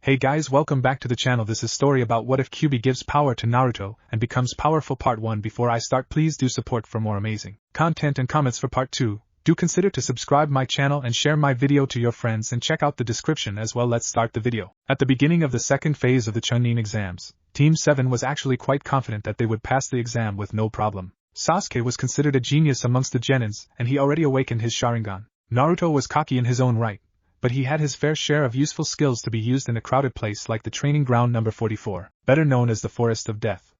Hey guys, welcome back to the channel. This is story about what if Kyuubi gives power to Naruto and becomes powerful part 1. Before I start, please do support for more amazing content and comments for part 2. Do consider to subscribe my channel and share my video to your friends and check out the description as well. Let's start the video. At the beginning of the second phase of the Chunin exams, Team 7 was actually quite confident that they would pass the exam with no problem. Sasuke was considered a genius amongst the Genins and he already awakened his Sharingan. Naruto was cocky in his own right, but he had his fair share of useful skills to be used in a crowded place like the training ground number 44, better known as the Forest of Death.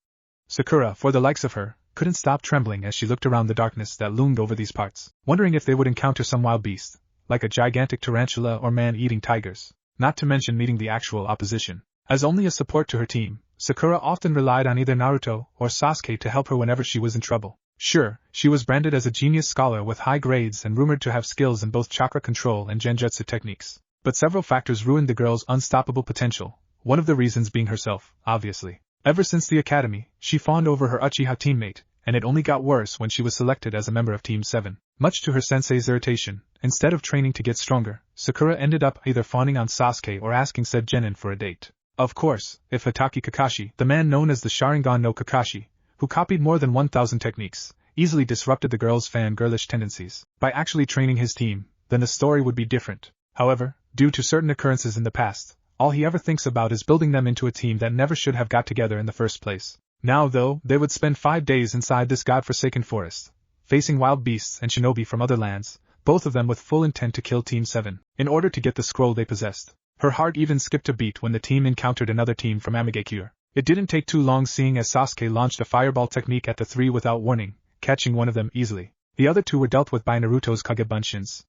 Sakura, for the likes of her, couldn't stop trembling as she looked around the darkness that loomed over these parts, wondering if they would encounter some wild beast, like a gigantic tarantula or man-eating tigers, not to mention meeting the actual opposition. As only a support to her team, Sakura often relied on either Naruto or Sasuke to help her whenever she was in trouble. Sure, she was branded as a genius scholar with high grades and rumored to have skills in both chakra control and genjutsu techniques. But several factors ruined the girl's unstoppable potential, one of the reasons being herself, obviously. Ever since the academy, she fawned over her Uchiha teammate, and it only got worse when she was selected as a member of Team 7. Much to her sensei's irritation, instead of training to get stronger, Sakura ended up either fawning on Sasuke or asking said genin for a date. Of course, if Hatake Kakashi, the man known as the Sharingan no Kakashi, who copied more than 1,000 techniques, easily disrupted the girl's fangirlish tendencies by actually training his team, then the story would be different. However, due to certain occurrences in the past, all he ever thinks about is building them into a team that never should have got together in the first place. Now though, they would spend 5 days inside this godforsaken forest, facing wild beasts and shinobi from other lands, both of them with full intent to kill Team 7, in order to get the scroll they possessed. Her heart even skipped a beat when the team encountered another team from Amigakure. It didn't take too long seeing as Sasuke launched a fireball technique at the three without warning, catching one of them easily. The other two were dealt with by Naruto's Kagebunshin.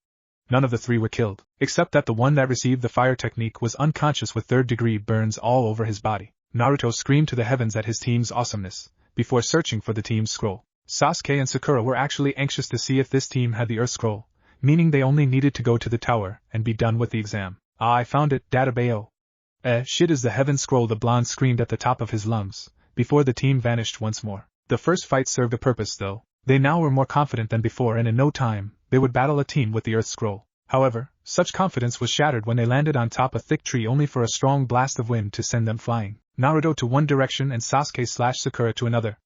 None of the three were killed, except that the one that received the fire technique was unconscious with third-degree burns all over his body. Naruto screamed to the heavens at his team's awesomeness, before searching for the team's scroll. Sasuke and Sakura were actually anxious to see if this team had the Earth Scroll, meaning they only needed to go to the tower and be done with the exam. Ah, I found it, Databayo. Shit is the Heaven Scroll, the blonde screamed at the top of his lungs, before the team vanished once more. The first fight served a purpose though. They now were more confident than before and in no time, they would battle a team with the Earth Scroll. However, such confidence was shattered when they landed on top a thick tree only for a strong blast of wind to send them flying. Naruto to one direction and Sasuke/Sakura to another.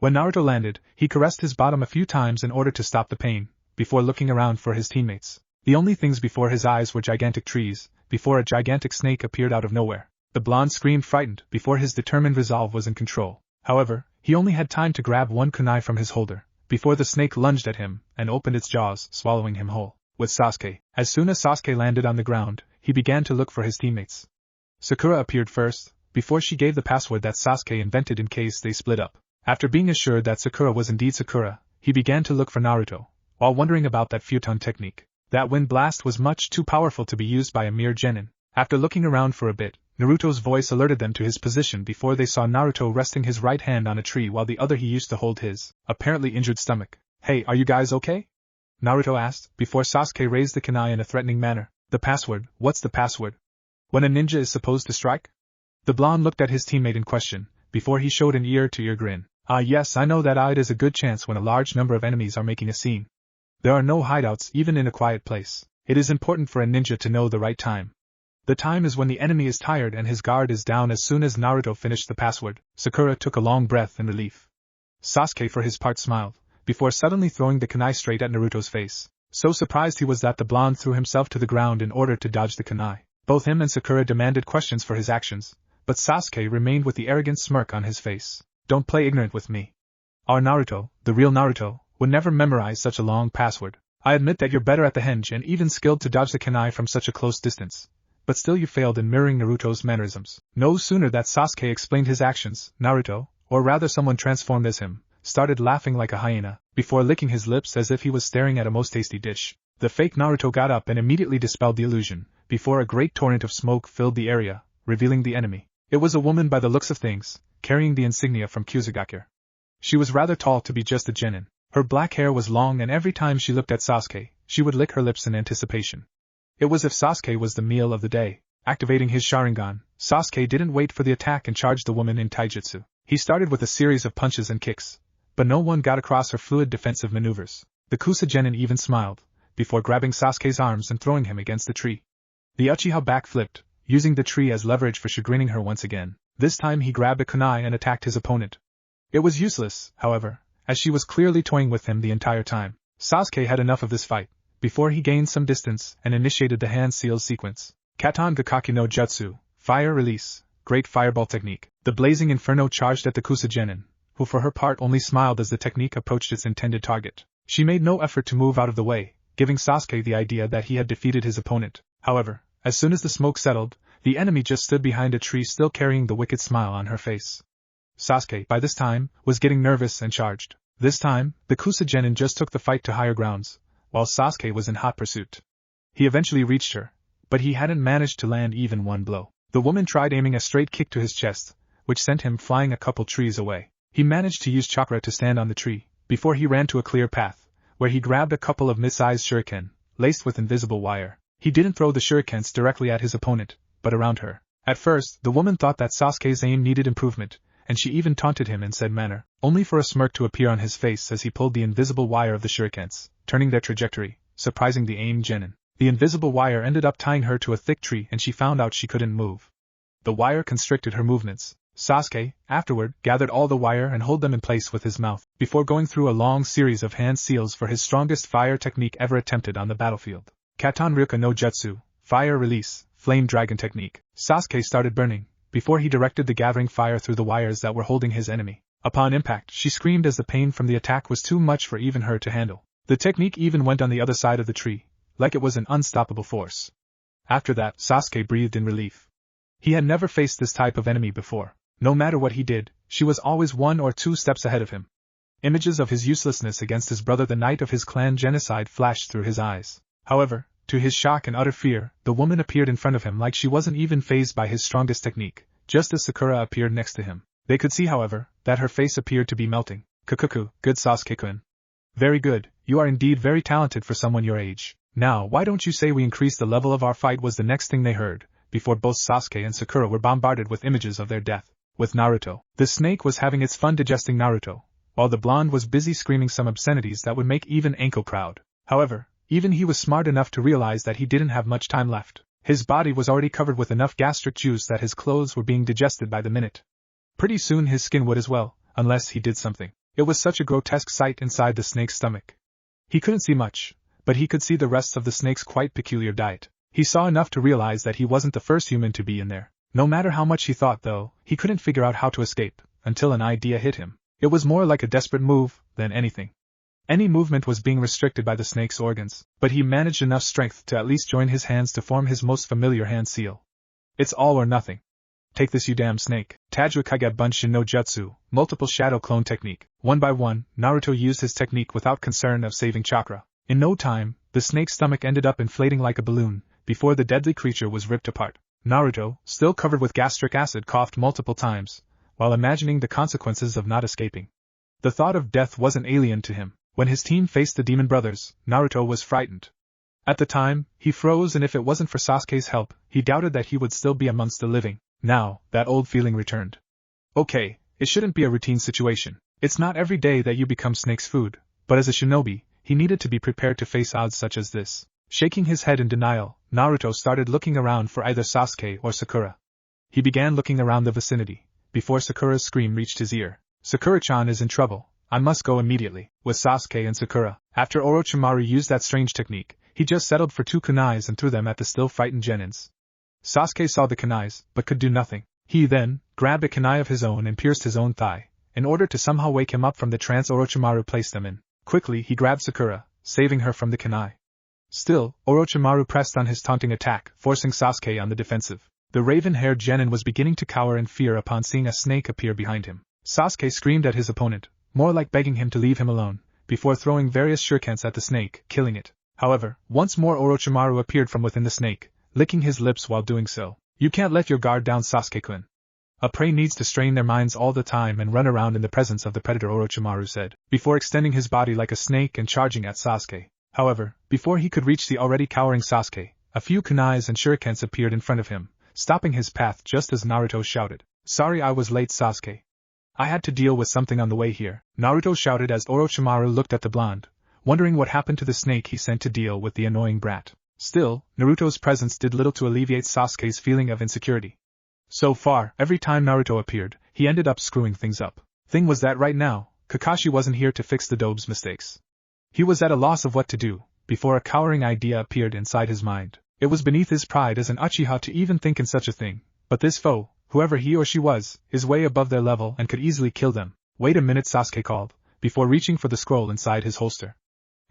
When Naruto landed, he caressed his bottom a few times in order to stop the pain, before looking around for his teammates. The only things before his eyes were gigantic trees, before a gigantic snake appeared out of nowhere. The blonde screamed frightened before his determined resolve was in control. However, he only had time to grab one kunai from his holder, before the snake lunged at him and opened its jaws, swallowing him whole. With Sasuke, as soon as Sasuke landed on the ground, he began to look for his teammates. Sakura appeared first, before she gave the password that Sasuke invented in case they split up. After being assured that Sakura was indeed Sakura, he began to look for Naruto, while wondering about that futon technique. That wind blast was much too powerful to be used by a mere genin. After looking around for a bit, Naruto's voice alerted them to his position before they saw Naruto resting his right hand on a tree while the other he used to hold his apparently injured stomach. Hey, are you guys okay? Naruto asked, before Sasuke raised the kunai in a threatening manner. The password, what's the password? When a ninja is supposed to strike? The blonde looked at his teammate in question, before he showed an ear-to-ear grin. Ah yes, I know that it is a good chance when a large number of enemies are making a scene. There are no hideouts even in a quiet place. It is important for a ninja to know the right time. The time is when the enemy is tired and his guard is down. As soon as Naruto finished the password, Sakura took a long breath in relief. Sasuke for his part smiled, before suddenly throwing the kunai straight at Naruto's face. So surprised he was that the blonde threw himself to the ground in order to dodge the kunai. Both him and Sakura demanded questions for his actions, but Sasuke remained with the arrogant smirk on his face. Don't play ignorant with me. Our Naruto, the real Naruto, would never memorize such a long password. I admit that you're better at the henge and even skilled to dodge the kunai from such a close distance. But still you failed in mirroring Naruto's mannerisms. No sooner that Sasuke explained his actions, Naruto, or rather someone transformed as him, started laughing like a hyena, before licking his lips as if he was staring at a most tasty dish. The fake Naruto got up and immediately dispelled the illusion, before a great torrent of smoke filled the area, revealing the enemy. It was a woman by the looks of things, carrying the insignia from Kyuubi. She was rather tall to be just a genin. Her black hair was long and every time she looked at Sasuke, she would lick her lips in anticipation. It was as if Sasuke was the meal of the day. Activating his Sharingan, Sasuke didn't wait for the attack and charged the woman in taijutsu. He started with a series of punches and kicks, but no one got across her fluid defensive maneuvers. The Kusa genin even smiled, before grabbing Sasuke's arms and throwing him against the tree. The Uchiha backflipped, using the tree as leverage for chagrining her once again. This time he grabbed a kunai and attacked his opponent. It was useless, however, as she was clearly toying with him the entire time. Sasuke had enough of this fight, before he gained some distance and initiated the hand seals sequence. Katon Gakaki no Jutsu, Fire Release, Great Fireball Technique. The blazing inferno charged at the Kusagenin, who for her part only smiled as the technique approached its intended target. She made no effort to move out of the way, giving Sasuke the idea that he had defeated his opponent. However, as soon as the smoke settled, the enemy just stood behind a tree still carrying the wicked smile on her face. Sasuke, by this time, was getting nervous and charged. This time, the Kusagenin just took the fight to higher grounds, while Sasuke was in hot pursuit. He eventually reached her, but he hadn't managed to land even one blow. The woman tried aiming a straight kick to his chest, which sent him flying a couple trees away. He managed to use chakra to stand on the tree, before he ran to a clear path, where he grabbed a couple of mid-sized shuriken, laced with invisible wire. He didn't throw the shurikens directly at his opponent, but around her. At first, the woman thought that Sasuke's aim needed improvement, and she even taunted him in said manner, only for a smirk to appear on his face as he pulled the invisible wire of the shurikens, turning their trajectory, surprising the aimed genin. The invisible wire ended up tying her to a thick tree and she found out she couldn't move. The wire constricted her movements. Sasuke, afterward, gathered all the wire and held them in place with his mouth, before going through a long series of hand seals for his strongest fire technique ever attempted on the battlefield. Katon Ryuka no Jutsu, Fire Release, Flame Dragon Technique. Sasuke started burning, before he directed the gathering fire through the wires that were holding his enemy. Upon impact, she screamed as the pain from the attack was too much for even her to handle. The technique even went on the other side of the tree, like it was an unstoppable force. After that, Sasuke breathed in relief. He had never faced this type of enemy before. No matter what he did, she was always 1 or 2 steps ahead of him. Images of his uselessness against his brother the night of his clan genocide flashed through his eyes. However, to his shock and utter fear, the woman appeared in front of him like she wasn't even fazed by his strongest technique, just as Sakura appeared next to him. They could see, however, that her face appeared to be melting. Kukuku, good Sasuke-kun. Very good, you are indeed very talented for someone your age. Now why don't you say we increase the level of our fight, was the next thing they heard, before both Sasuke and Sakura were bombarded with images of their death. With Naruto, the snake was having its fun digesting Naruto, while the blonde was busy screaming some obscenities that would make even Anko proud. However, even he was smart enough to realize that he didn't have much time left. His body was already covered with enough gastric juice that his clothes were being digested by the minute. Pretty soon his skin would as well, unless he did something. It was such a grotesque sight inside the snake's stomach. He couldn't see much, but he could see the rest of the snake's quite peculiar diet. He saw enough to realize that he wasn't the first human to be in there. No matter how much he thought, though, he couldn't figure out how to escape, until an idea hit him. It was more like a desperate move than anything. Any movement was being restricted by the snake's organs, but he managed enough strength to at least join his hands to form his most familiar hand seal. It's all or nothing. Take this, you damn snake. Tajukage Bunshin no Jutsu, Multiple Shadow Clone Technique. One by one, Naruto used his technique without concern of saving chakra. In no time, the snake's stomach ended up inflating like a balloon, before the deadly creature was ripped apart. Naruto, still covered with gastric acid, coughed multiple times, while imagining the consequences of not escaping. The thought of death wasn't alien to him. When his team faced the demon brothers, Naruto was frightened. At the time, he froze, and if it wasn't for Sasuke's help, he doubted that he would still be amongst the living. Now, that old feeling returned. Okay, it shouldn't be a routine situation. It's not every day that you become snake's food, but as a shinobi, he needed to be prepared to face odds such as this. Shaking his head in denial, Naruto started looking around for either Sasuke or Sakura. He began looking around the vicinity, before Sakura's scream reached his ear. Sakura-chan is in trouble. I must go immediately. With Sasuke and Sakura, after Orochimaru used that strange technique, he just settled for 2 kunais and threw them at the still frightened genins. Sasuke saw the kunais, but could do nothing. He then grabbed a kunai of his own and pierced his own thigh, in order to somehow wake him up from the trance Orochimaru placed them in. Quickly he grabbed Sakura, saving her from the kunai. Still, Orochimaru pressed on his taunting attack, forcing Sasuke on the defensive. The raven-haired genin was beginning to cower in fear upon seeing a snake appear behind him. Sasuke screamed at his opponent, more like begging him to leave him alone, before throwing various shurikens at the snake, killing it. However, once more Orochimaru appeared from within the snake, licking his lips while doing so. You can't let your guard down, Sasuke-kun. A prey needs to strain their minds all the time and run around in the presence of the predator, Orochimaru said, before extending his body like a snake and charging at Sasuke. However, before he could reach the already cowering Sasuke, a few kunais and shurikens appeared in front of him, stopping his path just as Naruto shouted, "Sorry I was late, Sasuke. I had to deal with something on the way here," Naruto shouted as Orochimaru looked at the blonde, wondering what happened to the snake he sent to deal with the annoying brat. Still, Naruto's presence did little to alleviate Sasuke's feeling of insecurity. So far, every time Naruto appeared, he ended up screwing things up. Thing was that right now, Kakashi wasn't here to fix the Dobe's mistakes. He was at a loss of what to do, before a cowering idea appeared inside his mind. It was beneath his pride as an Uchiha to even think in such a thing, but this foe, whoever he or she was, is way above their level and could easily kill them. Wait a minute, Sasuke called, before reaching for the scroll inside his holster.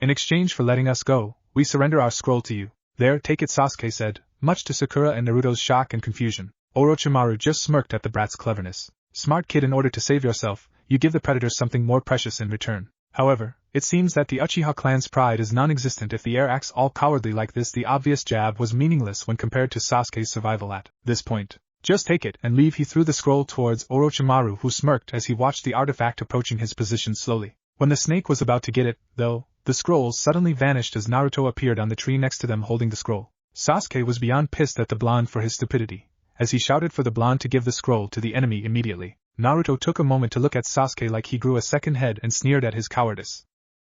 In exchange for letting us go, we surrender our scroll to you. There, take it, Sasuke said, much to Sakura and Naruto's shock and confusion. Orochimaru just smirked at the brat's cleverness. Smart kid, in order to save yourself, you give the predators something more precious in return. However, it seems that the Uchiha clan's pride is non-existent if the heir acts all cowardly like this. The obvious jab was meaningless when compared to Sasuke's survival at this point. Just take it and leave. He threw the scroll towards Orochimaru, who smirked as he watched the artifact approaching his position slowly. When the snake was about to get it, though, the scrolls suddenly vanished as Naruto appeared on the tree next to them holding the scroll. Sasuke was beyond pissed at the blonde for his stupidity, as he shouted for the blonde to give the scroll to the enemy immediately. Naruto took a moment to look at Sasuke like he grew a second head and sneered at his cowardice.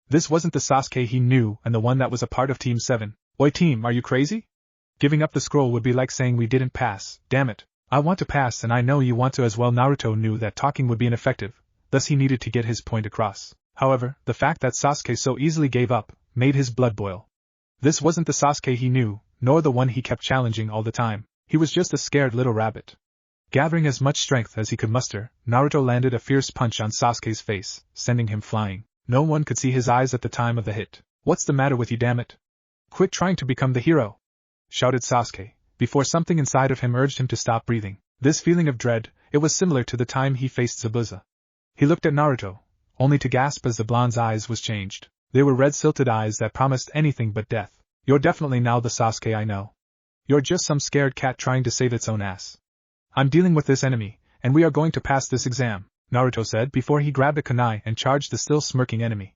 This wasn't the Sasuke he knew and the one that was a part of Team 7. Oi team, are you crazy? Giving up the scroll would be like saying we didn't pass. Damn it. I want to pass and I know you want to as well. Naruto knew that talking would be ineffective, thus he needed to get his point across. However, the fact that Sasuke so easily gave up made his blood boil. This wasn't the Sasuke he knew, nor the one he kept challenging all the time. He was just a scared little rabbit. Gathering as much strength as he could muster, Naruto landed a fierce punch on Sasuke's face, sending him flying. No one could see his eyes at the time of the hit. What's the matter with you, damn it? Quit trying to become the hero! Shouted Sasuke, before something inside of him urged him to stop breathing. This feeling of dread, it was similar to the time he faced Zabuza. He looked at Naruto, only to gasp as the blonde's eyes was changed. They were red-silted eyes that promised anything but death. You're definitely now the Sasuke I know. You're just some scared cat trying to save its own ass. I'm dealing with this enemy, and we are going to pass this exam, Naruto said before he grabbed a kunai and charged the still smirking enemy.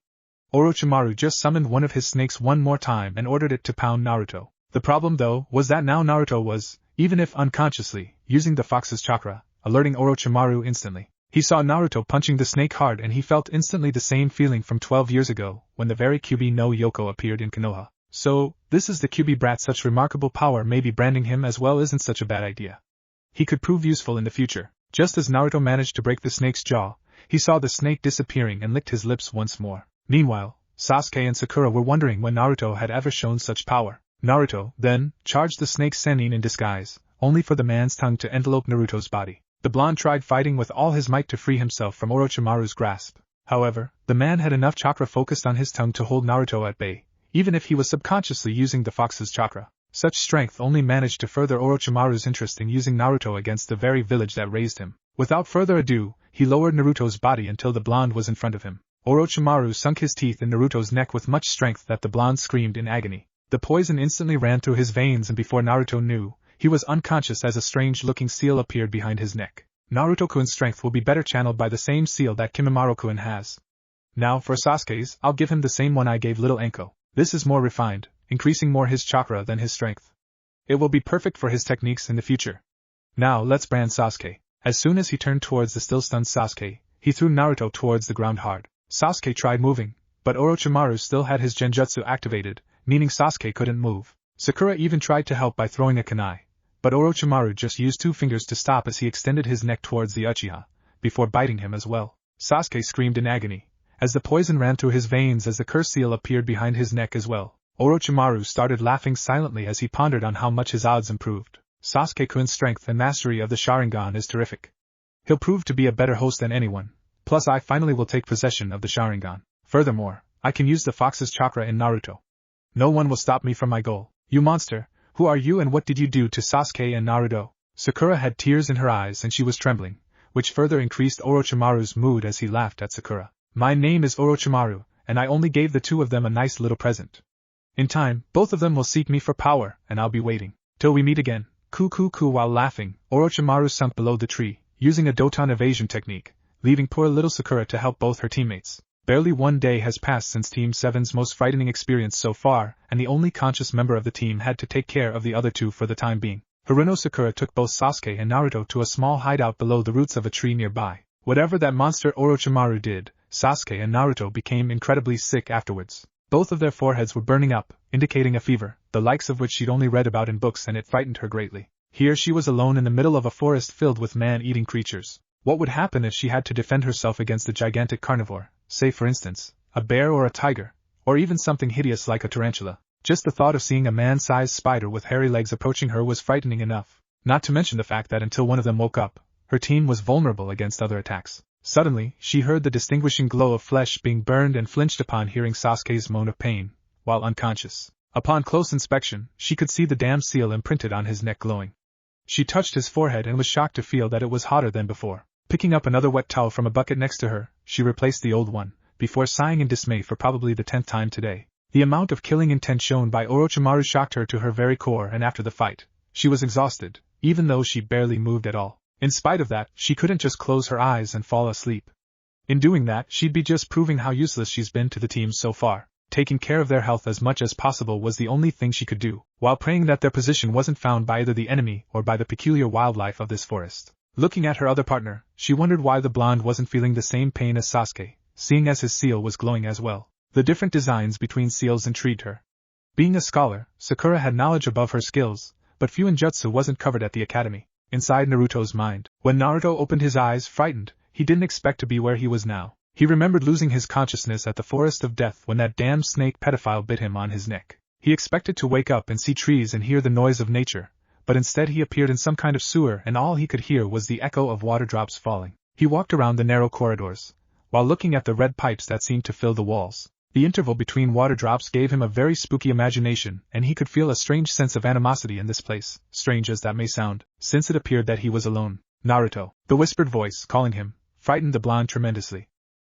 Orochimaru just summoned one of his snakes one more time and ordered it to pound Naruto. The problem though was that now Naruto was, even if unconsciously, using the fox's chakra, alerting Orochimaru instantly. He saw Naruto punching the snake hard and he felt instantly the same feeling from 12 years ago when the very Kyuubi no Yoko appeared in Konoha. So, this is the Kyuubi brat. Such remarkable power, maybe branding him as well isn't such a bad idea. He could prove useful in the future. Just as Naruto managed to break the snake's jaw, he saw the snake disappearing and licked his lips once more. Meanwhile, Sasuke and Sakura were wondering when Naruto had ever shown such power. Naruto, then, charged the snake's sennin in disguise, only for the man's tongue to envelope Naruto's body. The blonde tried fighting with all his might to free himself from Orochimaru's grasp. However, the man had enough chakra focused on his tongue to hold Naruto at bay, even if he was subconsciously using the fox's chakra. Such strength only managed to further Orochimaru's interest in using Naruto against the very village that raised him. Without further ado, he lowered Naruto's body until the blonde was in front of him. Orochimaru sunk his teeth in Naruto's neck with much strength that the blonde screamed in agony. The poison instantly ran through his veins and before Naruto knew, he was unconscious as a strange-looking seal appeared behind his neck. Naruto-kun's strength will be better channeled by the same seal that Kimimaro-kun has. Now for Sasuke's, I'll give him the same one I gave little Anko. This is more refined, increasing more his chakra than his strength. It will be perfect for his techniques in the future. Now let's brand Sasuke. As soon as he turned towards the still stunned Sasuke, he threw Naruto towards the ground hard. Sasuke tried moving, but Orochimaru still had his genjutsu activated, meaning Sasuke couldn't move. Sakura even tried to help by throwing a kunai, but Orochimaru just used 2 fingers to stop as he extended his neck towards the Uchiha, before biting him as well. Sasuke screamed in agony, as the poison ran through his veins as the curse seal appeared behind his neck as well. Orochimaru started laughing silently as he pondered on how much his odds improved. Sasuke-kun's strength and mastery of the Sharingan is terrific. He'll prove to be a better host than anyone, plus I finally will take possession of the Sharingan. Furthermore, I can use the fox's chakra in Naruto. No one will stop me from my goal. You monster, who are you and what did you do to Sasuke and Naruto? Sakura had tears in her eyes and she was trembling, which further increased Orochimaru's mood as he laughed at Sakura. My name is Orochimaru, and I only gave the 2 of them a nice little present. In time, both of them will seek me for power, and I'll be waiting. Till we meet again. Ku. While laughing, Orochimaru sunk below the tree, using a Doton evasion technique, leaving poor little Sakura to help both her teammates. Barely 1 day has passed since Team 7's most frightening experience so far, and the only conscious member of the team had to take care of the other 2 for the time being. Haruno Sakura took both Sasuke and Naruto to a small hideout below the roots of a tree nearby. Whatever that monster Orochimaru did, Sasuke and Naruto became incredibly sick afterwards. Both of their foreheads were burning up, indicating a fever, the likes of which she'd only read about in books, and it frightened her greatly. Here she was alone in the middle of a forest filled with man-eating creatures. What would happen if she had to defend herself against a gigantic carnivore, say for instance, a bear or a tiger, or even something hideous like a tarantula? Just the thought of seeing a man-sized spider with hairy legs approaching her was frightening enough, not to mention the fact that until one of them woke up, her team was vulnerable against other attacks. Suddenly, she heard the distinguishing glow of flesh being burned and flinched upon hearing Sasuke's moan of pain, while unconscious. Upon close inspection, she could see the damn seal imprinted on his neck glowing. She touched his forehead and was shocked to feel that it was hotter than before. Picking up another wet towel from a bucket next to her, she replaced the old one, before sighing in dismay for probably the 10th time today. The amount of killing intent shown by Orochimaru shocked her to her very core, and after the fight, she was exhausted, even though she barely moved at all. In spite of that, she couldn't just close her eyes and fall asleep. In doing that, she'd be just proving how useless she's been to the team so far. Taking care of their health as much as possible was the only thing she could do, while praying that their position wasn't found by either the enemy or by the peculiar wildlife of this forest. Looking at her other partner, she wondered why the blonde wasn't feeling the same pain as Sasuke, seeing as his seal was glowing as well. The different designs between seals intrigued her. Being a scholar, Sakura had knowledge above her skills, but Fuinjutsu wasn't covered at the academy. Inside Naruto's mind, when Naruto opened his eyes frightened, he didn't expect to be where he was now. He remembered losing his consciousness at the Forest of Death when that damn snake pedophile bit him on his neck. He expected to wake up and see trees and hear the noise of nature, but instead he appeared in some kind of sewer and all he could hear was the echo of water drops falling. He walked around the narrow corridors, while looking at the red pipes that seemed to fill the walls. The interval between water drops gave him a very spooky imagination, and he could feel a strange sense of animosity in this place, strange as that may sound, since it appeared that he was alone. Naruto, the whispered voice calling him, frightened the blonde tremendously.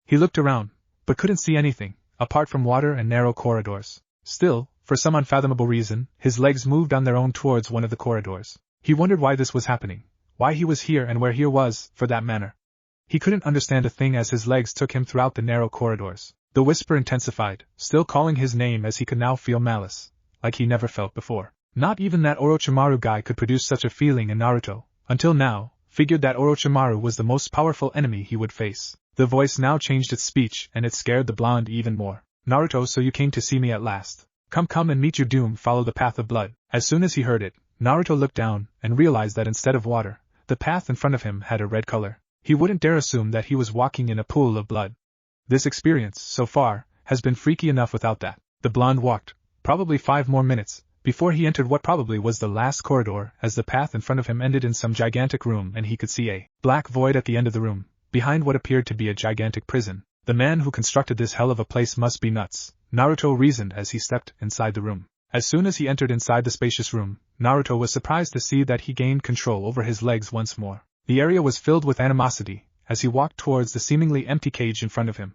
He looked around, but couldn't see anything, apart from water and narrow corridors. Still, for some unfathomable reason, his legs moved on their own towards one of the corridors. He wondered why this was happening, why he was here and where here was, for that matter. He couldn't understand a thing as his legs took him throughout the narrow corridors. The whisper intensified, still calling his name as he could now feel malice, like he never felt before. Not even that Orochimaru guy could produce such a feeling in Naruto, until now, figured that Orochimaru was the most powerful enemy he would face. The voice now changed its speech and it scared the blonde even more. Naruto, so you came to see me at last. Come and meet your doom, follow the path of blood. As soon as he heard it, Naruto looked down and realized that instead of water, the path in front of him had a red color. He wouldn't dare assume that he was walking in a pool of blood. This experience, so far, has been freaky enough without that. The blonde walked, probably 5 more minutes, before he entered what probably was the last corridor, as the path in front of him ended in some gigantic room and he could see a black void at the end of the room, behind what appeared to be a gigantic prison. The man who constructed this hell of a place must be nuts, Naruto reasoned as he stepped inside the room. As soon as he entered inside the spacious room, Naruto was surprised to see that he gained control over his legs once more. The area was filled with animosity, as he walked towards the seemingly empty cage in front of him.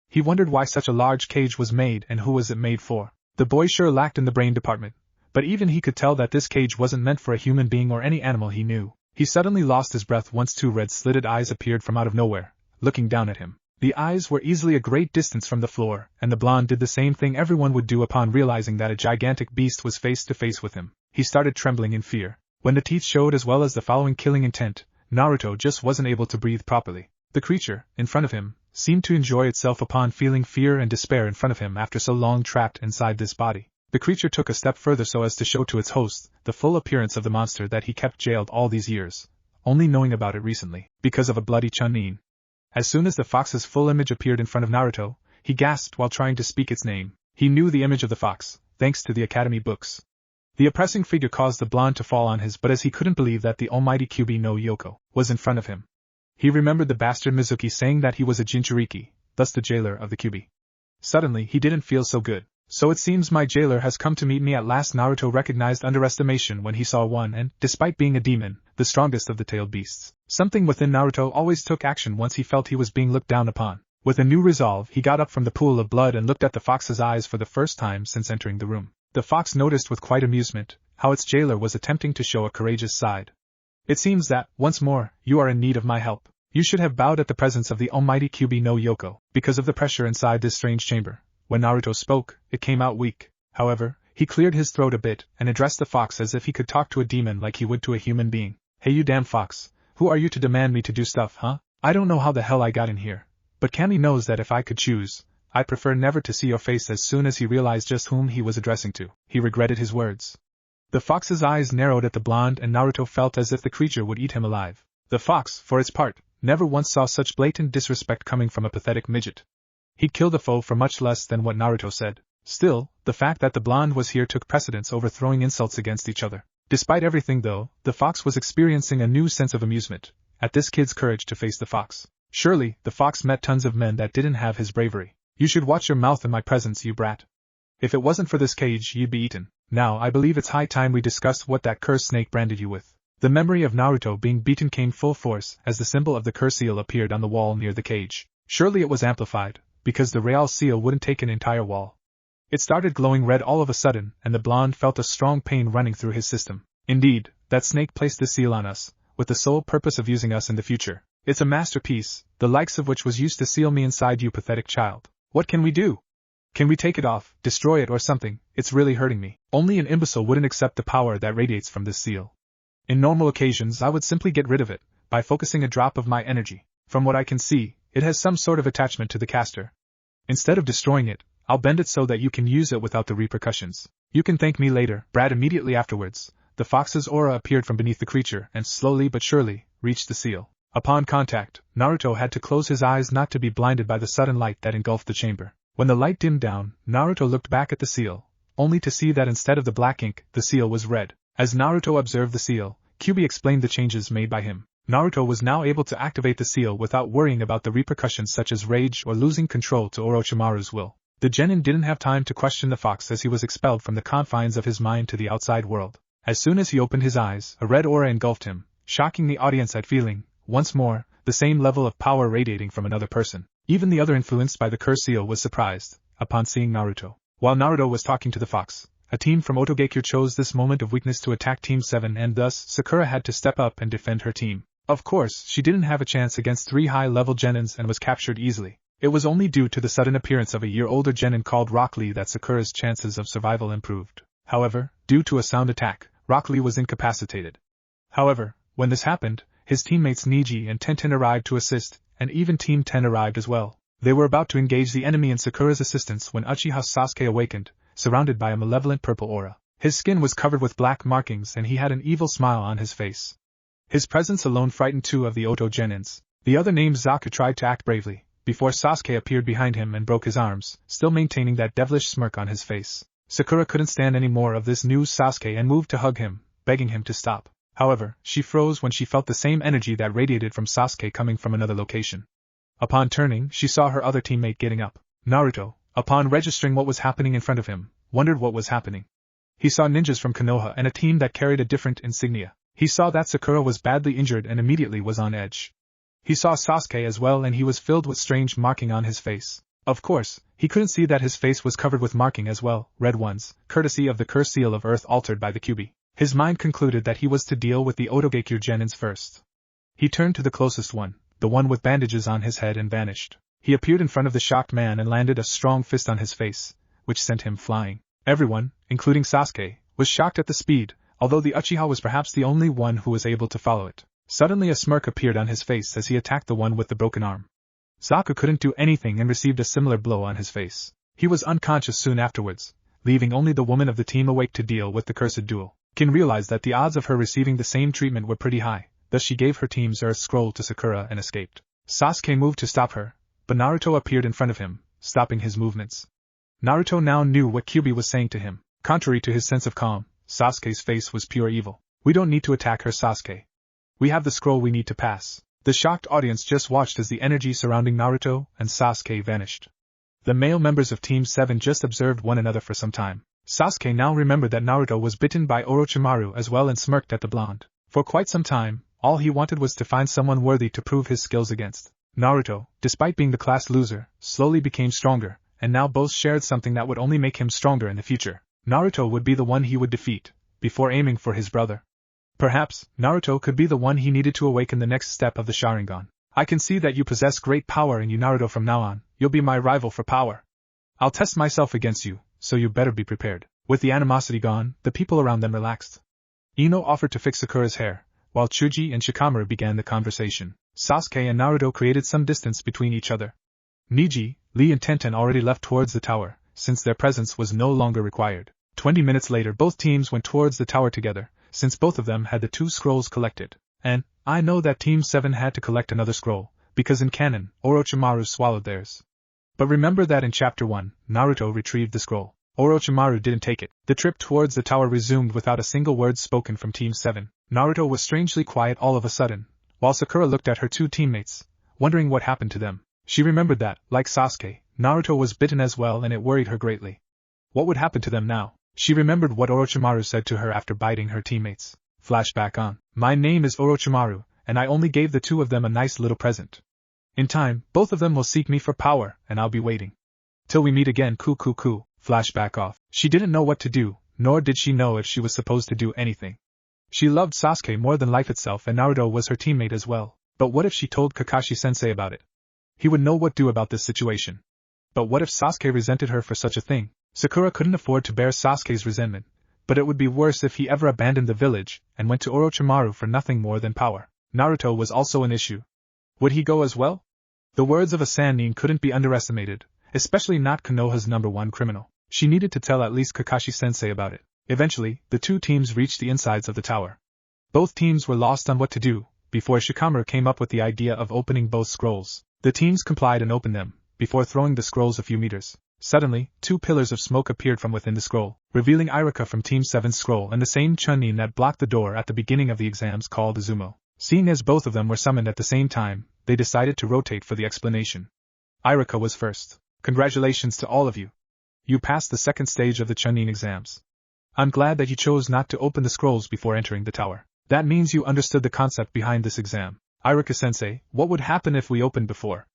He wondered why such a large cage was made and who was it made for. The boy sure lacked in the brain department, but even he could tell that this cage wasn't meant for a human being or any animal he knew. He suddenly lost his breath once 2 red slitted eyes appeared from out of nowhere, looking down at him. The eyes were easily a great distance from the floor, and the blonde did the same thing everyone would do upon realizing that a gigantic beast was face to face with him. He started trembling in fear. When the teeth showed as well as the following killing intent, Naruto just wasn't able to breathe properly. The creature, in front of him, seemed to enjoy itself upon feeling fear and despair in front of him after so long trapped inside this body. The creature took a step further so as to show to its host the full appearance of the monster that he kept jailed all these years, only knowing about it recently, because of a bloody Chunin. As soon as the fox's full image appeared in front of Naruto, he gasped while trying to speak its name. He knew the image of the fox, thanks to the academy books. The oppressing figure caused the blonde to fall on his butt as he couldn't believe that the almighty Kyuubi no Yoko was in front of him. He remembered the bastard Mizuki saying that he was a Jinchuriki, thus the jailer of the Kyuubi. Suddenly he didn't feel so good. So it seems my jailer has come to meet me at last. Naruto recognized underestimation when he saw one and, despite being a demon, the strongest of the tailed beasts. Something within Naruto always took action once he felt he was being looked down upon. With a new resolve, he got up from the pool of blood and looked at the fox's eyes for the first time since entering the room. The fox noticed with quite amusement how its jailer was attempting to show a courageous side. It seems that, once more, you are in need of my help. You should have bowed at the presence of the almighty Kyuubi no Yoko, because of the pressure inside this strange chamber. When Naruto spoke, it came out weak. However, he cleared his throat a bit and addressed the fox as if he could talk to a demon like he would to a human being. Hey you damn fox, who are you to demand me to do stuff, huh? I don't know how the hell I got in here, but Kami knows that if I could choose, I prefer never to see your face. As soon as he realized just whom he was addressing to, he regretted his words. The fox's eyes narrowed at the blonde and Naruto felt as if the creature would eat him alive. The fox, for its part, never once saw such blatant disrespect coming from a pathetic midget. He'd kill the foe for much less than what Naruto said. Still, the fact that the blonde was here took precedence over throwing insults against each other. Despite everything though, the fox was experiencing a new sense of amusement at this kid's courage to face the fox. Surely, the fox met tons of men that didn't have his bravery. You should watch your mouth in my presence, you brat. If it wasn't for this cage, you'd be eaten. Now I believe it's high time we discussed what that cursed snake branded you with. The memory of Naruto being beaten came full force as the symbol of the curse seal appeared on the wall near the cage. Surely it was amplified, because the real seal wouldn't take an entire wall. It started glowing red all of a sudden, and the blonde felt a strong pain running through his system. Indeed, that snake placed this seal on us, with the sole purpose of using us in the future. It's a masterpiece, the likes of which was used to seal me inside you, pathetic child. What can we do? Can we take it off, destroy it or something? It's really hurting me. Only an imbecile wouldn't accept the power that radiates from this seal. In normal occasions I would simply get rid of it, by focusing a drop of my energy. From what I can see, it has some sort of attachment to the caster. Instead of destroying it, I'll bend it so that you can use it without the repercussions. You can thank me later, brat. Immediately afterwards, the fox's aura appeared from beneath the creature and slowly but surely reached the seal. Upon contact, Naruto had to close his eyes not to be blinded by the sudden light that engulfed the chamber. When the light dimmed down, Naruto looked back at the seal, only to see that instead of the black ink, the seal was red. As Naruto observed the seal, Kyuubi explained the changes made by him. Naruto was now able to activate the seal without worrying about the repercussions such as rage or losing control to Orochimaru's will. The genin didn't have time to question the fox as he was expelled from the confines of his mind to the outside world. As soon as he opened his eyes, a red aura engulfed him, shocking the audience at feeling, once more, the same level of power radiating from another person. Even the other influenced by the curse seal was surprised, upon seeing Naruto. While Naruto was talking to the fox, a team from Hokage chose this moment of weakness to attack Team 7 and thus Sakura had to step up and defend her team. Of course, she didn't have a chance against 3 high-level genins and was captured easily. It was only due to the sudden appearance of a year-older genin called Rock Lee that Sakura's chances of survival improved. However, due to a sound attack, Rock Lee was incapacitated. However, when this happened, his teammates Neji and Tenten arrived to assist, and even Team 10 arrived as well. They were about to engage the enemy in Sakura's assistance when Uchiha Sasuke awakened, surrounded by a malevolent purple aura. His skin was covered with black markings and he had an evil smile on his face. His presence alone frightened 2 of the Oto genins. The other named Zaku tried to act bravely, before Sasuke appeared behind him and broke his arms, still maintaining that devilish smirk on his face. Sakura couldn't stand any more of this new Sasuke and moved to hug him, begging him to stop. However, she froze when she felt the same energy that radiated from Sasuke coming from another location. Upon turning, she saw her other teammate getting up. Naruto, upon registering what was happening in front of him, wondered what was happening. He saw ninjas from Konoha and a team that carried a different insignia. He saw that Sakura was badly injured and immediately was on edge. He saw Sasuke as well and he was filled with strange marking on his face. Of course, he couldn't see that his face was covered with marking as well, red ones, courtesy of the curse seal of earth altered by the Kyuubi. His mind concluded that he was to deal with the Otogekure genins first. He turned to the closest one, the one with bandages on his head, and vanished. He appeared in front of the shocked man and landed a strong fist on his face, which sent him flying. Everyone, including Sasuke, was shocked at the speed, although the Uchiha was perhaps the only one who was able to follow it. Suddenly a smirk appeared on his face as he attacked the one with the broken arm. Zaku couldn't do anything and received a similar blow on his face. He was unconscious soon afterwards, leaving only the woman of the team awake to deal with the cursed duel. Kin realized that the odds of her receiving the same treatment were pretty high, thus she gave her team's earth scroll to Sakura and escaped. Sasuke moved to stop her, but Naruto appeared in front of him, stopping his movements. Naruto now knew what Kyuubi was saying to him. Contrary to his sense of calm, Sasuke's face was pure evil. We don't need to attack her, Sasuke. We have the scroll we need to pass. The shocked audience just watched as the energy surrounding Naruto and Sasuke vanished. The male members of Team 7 just observed one another for some time. Sasuke now remembered that Naruto was bitten by Orochimaru as well and smirked at the blonde. For quite some time, all he wanted was to find someone worthy to prove his skills against. Naruto, despite being the class loser, slowly became stronger, and now both shared something that would only make him stronger in the future. Naruto would be the one he would defeat, before aiming for his brother. Perhaps, Naruto could be the one he needed to awaken the next step of the Sharingan. I can see that you possess great power in you, Naruto. From now on, you'll be my rival for power. I'll test myself against you, so you better be prepared. With the animosity gone, the people around them relaxed. Ino offered to fix Sakura's hair, while Chuji and Shikamaru began the conversation. Sasuke and Naruto created some distance between each other. Neji, Lee and Tenten already left towards the tower, since their presence was no longer required. 20 minutes later both teams went towards the tower together, since both of them had the 2 scrolls collected. And, I know that Team 7 had to collect another scroll, because in canon, Orochimaru swallowed theirs. But remember that in Chapter 1, Naruto retrieved the scroll. Orochimaru didn't take it. The trip towards the tower resumed without a single word spoken from Team 7. Naruto was strangely quiet all of a sudden, while Sakura looked at her 2 teammates, wondering what happened to them. She remembered that, like Sasuke, Naruto was bitten as well and it worried her greatly. What would happen to them now? She remembered what Orochimaru said to her after biting her teammates. Flashback on. My name is Orochimaru, and I only gave the 2 of them a nice little present. In time, both of them will seek me for power, and I'll be waiting. Till we meet again. Flashback off. She didn't know what to do, nor did she know if she was supposed to do anything. She loved Sasuke more than life itself and Naruto was her teammate as well. But what if she told Kakashi-sensei about it? He would know what to do about this situation. But what if Sasuke resented her for such a thing? Sakura couldn't afford to bear Sasuke's resentment, but it would be worse if he ever abandoned the village and went to Orochimaru for nothing more than power. Naruto was also an issue. Would he go as well? The words of a Sannin couldn't be underestimated, especially not Konoha's #1 criminal. She needed to tell at least Kakashi-sensei about it. Eventually, the 2 teams reached the insides of the tower. Both teams were lost on what to do, before Shikamaru came up with the idea of opening both scrolls. The teams complied and opened them, before throwing the scrolls a few meters. Suddenly, 2 pillars of smoke appeared from within the scroll, revealing Iruka from Team 7's scroll and the same Chunin that blocked the door at the beginning of the exams called Izumo. Seeing as both of them were summoned at the same time, they decided to rotate for the explanation. Iruka was first. Congratulations to all of you. You passed the second stage of the Chunin exams. I'm glad that you chose not to open the scrolls before entering the tower. That means you understood the concept behind this exam. Iruka-sensei, what would happen if we opened before?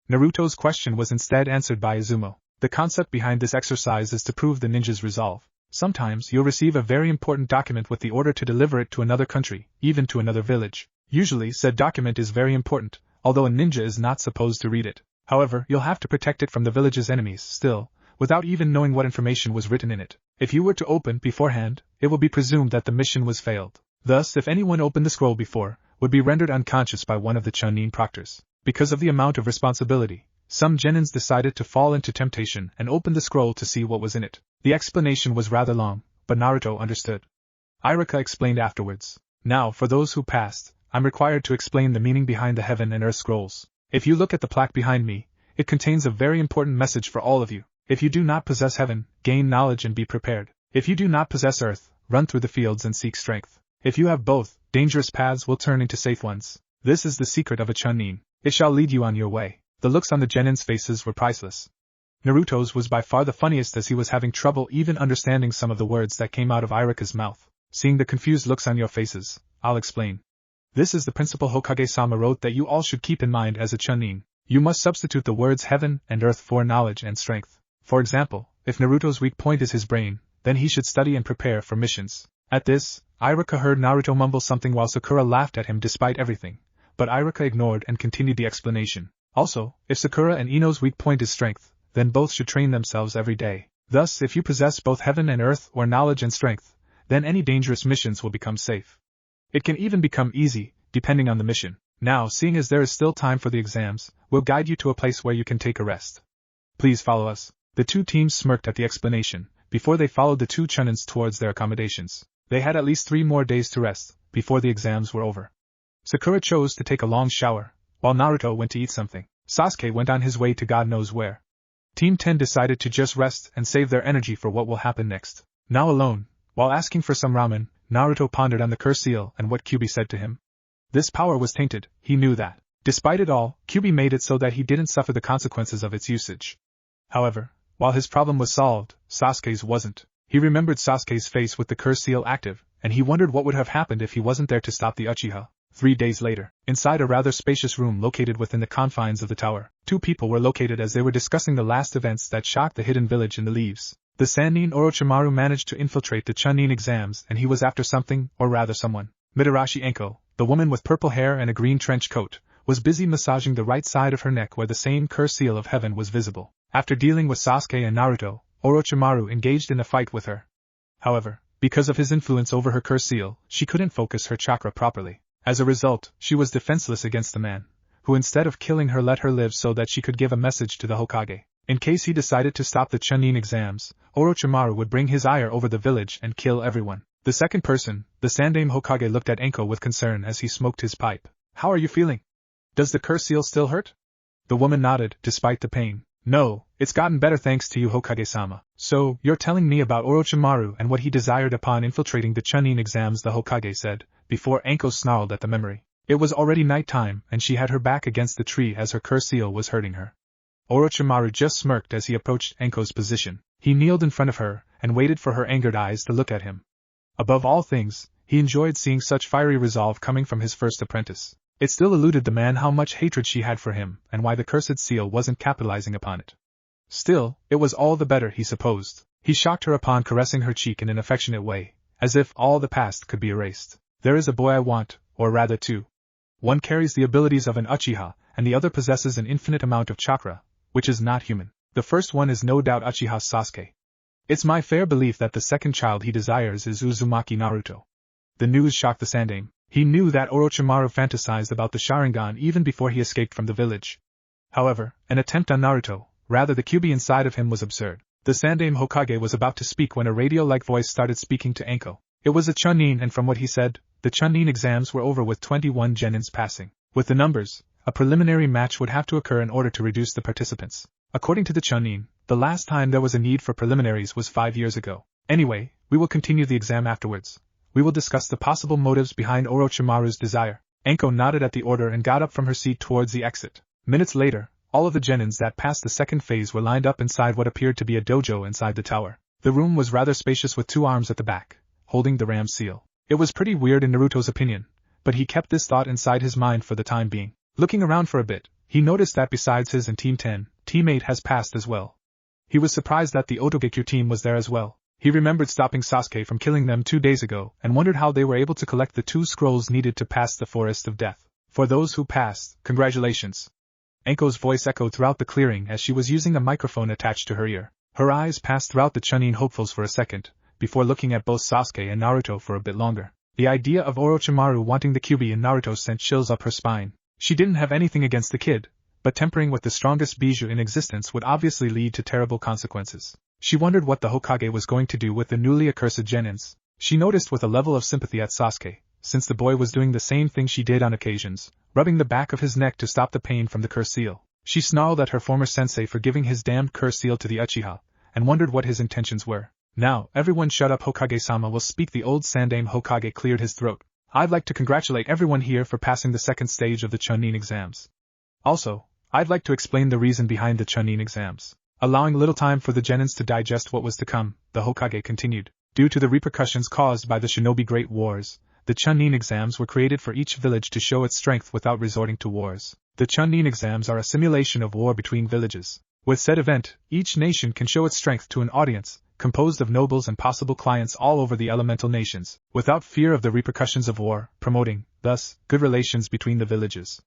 Naruto's question was instead answered by Izumo. The concept behind this exercise is to prove the ninja's resolve. Sometimes you'll receive a very important document with the order to deliver it to another country, even to another village. Usually said document is very important, although a ninja is not supposed to read it. However, you'll have to protect it from the village's enemies still, without even knowing what information was written in it. If you were to open beforehand, it will be presumed that the mission was failed. Thus, if anyone opened the scroll before, would be rendered unconscious by one of the Chunin proctors. Because of the amount of responsibility, some genins decided to fall into temptation and open the scroll to see what was in it. The explanation was rather long, but Naruto understood. Iruka explained afterwards. Now, for those who passed, I'm required to explain the meaning behind the Heaven and Earth scrolls. If you look at the plaque behind me, it contains a very important message for all of you. If you do not possess heaven, gain knowledge and be prepared. If you do not possess earth, run through the fields and seek strength. If you have both, dangerous paths will turn into safe ones. This is the secret of a Chunin. It shall lead you on your way. The looks on the genins' faces were priceless. Naruto's was by far the funniest as he was having trouble even understanding some of the words that came out of Iruka's mouth. Seeing the confused looks on your faces, I'll explain. This is the principle Hokage-sama wrote that you all should keep in mind as a Chunin. You must substitute the words heaven and earth for knowledge and strength. For example, if Naruto's weak point is his brain, then he should study and prepare for missions. At this, Iruka heard Naruto mumble something while Sakura laughed at him despite everything, but Iruka ignored and continued the explanation. Also, if Sakura and Ino's weak point is strength, then both should train themselves every day. Thus, if you possess both heaven and earth or knowledge and strength, then any dangerous missions will become safe. It can even become easy, depending on the mission. Now, seeing as there is still time for the exams, we'll guide you to a place where you can take a rest. Please follow us. The 2 teams smirked at the explanation, before they followed the 2 Chunins towards their accommodations. They had at least 3 more days to rest, before the exams were over. Sakura chose to take a long shower, while Naruto went to eat something. Sasuke went on his way to God knows where. Team 10 decided to just rest and save their energy for what will happen next. Now alone, while asking for some ramen, Naruto pondered on the curse seal and what Kyuubi said to him. This power was tainted, he knew that. Despite it all, Kyuubi made it so that he didn't suffer the consequences of its usage. However, while his problem was solved, Sasuke's wasn't. He remembered Sasuke's face with the curse seal active, and he wondered what would have happened if he wasn't there to stop the Uchiha. 3 days later, inside a rather spacious room located within the confines of the tower, 2 people were located as they were discussing the last events that shocked the hidden village in the leaves. The Sannin Orochimaru managed to infiltrate the Chunin exams and he was after something, or rather someone. Mitarashi Anko, the woman with purple hair and a green trench coat, was busy massaging the right side of her neck where the same curse seal of heaven was visible. After dealing with Sasuke and Naruto, Orochimaru engaged in a fight with her. However, because of his influence over her curse seal, she couldn't focus her chakra properly. As a result, she was defenseless against the man, who instead of killing her let her live so that she could give a message to the Hokage. In case he decided to stop the Chunin exams, Orochimaru would bring his ire over the village and kill everyone. The second person, the Sandaime Hokage, looked at Anko with concern as he smoked his pipe. How are you feeling? Does the curse seal still hurt? The woman nodded, despite the pain. No, it's gotten better thanks to you, Hokage-sama. So, you're telling me about Orochimaru and what he desired upon infiltrating the Chunin exams, the Hokage said, before Anko snarled at the memory. It was already night time, and she had her back against the tree as her curse seal was hurting her. Orochimaru just smirked as he approached Anko's position. He kneeled in front of her, and waited for her angered eyes to look at him. Above all things, he enjoyed seeing such fiery resolve coming from his first apprentice. It still eluded the man how much hatred she had for him, and why the cursed seal wasn't capitalizing upon it. Still, it was all the better, he supposed. He shocked her upon caressing her cheek in an affectionate way, as if all the past could be erased. There is a boy I want, or rather two. One carries the abilities of an Uchiha, and the other possesses an infinite amount of chakra, which is not human. The first one is no doubt Uchiha Sasuke. It's my fair belief that the second child he desires is Uzumaki Naruto. The news shocked the Sandaime. He knew that Orochimaru fantasized about the Sharingan even before he escaped from the village. However, an attempt on Naruto, rather the Kyuubi inside of him, was absurd. The Sandaime Hokage was about to speak when a radio-like voice started speaking to Anko. It was a Chunin, and from what he said, the Chunin exams were over with 21 genins passing. With the numbers, a preliminary match would have to occur in order to reduce the participants. According to the Chunin, the last time there was a need for preliminaries was 5 years ago. Anyway, we will continue the exam afterwards. We will discuss the possible motives behind Orochimaru's desire. Anko nodded at the order and got up from her seat towards the exit. Minutes later, all of the genins that passed the second phase were lined up inside what appeared to be a dojo inside the tower. The room was rather spacious with 2 arms at the back, holding the ram seal. It was pretty weird in Naruto's opinion, but he kept this thought inside his mind for the time being. Looking around for a bit, he noticed that besides his and Team 10, teammate has passed as well. He was surprised that the Otogekyo team was there as well. He remembered stopping Sasuke from killing them 2 days ago and wondered how they were able to collect the 2 scrolls needed to pass the Forest of Death. For those who passed, congratulations. Anko's voice echoed throughout the clearing as she was using a microphone attached to her ear. Her eyes passed throughout the Chunin hopefuls for a second, before looking at both Sasuke and Naruto for a bit longer. The idea of Orochimaru wanting the Kyuubi and Naruto sent chills up her spine. She didn't have anything against the kid, but tempering with the strongest bijou in existence would obviously lead to terrible consequences. She wondered what the Hokage was going to do with the newly accursed genins. She noticed with a level of sympathy at Sasuke, since the boy was doing the same thing she did on occasions, rubbing the back of his neck to stop the pain from the curse seal. She snarled at her former sensei for giving his damned curse seal to the Uchiha, and wondered what his intentions were. Now, everyone shut up, Hokage-sama will speak. The old Sandaime Hokage cleared his throat. I'd like to congratulate everyone here for passing the second stage of the Chunin exams. Also, I'd like to explain the reason behind the Chunin exams. Allowing little time for the genins to digest what was to come, the Hokage continued. Due to the repercussions caused by the Shinobi Great Wars, the Chunin exams were created for each village to show its strength without resorting to wars. The Chunin exams are a simulation of war between villages. With said event, each nation can show its strength to an audience, composed of nobles and possible clients all over the elemental nations, without fear of the repercussions of war, promoting, thus, good relations between the villages.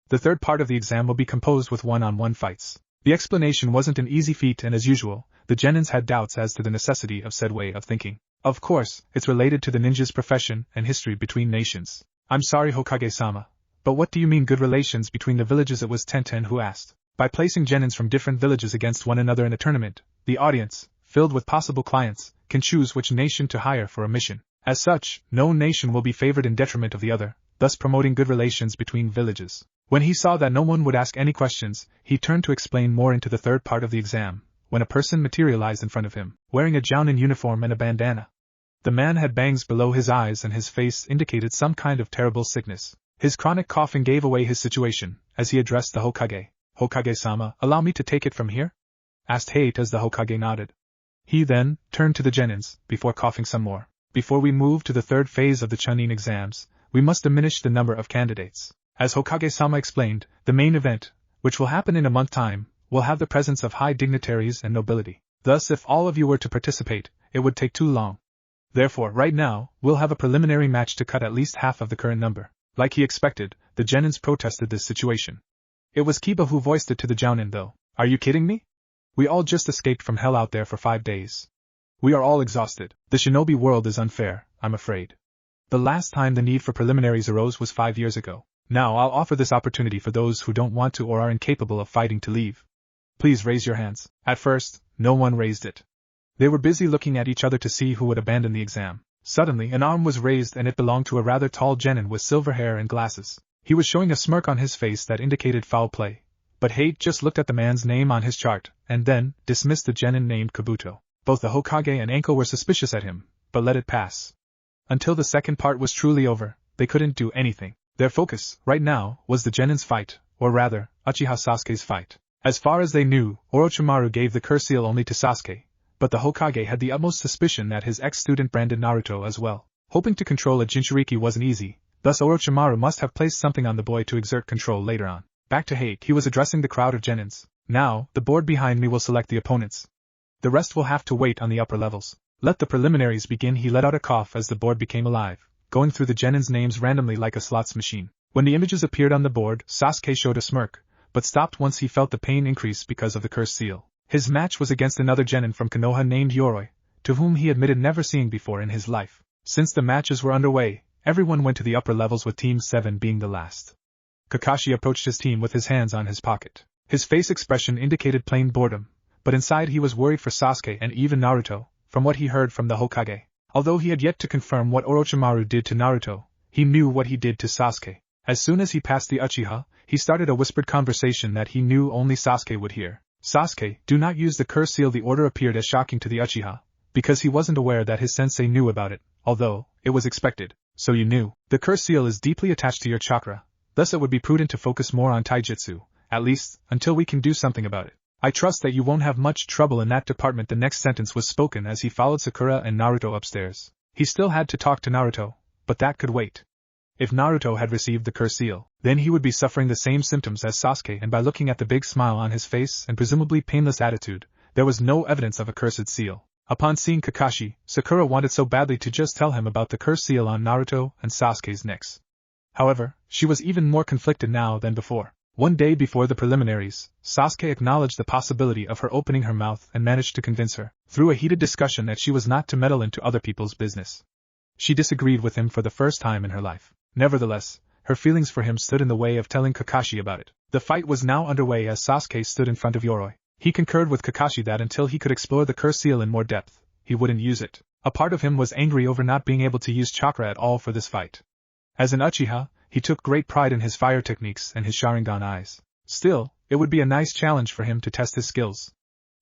The third part of the exam will be composed with one-on-one fights. The explanation wasn't an easy feat, and as usual, the genins had doubts as to the necessity of said way of thinking. Of course, it's related to the ninja's profession and history between nations. I'm sorry, Hokage-sama, but what do you mean good relations between the villages? It was Tenten who asked. By placing genins from different villages against one another in a tournament, the audience, filled with possible clients, can choose which nation to hire for a mission. As such, no nation will be favored in detriment of the other, thus promoting good relations between villages. When he saw that no one would ask any questions, he turned to explain more into the third part of the exam, when a person materialized in front of him, wearing a Jounin uniform and a bandana. The man had bangs below his eyes and his face indicated some kind of terrible sickness. His chronic coughing gave away his situation, as he addressed the Hokage. Hokage-sama, allow me to take it from here? Asked Hate as the Hokage nodded. He then turned to the genins, before coughing some more. Before we move to the third phase of the Chunin exams, we must diminish the number of candidates. As Hokage-sama explained, the main event, which will happen in a month's time, will have the presence of high dignitaries and nobility. Thus, if all of you were to participate, it would take too long. Therefore, right now, we'll have a preliminary match to cut at least half of the current number. Like he expected, the genins protested this situation. It was Kiba who voiced it to the Jounin though. Are you kidding me? We all just escaped from hell out there for 5 days. We are all exhausted. The shinobi world is unfair, I'm afraid. The last time the need for preliminaries arose was 5 years ago. Now I'll offer this opportunity for those who don't want to or are incapable of fighting to leave. Please raise your hands. At first, no one raised it. They were busy looking at each other to see who would abandon the exam. Suddenly, an arm was raised and it belonged to a rather tall genin with silver hair and glasses. He was showing a smirk on his face that indicated foul play. But Hate just looked at the man's name on his chart, and then dismissed the genin named Kabuto. Both the Hokage and Anko were suspicious at him, but let it pass. Until the second part was truly over, they couldn't do anything. Their focus, right now, was the genin's fight, or rather, Uchiha Sasuke's fight. As far as they knew, Orochimaru gave the curse seal only to Sasuke, but the Hokage had the utmost suspicion that his ex-student branded Naruto as well. Hoping to control a Jinchuriki wasn't easy, thus Orochimaru must have placed something on the boy to exert control later on. Back to Hate, he was addressing the crowd of genins. Now, the board behind me will select the opponents. The rest will have to wait on the upper levels. Let the preliminaries begin. He let out a cough as the board became alive, going through the genins' names randomly like a slots machine. When the images appeared on the board, Sasuke showed a smirk, but stopped once he felt the pain increase because of the cursed seal. His match was against another genin from Konoha named Yoroi, to whom he admitted never seeing before in his life. Since the matches were underway, everyone went to the upper levels with Team 7 being the last. Kakashi approached his team with his hands on his pocket. His face expression indicated plain boredom, but inside he was worried for Sasuke and even Naruto, from what he heard from the Hokage. Although he had yet to confirm what Orochimaru did to Naruto, he knew what he did to Sasuke. As soon as he passed the Uchiha, he started a whispered conversation that he knew only Sasuke would hear. Sasuke, do not use the curse seal. The order appeared as shocking to the Uchiha, because he wasn't aware that his sensei knew about it, although, it was expected. So you knew. The curse seal is deeply attached to your chakra, thus it would be prudent to focus more on taijutsu, at least, until we can do something about it. I trust that you won't have much trouble in that department. The next sentence was spoken as he followed Sakura and Naruto upstairs. He still had to talk to Naruto, but that could wait. If Naruto had received the curse seal, then he would be suffering the same symptoms as Sasuke, and by looking at the big smile on his face and presumably painless attitude, there was no evidence of a cursed seal. Upon seeing Kakashi, Sakura wanted so badly to just tell him about the curse seal on Naruto and Sasuke's necks. However, she was even more conflicted now than before. One day before the preliminaries, Sasuke acknowledged the possibility of her opening her mouth and managed to convince her, through a heated discussion, that she was not to meddle into other people's business. She disagreed with him for the first time in her life. Nevertheless, her feelings for him stood in the way of telling Kakashi about it. The fight was now underway as Sasuke stood in front of Yoroi. He concurred with Kakashi that until he could explore the curse seal in more depth, he wouldn't use it. A part of him was angry over not being able to use chakra at all for this fight. As an Uchiha, he took great pride in his fire techniques and his Sharingan eyes. Still, it would be a nice challenge for him to test his skills.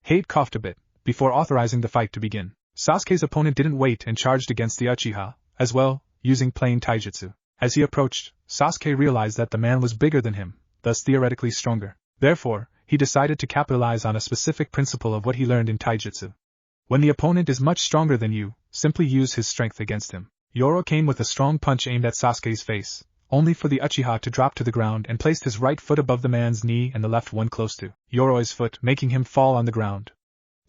Hate coughed a bit, before authorizing the fight to begin. Sasuke's opponent didn't wait and charged against the Uchiha, as well, using plain taijutsu. As he approached, Sasuke realized that the man was bigger than him, thus theoretically stronger. Therefore, he decided to capitalize on a specific principle of what he learned in taijutsu. When the opponent is much stronger than you, simply use his strength against him. Yoroi came with a strong punch aimed at Sasuke's face, only for the Uchiha to drop to the ground and placed his right foot above the man's knee and the left one close to Yoroi's foot, making him fall on the ground.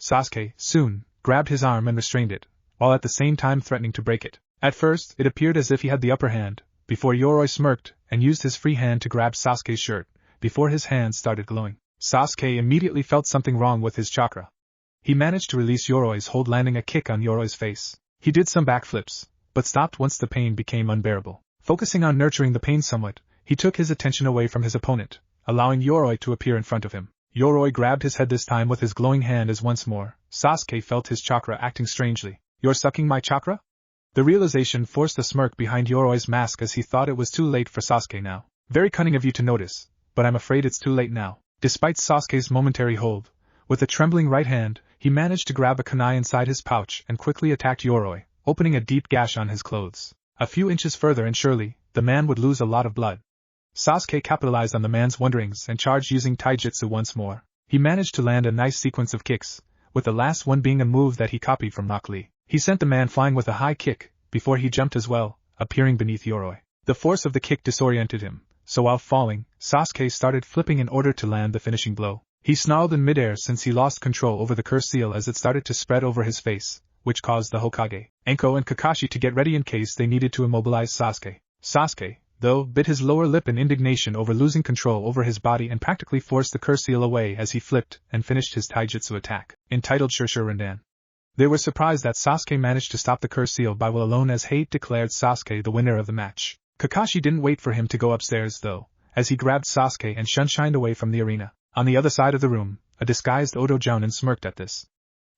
Sasuke, soon, grabbed his arm and restrained it, while at the same time threatening to break it. At first, it appeared as if he had the upper hand, before Yoroi smirked and used his free hand to grab Sasuke's shirt, before his hands started glowing. Sasuke immediately felt something wrong with his chakra. He managed to release Yoroi's hold, landing a kick on Yoroi's face. He did some backflips, but stopped once the pain became unbearable. Focusing on nurturing the pain somewhat, he took his attention away from his opponent, allowing Yoroi to appear in front of him. Yoroi grabbed his head, this time with his glowing hand, as once more, Sasuke felt his chakra acting strangely. "You're sucking my chakra?" The realization forced a smirk behind Yoroi's mask as he thought it was too late for Sasuke now. "Very cunning of you to notice, but I'm afraid it's too late now." Despite Sasuke's momentary hold, with a trembling right hand, he managed to grab a kunai inside his pouch and quickly attacked Yoroi, opening a deep gash on his clothes. A few inches further and surely, the man would lose a lot of blood. Sasuke capitalized on the man's wonderings and charged using taijutsu once more. He managed to land a nice sequence of kicks, with the last one being a move that he copied from Rock Lee. He sent the man flying with a high kick, before he jumped as well, appearing beneath Yoroi. The force of the kick disoriented him, so while falling, Sasuke started flipping in order to land the finishing blow. He snarled in midair since he lost control over the curse seal as it started to spread over his face, which caused the Hokage, Anko and Kakashi to get ready in case they needed to immobilize Sasuke. Sasuke, though, bit his lower lip in indignation over losing control over his body and practically forced the curse seal away as he flipped and finished his taijutsu attack, entitled Shurshur. They were surprised that Sasuke managed to stop the curse seal by will alone, as Hate declared Sasuke the winner of the match. Kakashi didn't wait for him to go upstairs though, as he grabbed Sasuke and shunshined away from the arena. On the other side of the room, a disguised Odo Jounin smirked at this.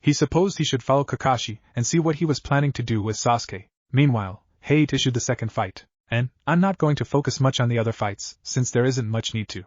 He supposed he should follow Kakashi and see what he was planning to do with Sasuke. Meanwhile, Hate issued the second fight, and I'm not going to focus much on the other fights, since there isn't much need to.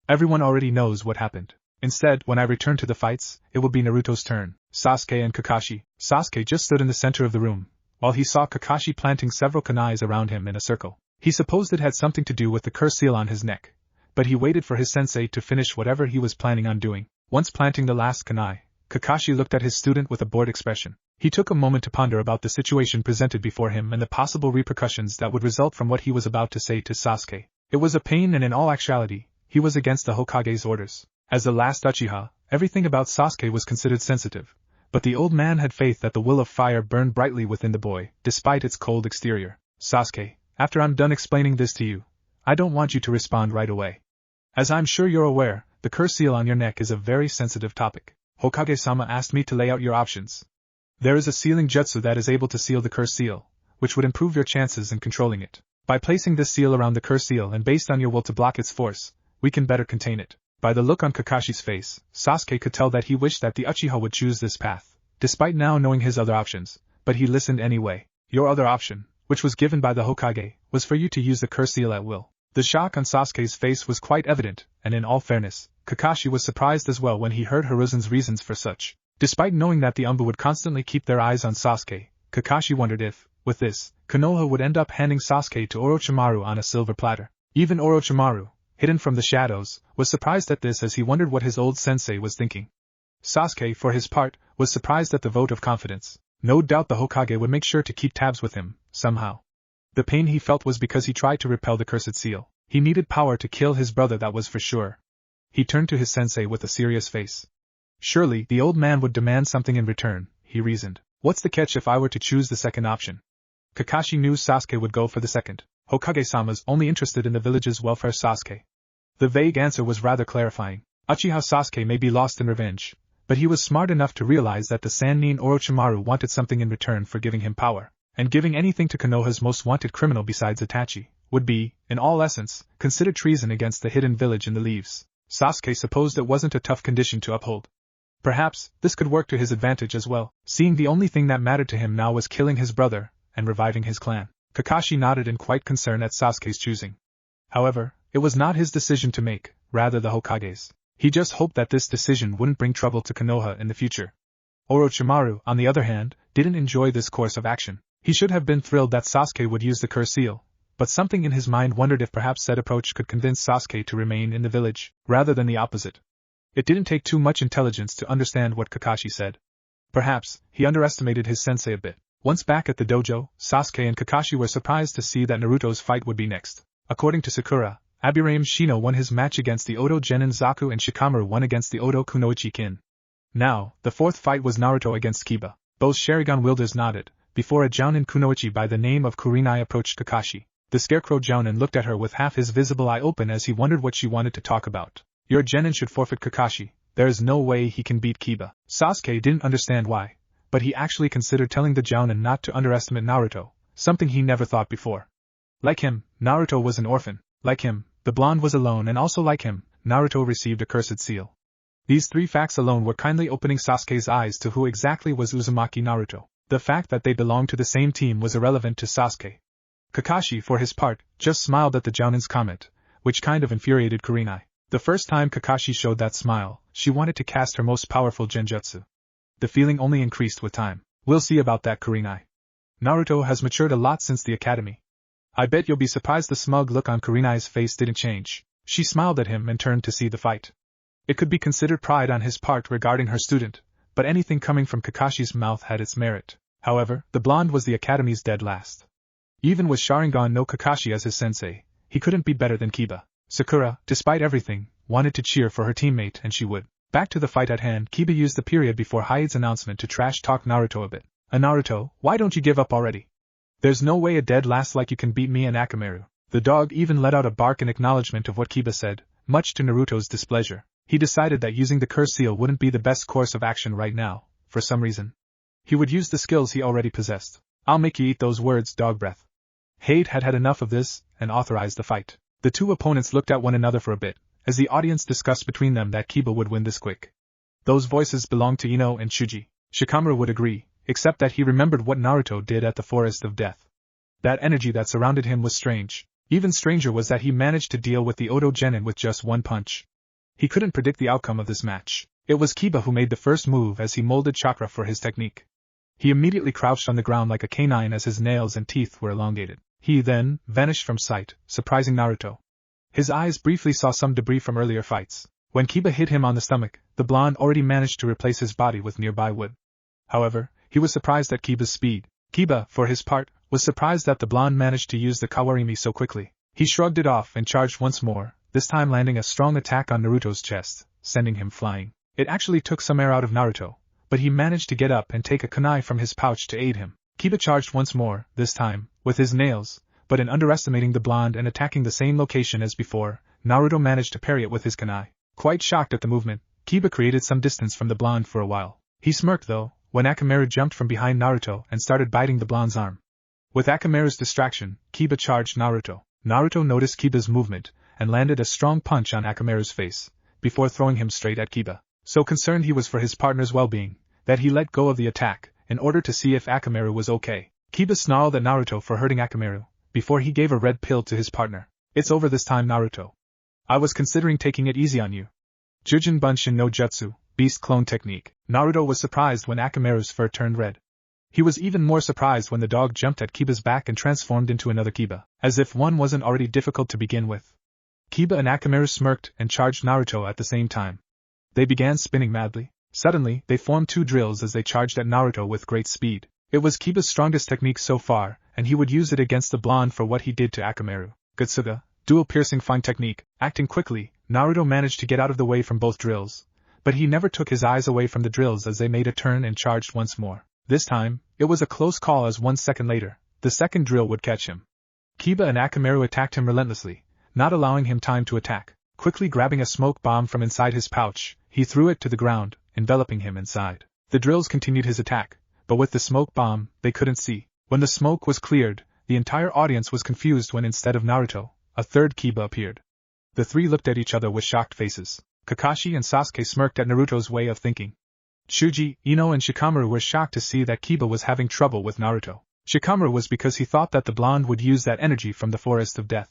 Everyone already knows what happened. Instead, when I return to the fights, it will be Naruto's turn. Sasuke and Kakashi. Sasuke just stood in the center of the room, while he saw Kakashi planting several kunais around him in a circle. He supposed it had something to do with the curse seal on his neck, but he waited for his sensei to finish whatever he was planning on doing. Once planting the last kunai, Kakashi looked at his student with a bored expression. He took a moment to ponder about the situation presented before him and the possible repercussions that would result from what he was about to say to Sasuke. It was a pain, and in all actuality, he was against the Hokage's orders. As the last Uchiha, everything about Sasuke was considered sensitive, but the old man had faith that the will of fire burned brightly within the boy, despite its cold exterior. Sasuke, after I'm done explaining this to you, I don't want you to respond right away. As I'm sure you're aware, the curse seal on your neck is a very sensitive topic. Hokage-sama asked me to lay out your options. There is a sealing jutsu that is able to seal the curse seal, which would improve your chances in controlling it. By placing this seal around the curse seal and based on your will to block its force, we can better contain it. By the look on Kakashi's face, Sasuke could tell that he wished that the Uchiha would choose this path, despite now knowing his other options, but he listened anyway. Your other option, which was given by the Hokage, was for you to use the curse seal at will. The shock on Sasuke's face was quite evident, and in all fairness, Kakashi was surprised as well when he heard Hiruzen's reasons for such. Despite knowing that the Umbu would constantly keep their eyes on Sasuke, Kakashi wondered if, with this, Konoha would end up handing Sasuke to Orochimaru on a silver platter. Even Orochimaru, hidden from the shadows, was surprised at this as he wondered what his old sensei was thinking. Sasuke, for his part, was surprised at the vote of confidence. No doubt the Hokage would make sure to keep tabs with him, somehow. The pain he felt was because he tried to repel the cursed seal. He needed power to kill his brother, that was for sure. He turned to his sensei with a serious face. Surely, the old man would demand something in return, he reasoned. What's the catch if I were to choose the second option? Kakashi knew Sasuke would go for the second. Hokage-sama's only interested in the village's welfare. Sasuke. The vague answer was rather clarifying. Uchiha Sasuke may be lost in revenge, but he was smart enough to realize that the Sannin Orochimaru wanted something in return for giving him power, and giving anything to Konoha's most wanted criminal besides Itachi would be, in all essence, considered treason against the hidden village in the leaves. Sasuke supposed it wasn't a tough condition to uphold. Perhaps, this could work to his advantage as well, seeing the only thing that mattered to him now was killing his brother and reviving his clan. Kakashi nodded in quiet concern at Sasuke's choosing. However, it was not his decision to make, rather the Hokage's. He just hoped that this decision wouldn't bring trouble to Konoha in the future. Orochimaru, on the other hand, didn't enjoy this course of action. He should have been thrilled that Sasuke would use the curse seal, but something in his mind wondered if perhaps said approach could convince Sasuke to remain in the village, rather than the opposite. It didn't take too much intelligence to understand what Kakashi said. Perhaps, he underestimated his sensei a bit. Once back at the dojo, Sasuke and Kakashi were surprised to see that Naruto's fight would be next. According to Sakura, Aburaim Shino won his match against the Odo Genin Zaku and Shikamaru won against the Odo Kunoichi Kin. Now, the fourth fight was Naruto against Kiba. Both Sharingan wielders nodded, before a Jounin Kunoichi by the name of Kurenai approached Kakashi. The scarecrow Jounin looked at her with half his visible eye open as he wondered what she wanted to talk about. Your Genin should forfeit Kakashi. There is no way he can beat Kiba. Sasuke didn't understand why, but he actually considered telling the Jounin not to underestimate Naruto, something he never thought before. Like him, Naruto was an orphan. Like him, the blonde was alone, and also like him, Naruto received a cursed seal. These three facts alone were kindly opening Sasuke's eyes to who exactly was Uzumaki Naruto. The fact that they belonged to the same team was irrelevant to Sasuke. Kakashi, for his part, just smiled at the Jounin's comment, which kind of infuriated Kurenai. The first time Kakashi showed that smile, she wanted to cast her most powerful genjutsu. The feeling only increased with time. We'll see about that, Kurenai. Naruto has matured a lot since the academy. I bet you'll be surprised. The smug look on Kurenai's face didn't change. She smiled at him and turned to see the fight. It could be considered pride on his part regarding her student, but anything coming from Kakashi's mouth had its merit. However, the blonde was the academy's dead last. Even with Sharingan no Kakashi as his sensei, he couldn't be better than Kiba. Sakura, despite everything, wanted to cheer for her teammate, and she would. Back to the fight at hand, Kiba used the period before Hyade's announcement to trash-talk Naruto a bit. Naruto, why don't you give up already? There's no way a dead last like you can beat me and Akamaru. The dog even let out a bark in acknowledgement of what Kiba said, much to Naruto's displeasure. He decided that using the curse seal wouldn't be the best course of action right now, for some reason. He would use the skills he already possessed. I'll make you eat those words, dog breath. Hade had had enough of this, and authorized the fight. The two opponents looked at one another for a bit, as the audience discussed between them that Kiba would win this quick. Those voices belonged to Ino and Shuji. Shikamaru would agree, except that he remembered what Naruto did at the Forest of Death. That energy that surrounded him was strange. Even stranger was that he managed to deal with the Oto Genin with just one punch. He couldn't predict the outcome of this match. It was Kiba who made the first move as he molded chakra for his technique. He immediately crouched on the ground like a canine as his nails and teeth were elongated. He then vanished from sight, surprising Naruto. His eyes briefly saw some debris from earlier fights. When Kiba hit him on the stomach, the blonde already managed to replace his body with nearby wood. However, he was surprised at Kiba's speed. Kiba, for his part, was surprised that the blonde managed to use the Kawarimi so quickly. He shrugged it off and charged once more, this time landing a strong attack on Naruto's chest, sending him flying. It actually took some air out of Naruto, but he managed to get up and take a kunai from his pouch to aid him. Kiba charged once more, this time, with his nails, but in underestimating the blonde and attacking the same location as before, Naruto managed to parry it with his kunai. Quite shocked at the movement, Kiba created some distance from the blonde for a while. He smirked though, when Akamaru jumped from behind Naruto and started biting the blonde's arm. With Akamaru's distraction, Kiba charged Naruto. Naruto noticed Kiba's movement, and landed a strong punch on Akamaru's face, before throwing him straight at Kiba. So concerned he was for his partner's well-being, that he let go of the attack, in order to see if Akamaru was okay. Kiba snarled at Naruto for hurting Akamaru, before he gave a red pill to his partner. It's over this time, Naruto. I was considering taking it easy on you. Jujin Bunshin no Jutsu, Beast Clone Technique. Naruto was surprised when Akamaru's fur turned red. He was even more surprised when the dog jumped at Kiba's back and transformed into another Kiba, as if one wasn't already difficult to begin with. Kiba and Akamaru smirked and charged Naruto at the same time. They began spinning madly. Suddenly, they formed two drills as they charged at Naruto with great speed. It was Kiba's strongest technique so far, and he would use it against the blonde for what he did to Akamaru. Gutsuga, dual piercing fine technique. Acting quickly, Naruto managed to get out of the way from both drills, but he never took his eyes away from the drills as they made a turn and charged once more. This time, it was a close call as 1 second later, the second drill would catch him. Kiba and Akamaru attacked him relentlessly, not allowing him time to attack. Quickly grabbing a smoke bomb from inside his pouch, he threw it to the ground, enveloping him inside. The drills continued his attack, but with the smoke bomb, they couldn't see. When the smoke was cleared, the entire audience was confused when instead of Naruto, a third Kiba appeared. The three looked at each other with shocked faces. Kakashi and Sasuke smirked at Naruto's way of thinking. Shuji, Ino and Shikamaru were shocked to see that Kiba was having trouble with Naruto. Shikamaru was because he thought that the blonde would use that energy from the Forest of Death.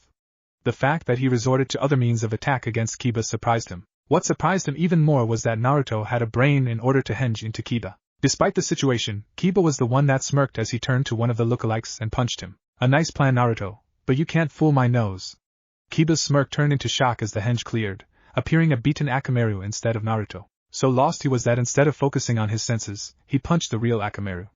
The fact that he resorted to other means of attack against Kiba surprised him. What surprised him even more was that Naruto had a brain in order to henge into Kiba. Despite the situation, Kiba was the one that smirked as he turned to one of the lookalikes and punched him. A nice plan, Naruto, but you can't fool my nose. Kiba's smirk turned into shock as the henge cleared, appearing a beaten Akamaru instead of Naruto. So lost he was that instead of focusing on his senses, he punched the real Akamaru.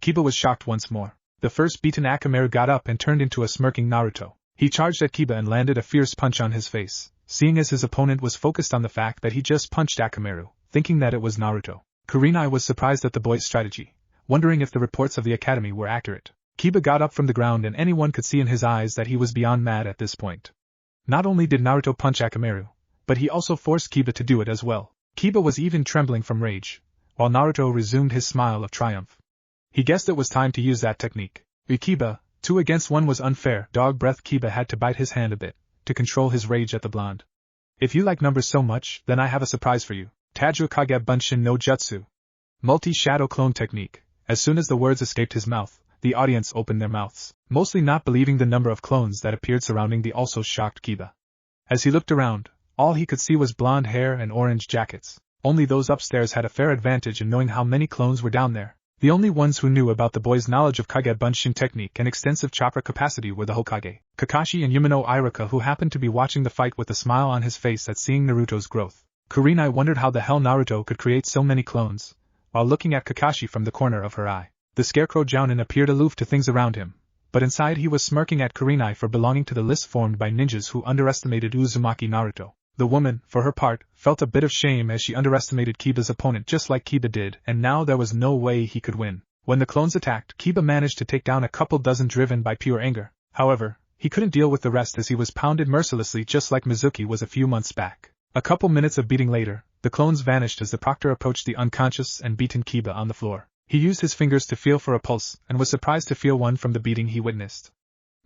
Kiba was shocked once more. The first beaten Akamaru got up and turned into a smirking Naruto. He charged at Kiba and landed a fierce punch on his face, seeing as his opponent was focused on the fact that he just punched Akamaru, thinking that it was Naruto. Kurenai was surprised at the boy's strategy, wondering if the reports of the academy were accurate. Kiba got up from the ground and anyone could see in his eyes that he was beyond mad at this point. Not only did Naruto punch Akamaru, but he also forced Kiba to do it as well. Kiba was even trembling from rage, while Naruto resumed his smile of triumph. He guessed it was time to use that technique. Kiba, 2 against 1 was unfair. Dog breath. Kiba had to bite his hand a bit, to control his rage at the blonde. If you like numbers so much, then I have a surprise for you. Tajua Kage Bunshin no Jutsu. Multi-shadow clone technique. As soon as the words escaped his mouth, the audience opened their mouths, mostly not believing the number of clones that appeared surrounding the also shocked Kiba. As he looked around, all he could see was blonde hair and orange jackets. Only those upstairs had a fair advantage in knowing how many clones were down there. The only ones who knew about the boy's knowledge of Kage Bunshin technique and extensive chakra capacity were the Hokage, Kakashi and Yumino Iruka, who happened to be watching the fight with a smile on his face at seeing Naruto's growth. Kurenai wondered how the hell Naruto could create so many clones, while looking at Kakashi from the corner of her eye. The scarecrow Jounin appeared aloof to things around him, but inside he was smirking at Kurenai for belonging to the list formed by ninjas who underestimated Uzumaki Naruto. The woman, for her part, felt a bit of shame as she underestimated Kiba's opponent just like Kiba did, and now there was no way he could win. When the clones attacked, Kiba managed to take down a couple dozen driven by pure anger. However, he couldn't deal with the rest as he was pounded mercilessly just like Mizuki was a few months back. A couple minutes of beating later, the clones vanished as the proctor approached the unconscious and beaten Kiba on the floor. He used his fingers to feel for a pulse and was surprised to feel one from the beating he witnessed.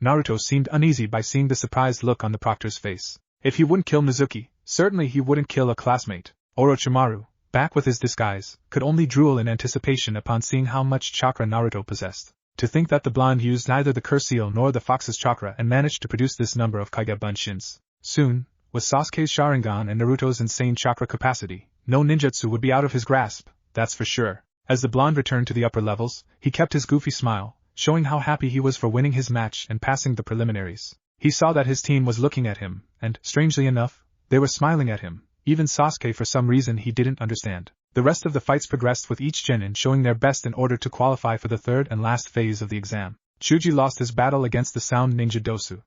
Naruto seemed uneasy by seeing the surprised look on the proctor's face. If he wouldn't kill Mizuki, certainly he wouldn't kill a classmate. Orochimaru, back with his disguise, could only drool in anticipation upon seeing how much chakra Naruto possessed. To think that the blonde used neither the curse seal nor the fox's chakra and managed to produce this number of Kage Bunshins. Soon, with Sasuke's Sharingan and Naruto's insane chakra capacity, no ninjutsu would be out of his grasp, that's for sure. As the blonde returned to the upper levels, he kept his goofy smile, showing how happy he was for winning his match and passing the preliminaries. He saw that his team was looking at him, and, strangely enough, they were smiling at him, even Sasuke for some reason he didn't understand. The rest of the fights progressed with each genin showing their best in order to qualify for the third and last phase of the exam. Chuji lost his battle against the sound ninja Dosu.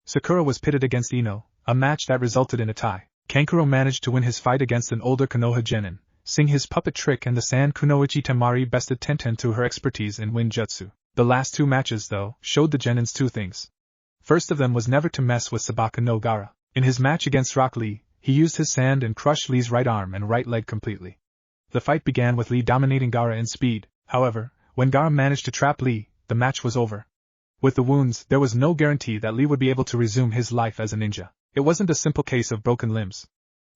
Sakura was pitted against Ino, a match that resulted in a tie. Kankuro managed to win his fight against an older Konoha genin, seeing his puppet trick, and the Sand Kunoichi Temari bested Tenten through her expertise in wind jutsu. The last two matches, though, showed the genins two things. First of them was never to mess with Sabaka no Gaara. In his match against Rock Lee, he used his sand and crushed Lee's right arm and right leg completely. The fight began with Lee dominating Gaara in speed. However, when Gaara managed to trap Lee, the match was over. With the wounds, there was no guarantee that Lee would be able to resume his life as a ninja. It wasn't a simple case of broken limbs.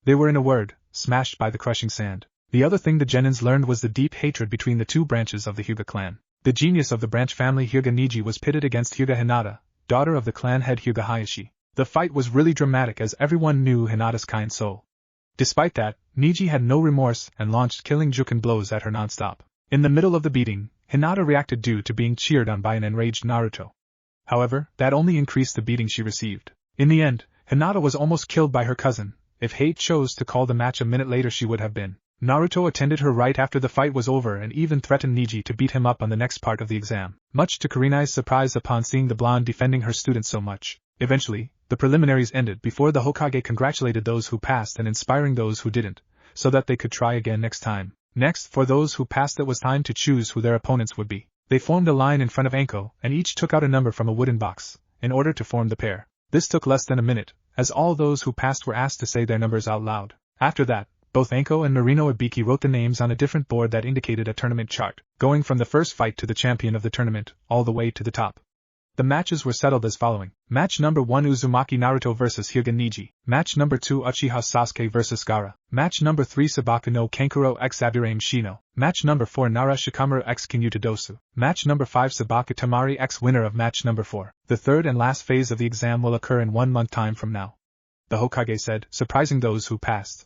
They were, in a word, smashed by the crushing sand. The other thing the genins learned was the deep hatred between the two branches of the Hyuga clan. The genius of the branch family Hyuga Neji was pitted against Hyuga Hinata, daughter of the clan head Hyuga Hayashi. The fight was really dramatic as everyone knew Hinata's kind soul. Despite that, Neji had no remorse and launched killing juken blows at her non-stop. In the middle of the beating, Hinata reacted due to being cheered on by an enraged Naruto. However, that only increased the beating she received. In the end, Hinata was almost killed by her cousin. If Hate chose to call the match a minute later, she would have been. Naruto attended her right after the fight was over and even threatened Neji to beat him up on the next part of the exam, much to Kurenai's surprise upon seeing the blonde defending her student so much. Eventually, the preliminaries ended before the Hokage congratulated those who passed and inspiring those who didn't, so that they could try again next time. Next, for those who passed, it was time to choose who their opponents would be. They formed a line in front of Anko, and each took out a number from a wooden box, in order to form the pair. This took less than a minute, as all those who passed were asked to say their numbers out loud. After that, both Anko and Marino Ibiki wrote the names on a different board that indicated a tournament chart, going from the first fight to the champion of the tournament, all the way to the top. The matches were settled as following. Match number 1 Uzumaki Naruto vs Hyuga Neji. Match number 2 Uchiha Sasuke vs Gaara. Match number 3 Sabaka no Kankuro x Abirame Shino. Match number 4 Nara Shikamaru x Kinyuta Dosu. Match number 5 Sabaka Tamari x winner of match number 4. The third and last phase of the exam will occur in 1 month time from now, the Hokage said, surprising those who passed.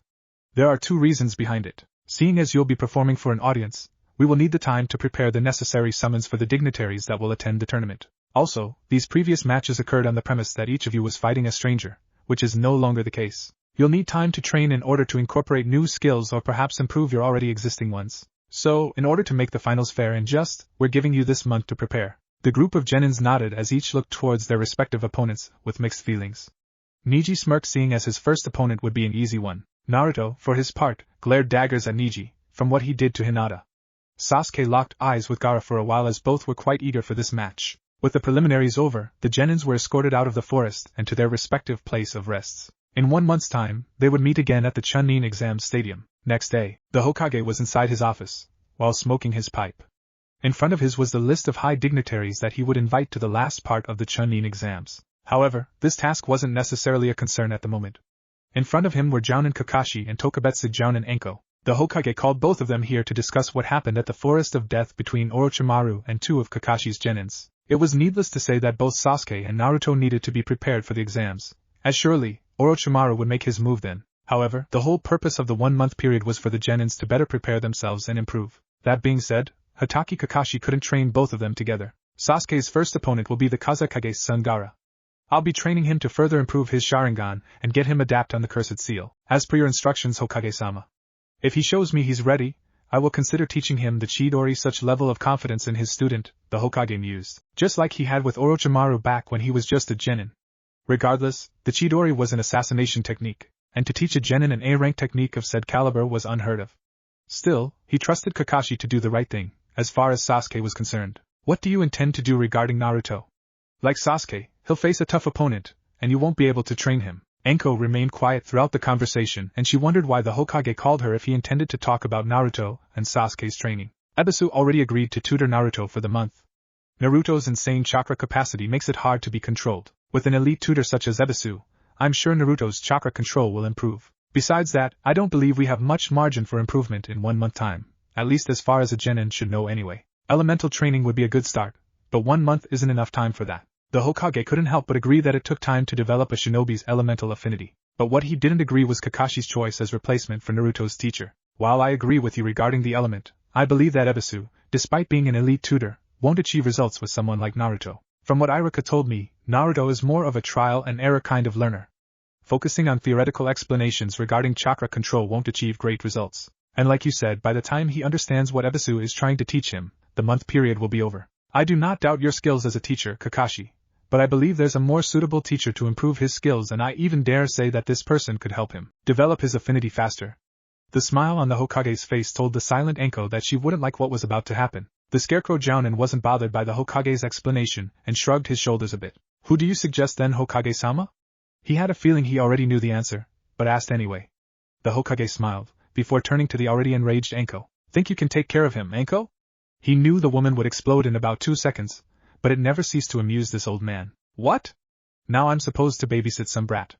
There are 2 reasons behind it. Seeing as you'll be performing for an audience, we will need the time to prepare the necessary summons for the dignitaries that will attend the tournament. Also, these previous matches occurred on the premise that each of you was fighting a stranger, which is no longer the case. You'll need time to train in order to incorporate new skills or perhaps improve your already existing ones. So, in order to make the finals fair and just, we're giving you this month to prepare. The group of genins nodded as each looked towards their respective opponents, with mixed feelings. Neji smirked, seeing as his first opponent would be an easy one. Naruto, for his part, glared daggers at Neji, from what he did to Hinata. Sasuke locked eyes with Gaara for a while as both were quite eager for this match. With the preliminaries over, the genins were escorted out of the forest and to their respective place of rests. In 1 month's time, they would meet again at the Chunin exam stadium. Next day, the Hokage was inside his office, while smoking his pipe. In front of his was the list of high dignitaries that he would invite to the last part of the Chunin exams. However, this task wasn't necessarily a concern at the moment. In front of him were Jounin Kakashi and Tokubetsu Jounin Anko. The Hokage called both of them here to discuss what happened at the Forest of Death between Orochimaru and 2 of Kakashi's genins. It was needless to say that both Sasuke and Naruto needed to be prepared for the exams, as surely, Orochimaru would make his move then. However, the whole purpose of the 1-month period was for the genins to better prepare themselves and improve. That being said, Hatake Kakashi couldn't train both of them together. Sasuke's first opponent will be the Kazekage's son Gaara. I'll be training him to further improve his Sharingan and get him adapt on the Cursed Seal, as per your instructions, Hokage-sama. If he shows me he's ready, I will consider teaching him the Chidori. Such level of confidence in his student, the Hokage mused, just like he had with Orochimaru back when he was just a genin. Regardless, the Chidori was an assassination technique, and to teach a genin an A-rank technique of said caliber was unheard of. Still, he trusted Kakashi to do the right thing, as far as Sasuke was concerned. What do you intend to do regarding Naruto? Like Sasuke, he'll face a tough opponent, and you won't be able to train him. Anko remained quiet throughout the conversation, and she wondered why the Hokage called her if he intended to talk about Naruto and Sasuke's training. Ebisu already agreed to tutor Naruto for the month. Naruto's insane chakra capacity makes it hard to be controlled. With an elite tutor such as Ebisu, I'm sure Naruto's chakra control will improve. Besides that, I don't believe we have much margin for improvement in 1 month time, at least as far as a genin should know anyway. Elemental training would be a good start, but 1 month isn't enough time for that. The Hokage couldn't help but agree that it took time to develop a shinobi's elemental affinity, but what he didn't agree was Kakashi's choice as replacement for Naruto's teacher. While I agree with you regarding the element, I believe that Ebisu, despite being an elite tutor, won't achieve results with someone like Naruto. From what Iruka told me, Naruto is more of a trial and error kind of learner. Focusing on theoretical explanations regarding chakra control won't achieve great results. And like you said, by the time he understands what Ebisu is trying to teach him, the month period will be over. I do not doubt your skills as a teacher, Kakashi, but I believe there's a more suitable teacher to improve his skills, and I even dare say that this person could help him develop his affinity faster. The smile on the Hokage's face told the silent Anko that she wouldn't like what was about to happen. The scarecrow Jounin wasn't bothered by the Hokage's explanation and shrugged his shoulders a bit. Who do you suggest then, Hokage-sama? He had a feeling he already knew the answer, but asked anyway. The Hokage smiled, before turning to the already enraged Anko. Think you can take care of him, Anko? He knew the woman would explode in about 2 seconds, but it never ceased to amuse this old man. What? Now I'm supposed to babysit some brat.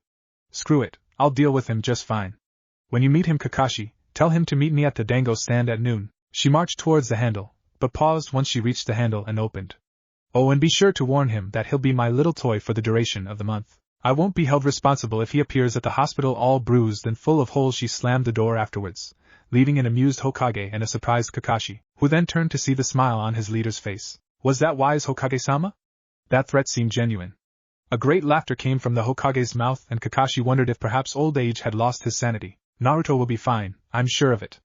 Screw it, I'll deal with him just fine. When you meet him, Kakashi, tell him to meet me at the dango stand at noon. She marched towards the handle, but paused once she reached the handle and opened. Oh, and be sure to warn him that he'll be my little toy for the duration of the month. I won't be held responsible if he appears at the hospital all bruised and full of holes. She slammed the door afterwards, leaving an amused Hokage and a surprised Kakashi, who then turned to see the smile on his leader's face. Was that wise, Hokage-sama? That threat seemed genuine. A great laughter came from the Hokage's mouth, and Kakashi wondered if perhaps old age had lost his sanity. Naruto will be fine, I'm sure of it.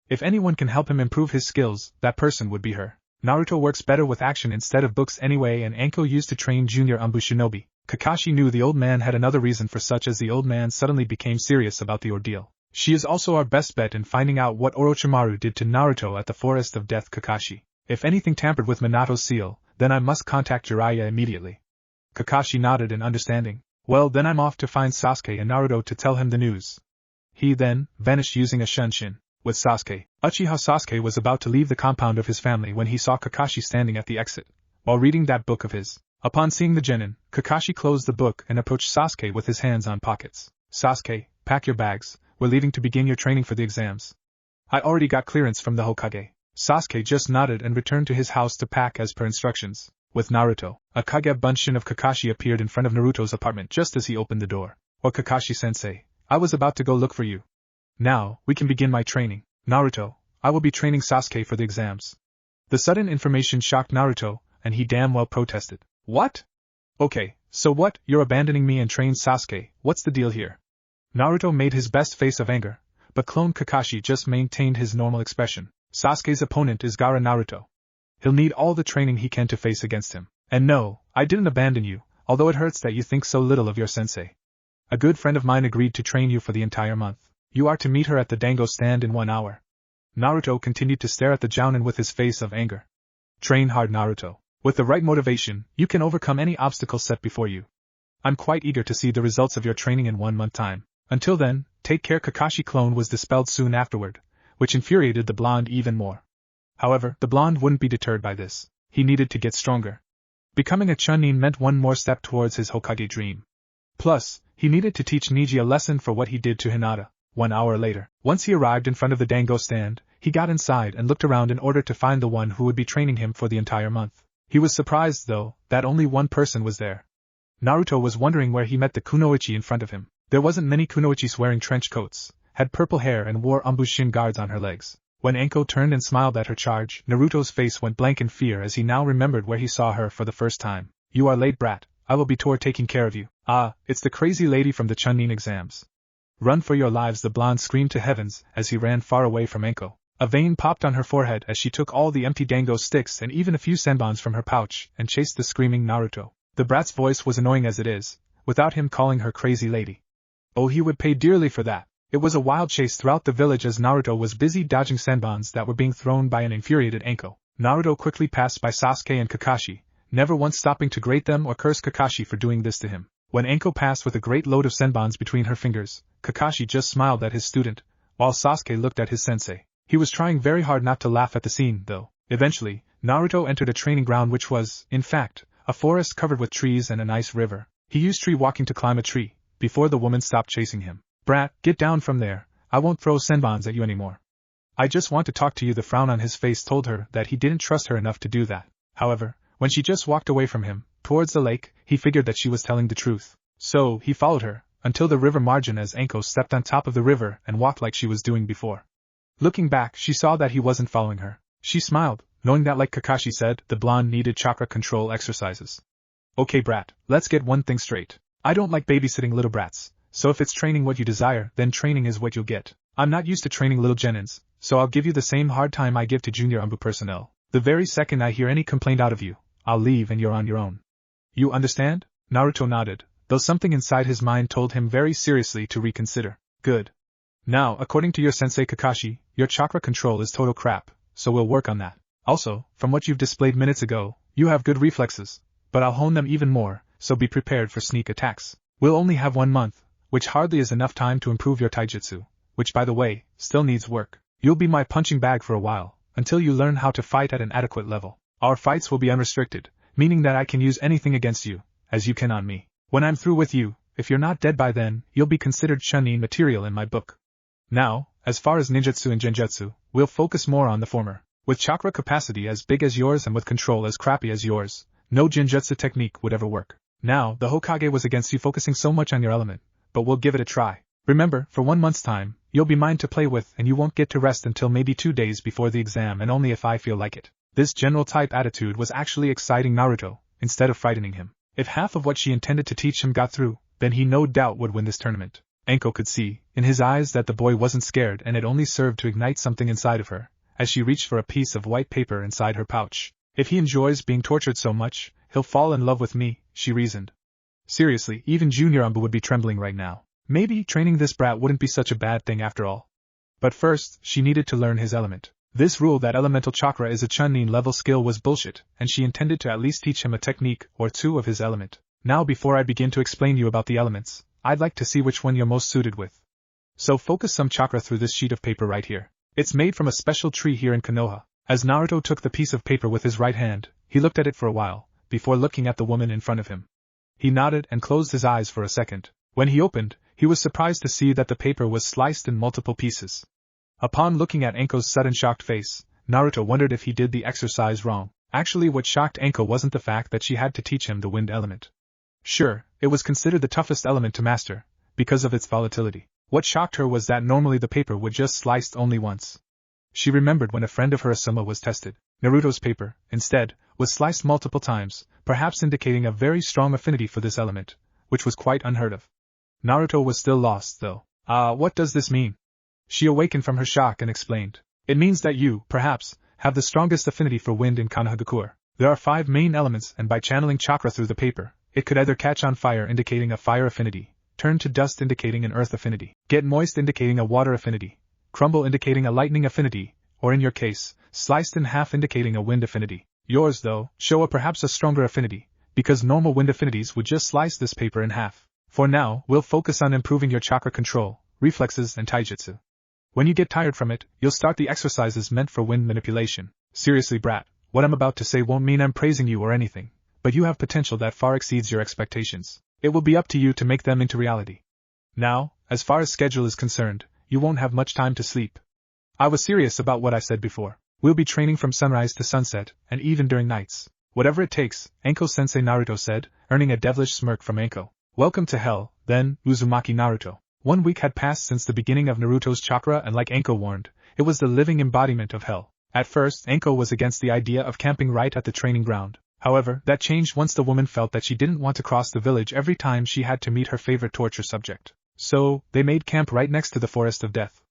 If anyone can help him improve his skills, that person would be her. Naruto works better with action instead of books anyway, and Anko used to train junior Anbu shinobi. Kakashi knew the old man had another reason for such, as the old man suddenly became serious about the ordeal. She is also our best bet in finding out what Orochimaru did to Naruto at the Forest of Death, Kakashi. If anything tampered with Minato's seal, then I must contact Jiraiya immediately. Kakashi nodded in understanding. Well, then I'm off to find Sasuke and Naruto to tell him the news. He then vanished using a shunshin. With Sasuke, Uchiha Sasuke was about to leave the compound of his family when he saw Kakashi standing at the exit, while reading that book of his. Upon seeing the genin, Kakashi closed the book and approached Sasuke with his hands on pockets. Sasuke, pack your bags, we're leaving to begin your training for the exams. I already got clearance from the Hokage. Sasuke just nodded and returned to his house to pack as per instructions. With Naruto, a Kage Bunshin of Kakashi appeared in front of Naruto's apartment just as he opened the door. Or Kakashi-sensei, I was about to go look for you. Now, we can begin my training. Naruto, I will be training Sasuke for the exams. The sudden information shocked Naruto, and he damn well protested. What? Okay, so what, you're abandoning me and train Sasuke, what's the deal here? Naruto made his best face of anger, but clone Kakashi just maintained his normal expression. Sasuke's opponent is Gaara Naruto. He'll need all the training he can to face against him. And no, I didn't abandon you, although it hurts that you think so little of your sensei. A good friend of mine agreed to train you for the entire month. You are to meet her at the dango stand in 1 hour. Naruto continued to stare at the Jounin with his face of anger. Train hard, Naruto. With the right motivation, you can overcome any obstacle set before you. I'm quite eager to see the results of your training in 1 month time. Until then, take care. Kakashi clone was dispelled soon afterward, which infuriated the blonde even more. However, the blonde wouldn't be deterred by this. He needed to get stronger. Becoming a Chunin meant one more step towards his Hokage dream. Plus, he needed to teach Neji a lesson for what he did to Hinata. 1 hour later, once he arrived in front of the dango stand, he got inside and looked around in order to find the one who would be training him for the entire month. He was surprised, though, that only one person was there. Naruto was wondering where he met the kunoichi in front of him. There wasn't many kunoichis wearing trench coats, had purple hair and wore ambushin guards on her legs. When Anko turned and smiled at her charge, Naruto's face went blank in fear as he now remembered where he saw her for the first time. You are late, brat. I will be taking care of you. Ah, it's the crazy lady from the Chunin exams. Run for your lives, the blonde screamed to heavens as he ran far away from Anko. A vein popped on her forehead as she took all the empty dango sticks and even a few senbons from her pouch and chased the screaming Naruto. The brat's voice was annoying as it is, without him calling her crazy lady. Oh, he would pay dearly for that. It was a wild chase throughout the village as Naruto was busy dodging senbons that were being thrown by an infuriated Anko. Naruto quickly passed by Sasuke and Kakashi, never once stopping to grate them or curse Kakashi for doing this to him. When Anko passed with a great load of senbons between her fingers, Kakashi just smiled at his student, while Sasuke looked at his sensei. He was trying very hard not to laugh at the scene, though. Eventually, Naruto entered a training ground which was, in fact, a forest covered with trees and a nice river. He used tree walking to climb a tree, before the woman stopped chasing him. "Brat, get down from there, I won't throw senbons at you anymore. I just want to talk to you." The frown on his face told her that he didn't trust her enough to do that. However, when she just walked away from him, towards the lake, he figured that she was telling the truth. So, he followed her, until the river margin as Anko stepped on top of the river and walked like she was doing before. Looking back, she saw that he wasn't following her. She smiled, knowing that like Kakashi said, the blonde needed chakra control exercises. "Okay brat, let's get one thing straight. I don't like babysitting little brats, so if it's training what you desire, then training is what you'll get. I'm not used to training little genins, so I'll give you the same hard time I give to junior Anbu personnel. The very second I hear any complaint out of you, I'll leave and you're on your own. You understand?" Naruto nodded, though something inside his mind told him very seriously to reconsider. "Good. Now, according to your sensei Kakashi, your chakra control is total crap, so we'll work on that. Also, from what you've displayed minutes ago, you have good reflexes, but I'll hone them even more, so be prepared for sneak attacks. We'll only have 1 month, which hardly is enough time to improve your taijutsu, which by the way, still needs work. You'll be my punching bag for a while, until you learn how to fight at an adequate level. Our fights will be unrestricted, meaning that I can use anything against you, as you can on me. When I'm through with you, if you're not dead by then, you'll be considered chunin material in my book. Now, as far as ninjutsu and genjutsu, we'll focus more on the former. With chakra capacity as big as yours and with control as crappy as yours, no genjutsu technique would ever work. Now, the Hokage was against you focusing so much on your element, but we'll give it a try. Remember, for 1 month's time, you'll be mine to play with and you won't get to rest until maybe 2 days before the exam and only if I feel like it." This general type attitude was actually exciting Naruto, instead of frightening him. If half of what she intended to teach him got through, then he no doubt would win this tournament. Anko could see, in his eyes, that the boy wasn't scared and it only served to ignite something inside of her, as she reached for a piece of white paper inside her pouch. "If he enjoys being tortured so much, he'll fall in love with me," she reasoned. Seriously, even Junior Anbu would be trembling right now. Maybe training this brat wouldn't be such a bad thing after all. But first, she needed to learn his element. This rule that elemental chakra is a chunin level skill was bullshit, and she intended to at least teach him a technique or two of his element. Now before I begin to explain you about the elements, I'd like to see which one you're most suited with. So focus some chakra through this sheet of paper right here. It's made from a special tree here in Konoha. As Naruto took the piece of paper with his right hand, he looked at it for a while, before looking at the woman in front of him. He nodded and closed his eyes for a second. When he opened, he was surprised to see that the paper was sliced in multiple pieces. Upon looking at Anko's sudden shocked face, Naruto wondered if he did the exercise wrong. Actually, what shocked Anko wasn't the fact that she had to teach him the wind element. Sure, it was considered the toughest element to master, because of its volatility. What shocked her was that normally the paper would just sliced only once. She remembered when a friend of her Asuma was tested. Naruto's paper, instead, was sliced multiple times, perhaps indicating a very strong affinity for this element, which was quite unheard of. Naruto was still lost, though. What does this mean? She awakened from her shock and explained. It means that you, perhaps, have the strongest affinity for wind in Konohagakure. There are 5 main elements and by channeling chakra through the paper, it could either catch on fire indicating a fire affinity, turn to dust indicating an earth affinity, get moist indicating a water affinity, crumble indicating a lightning affinity, or in your case, sliced in half indicating a wind affinity. Yours, though, show perhaps a stronger affinity, because normal wind affinities would just slice this paper in half. For now, we'll focus on improving your chakra control, reflexes and taijutsu. When you get tired from it, you'll start the exercises meant for wind manipulation. Seriously brat, what I'm about to say won't mean I'm praising you or anything, but you have potential that far exceeds your expectations. It will be up to you to make them into reality. Now, as far as schedule is concerned, you won't have much time to sleep. I was serious about what I said before. We'll be training from sunrise to sunset, and even during nights. Whatever it takes, Anko-sensei Naruto said, earning a devilish smirk from Anko. Welcome to hell, then, Uzumaki Naruto. 1 week had passed since the beginning of Naruto's chakra and like Anko warned, it was the living embodiment of hell. At first, Anko was against the idea of camping right at the training ground. However, that changed once the woman felt that she didn't want to cross the village every time she had to meet her favorite torture subject. So, they made camp right next to the Forest of Death.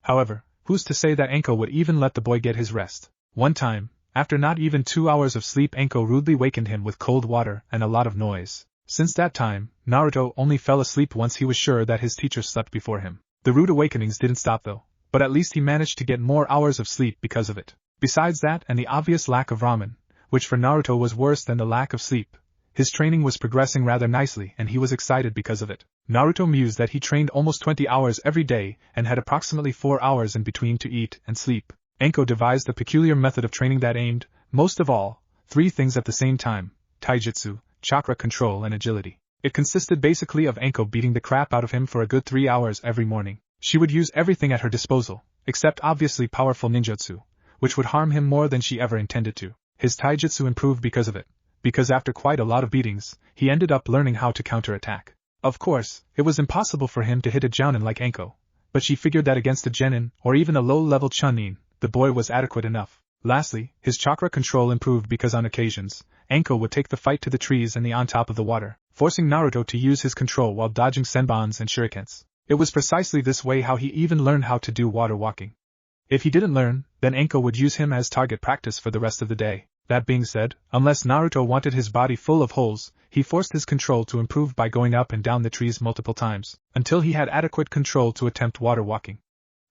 However, who's to say that Anko would even let the boy get his rest? One time, after not even 2 hours of sleep, Anko rudely wakened him with cold water and a lot of noise. Since that time, Naruto only fell asleep once he was sure that his teacher slept before him. The rude awakenings didn't stop though, but at least he managed to get more hours of sleep because of it. Besides that and the obvious lack of ramen, which for Naruto was worse than the lack of sleep, his training was progressing rather nicely and he was excited because of it. Naruto mused that he trained almost 20 hours every day and had approximately 4 hours in between to eat and sleep. Anko devised a peculiar method of training that aimed, Most of all, 3 things at the same time: taijutsu, chakra control and agility. It consisted basically of Anko beating the crap out of him for a good 3 hours every morning. She would use everything at her disposal, except obviously powerful ninjutsu, which would harm him more than she ever intended to. His taijutsu improved because of it, because after quite a lot of beatings, he ended up learning how to counterattack. Of course, it was impossible for him to hit a jounin like Anko, but she figured that against a genin, or even a low-level chunin, the boy was adequate enough. Lastly, his chakra control improved because on occasions, Anko would take the fight to the trees and the on top of the water, forcing Naruto to use his control while dodging senbons and shurikens. It was precisely this way how he even learned how to do water walking. If he didn't learn, then Anko would use him as target practice for the rest of the day. That being said, unless Naruto wanted his body full of holes, he forced his control to improve by going up and down the trees multiple times, until he had adequate control to attempt water walking.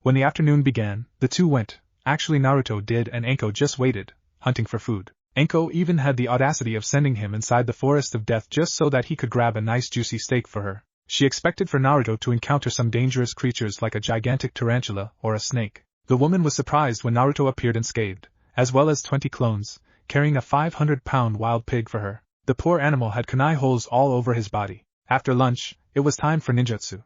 When the afternoon began, the two went. Actually Naruto did and Anko just waited, hunting for food. Anko even had the audacity of sending him inside the forest of death just so that he could grab a nice juicy steak for her. She expected for Naruto to encounter some dangerous creatures like a gigantic tarantula or a snake. The woman was surprised when Naruto appeared unscathed, as well as 20 clones, carrying a 500-pound wild pig for her. The poor animal had kunai holes all over his body. After lunch, it was time for ninjutsu.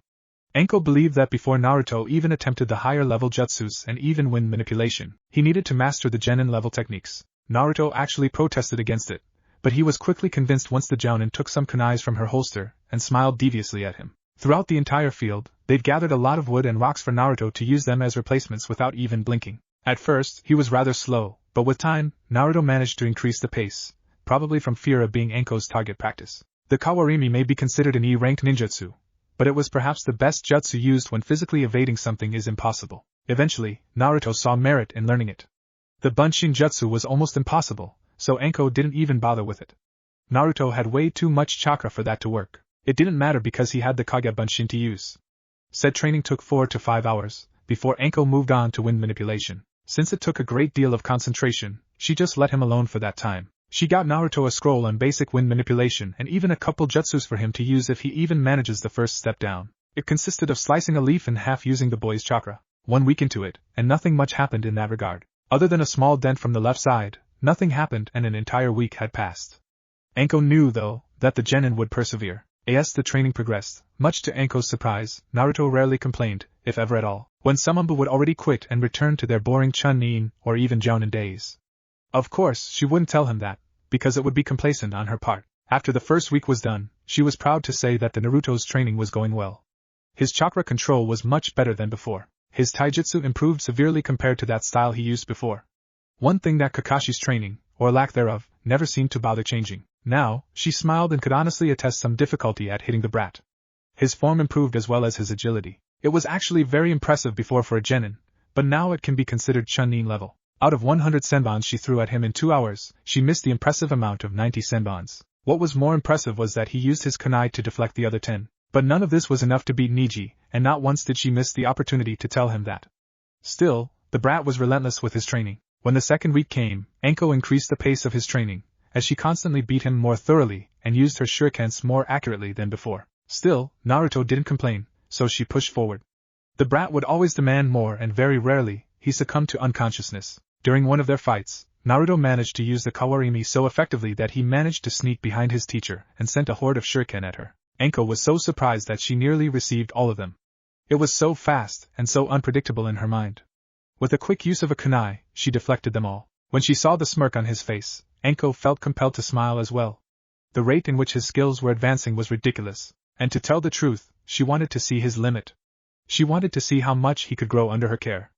Anko believed that before Naruto even attempted the higher-level jutsus and even wind manipulation, he needed to master the genin-level techniques. Naruto actually protested against it, but he was quickly convinced once the jounin took some kunais from her holster and smiled deviously at him. Throughout the entire field, they'd gathered a lot of wood and rocks for Naruto to use them as replacements without even blinking. At first, he was rather slow, but with time, Naruto managed to increase the pace, probably from fear of being Anko's target practice. The Kawarimi may be considered an E-ranked ninjutsu, but it was perhaps the best jutsu used when physically evading something is impossible. Eventually, Naruto saw merit in learning it. The Bunshin jutsu was almost impossible, so Anko didn't even bother with it. Naruto had way too much chakra for that to work. It didn't matter because he had the Kage Bunshin to use. Said training took 4 to 5 hours, before Anko moved on to wind manipulation. Since it took a great deal of concentration, she just let him alone for that time. She got Naruto a scroll on basic wind manipulation and even a couple jutsus for him to use if he even manages the first step down. It consisted of slicing a leaf in half using the boy's chakra. 1 week into it, and nothing much happened in that regard. Other than a small dent from the left side, nothing happened and an entire week had passed. Anko knew, though, that the genin would persevere. As the training progressed, much to Anko's surprise, Naruto rarely complained, if ever at all, when someone would already quit and return to their boring chunin or even jounin days. Of course, she wouldn't tell him that, because it would be complacent on her part. After the first week was done, she was proud to say that the Naruto's training was going well. His chakra control was much better than before. His taijutsu improved severely compared to that style he used before. One thing that Kakashi's training, or lack thereof, never seemed to bother changing. Now, she smiled and could honestly attest some difficulty at hitting the brat. His form improved as well as his agility. It was actually very impressive before for a genin, but now it can be considered chunin level. Out of 100 senbons she threw at him in 2 hours, she missed the impressive amount of 90 senbons. What was more impressive was that he used his kunai to deflect the other 10. But none of this was enough to beat Neji, and not once did she miss the opportunity to tell him that. Still, the brat was relentless with his training. When the second week came, Anko increased the pace of his training, as she constantly beat him more thoroughly and used her shurikens more accurately than before. Still, Naruto didn't complain, so she pushed forward. The brat would always demand more and very rarely, he succumbed to unconsciousness. During one of their fights, Naruto managed to use the Kawarimi so effectively that he managed to sneak behind his teacher and sent a horde of shuriken at her. Anko was so surprised that she nearly received all of them. It was so fast and so unpredictable in her mind. With a quick use of a kunai, she deflected them all. When she saw the smirk on his face, Anko felt compelled to smile as well. The rate in which his skills were advancing was ridiculous, and to tell the truth, she wanted to see his limit. She wanted to see how much he could grow under her care.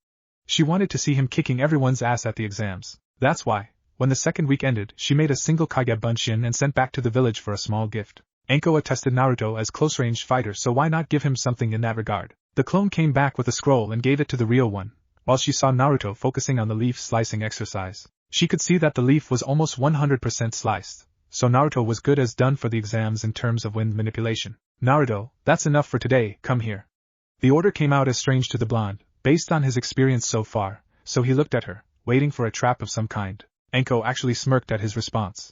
She wanted to see him kicking everyone's ass at the exams. That's why, when the second week ended, she made a single Kage Bunshin and sent back to the village for a small gift. Anko attested Naruto as close-range fighter, so why not give him something in that regard? The clone came back with a scroll and gave it to the real one, while she saw Naruto focusing on the leaf slicing exercise. She could see that the leaf was almost 100% sliced, so Naruto was good as done for the exams in terms of wind manipulation. Naruto, that's enough for today, come here. The order came out as strange to the blonde, based on his experience so far, so he looked at her, waiting for a trap of some kind. Anko actually smirked at his response.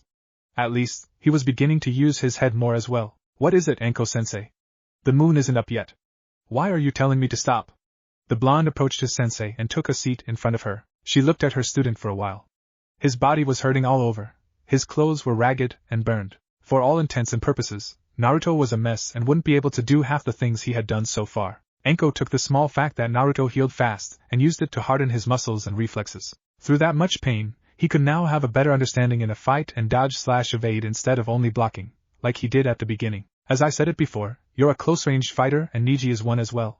At least, he was beginning to use his head more as well. What is it, Anko-sensei? The moon isn't up yet. Why are you telling me to stop? The blonde approached his sensei and took a seat in front of her. She looked at her student for a while. His body was hurting all over. His clothes were ragged and burned. For all intents and purposes, Naruto was a mess and wouldn't be able to do half the things he had done so far. Anko took the small fact that Naruto healed fast and used it to harden his muscles and reflexes. Through that much pain, he could now have a better understanding in a fight and dodge/evade instead of only blocking, like he did at the beginning. As I said it before, you're a close-range fighter and Neji is one as well.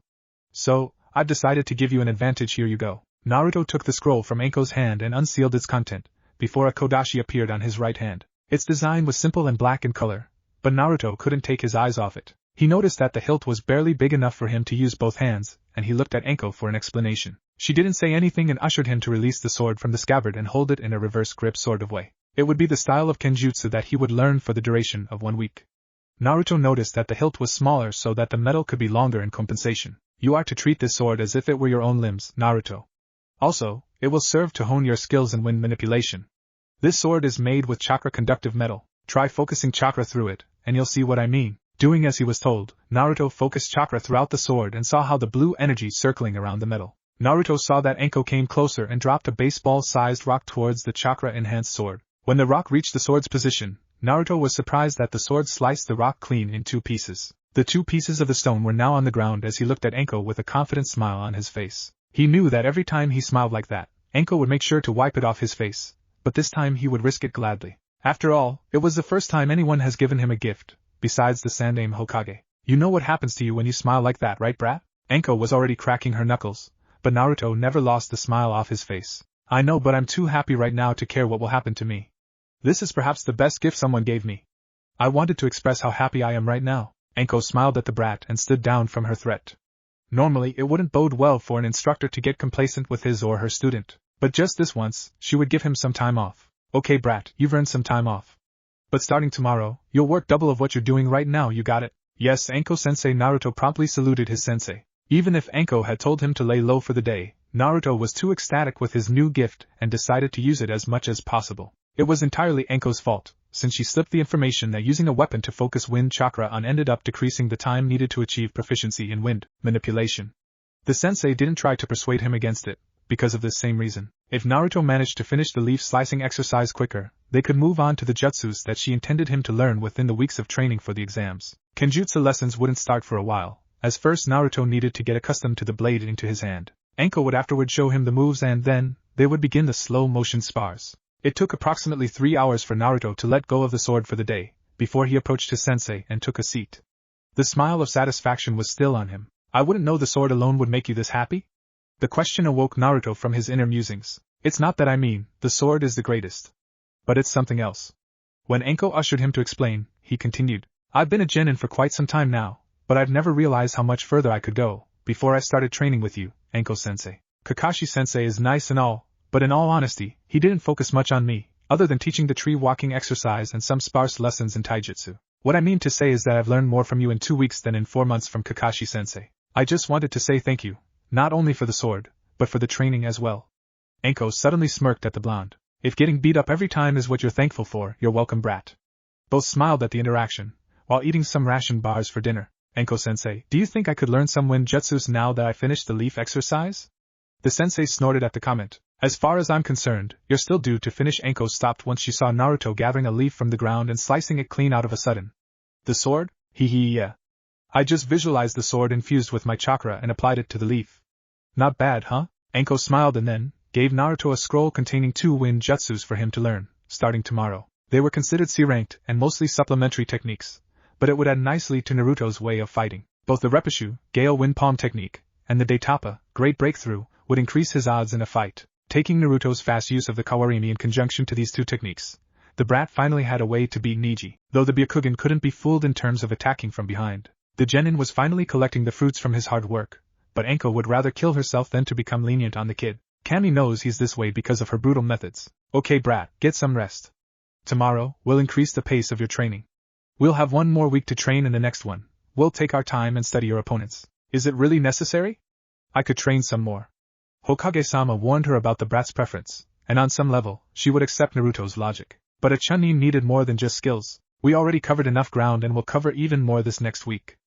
So, I've decided to give you an advantage. Here you go. Naruto took the scroll from Anko's hand and unsealed its content, before a kodashi appeared on his right hand. Its design was simple and black in color, but Naruto couldn't take his eyes off it. He noticed that the hilt was barely big enough for him to use both hands, and he looked at Anko for an explanation. She didn't say anything and ushered him to release the sword from the scabbard and hold it in a reverse grip sort of way. It would be the style of kenjutsu that he would learn for the duration of 1 week. Naruto noticed that the hilt was smaller so that the metal could be longer in compensation. You are to treat this sword as if it were your own limbs, Naruto. Also, it will serve to hone your skills in wind manipulation. This sword is made with chakra-conductive metal. Try focusing chakra through it, and you'll see what I mean. Doing as he was told, Naruto focused chakra throughout the sword and saw how the blue energy circling around the metal. Naruto saw that Anko came closer and dropped a baseball-sized rock towards the chakra-enhanced sword. When the rock reached the sword's position, Naruto was surprised that the sword sliced the rock clean in 2 pieces. The 2 pieces of the stone were now on the ground as he looked at Anko with a confident smile on his face. He knew that every time he smiled like that, Anko would make sure to wipe it off his face, but this time he would risk it gladly. After all, it was the first time anyone has given him a gift, besides the Sandaime Hokage. You know what happens to you when you smile like that, right, brat? Anko was already cracking her knuckles, but Naruto never lost the smile off his face. I know, but I'm too happy right now to care what will happen to me. This is perhaps the best gift someone gave me. I wanted to express how happy I am right now. Anko smiled at the brat and stood down from her threat. Normally it wouldn't bode well for an instructor to get complacent with his or her student, but just this once, she would give him some time off. Okay brat, you've earned some time off. But starting tomorrow, you'll work double of what you're doing right now, you got it? Yes, Anko-sensei. Naruto promptly saluted his sensei. Even if Anko had told him to lay low for the day, Naruto was too ecstatic with his new gift and decided to use it as much as possible. It was entirely Anko's fault, since she slipped the information that using a weapon to focus wind chakra on ended up decreasing the time needed to achieve proficiency in wind manipulation. The sensei didn't try to persuade him against it, because of this same reason. If Naruto managed to finish the leaf slicing exercise quicker, they could move on to the jutsus that she intended him to learn within the weeks of training for the exams. Kenjutsu lessons wouldn't start for a while, as first Naruto needed to get accustomed to the blade into his hand. Anko would afterward show him the moves and then, they would begin the slow-motion spars. It took approximately 3 hours for Naruto to let go of the sword for the day, before he approached his sensei and took a seat. The smile of satisfaction was still on him. I wouldn't know the sword alone would make you this happy? The question awoke Naruto from his inner musings. It's not that I mean, the sword is the greatest. But it's something else. When Anko ushered him to explain, he continued. I've been a genin for quite some time now, but I've never realized how much further I could go, before I started training with you, Anko-sensei. Kakashi-sensei is nice and all, but in all honesty, he didn't focus much on me, other than teaching the tree walking exercise and some sparse lessons in taijutsu. What I mean to say is that I've learned more from you in 2 weeks than in 4 months from Kakashi-sensei. I just wanted to say thank you, not only for the sword, but for the training as well. Anko suddenly smirked at the blonde. If getting beat up every time is what you're thankful for, you're welcome, brat. Both smiled at the interaction, while eating some ration bars for dinner. Anko-sensei, do you think I could learn some wind jutsus now that I finished the leaf exercise? The sensei snorted at the comment. As far as I'm concerned, you're still due to finish. Anko stopped once she saw Naruto gathering a leaf from the ground and slicing it clean out of a sudden. The sword? Yeah. I just visualized the sword infused with my chakra and applied it to the leaf. Not bad, huh? Anko smiled and then gave Naruto a scroll containing 2 wind jutsus for him to learn, starting tomorrow. They were considered C-ranked and mostly supplementary techniques, but it would add nicely to Naruto's way of fighting. Both the Repushu, Gale Wind Palm technique, and the Daitapa, Great Breakthrough, would increase his odds in a fight. Taking Naruto's fast use of the Kawarimi in conjunction to these 2 techniques, the brat finally had a way to beat Neji. Though the Byakugan couldn't be fooled in terms of attacking from behind, the genin was finally collecting the fruits from his hard work, but Anko would rather kill herself than to become lenient on the kid. Cammy knows he's this way because of her brutal methods. Okay brat, get some rest. Tomorrow, we'll increase the pace of your training. We'll have 1 more week to train and the next one, we'll take our time and study your opponents. Is it really necessary? I could train some more. Hokage-sama warned her about the brat's preference, and on some level, she would accept Naruto's logic. But a chunin needed more than just skills. We already covered enough ground and will cover even more this next week.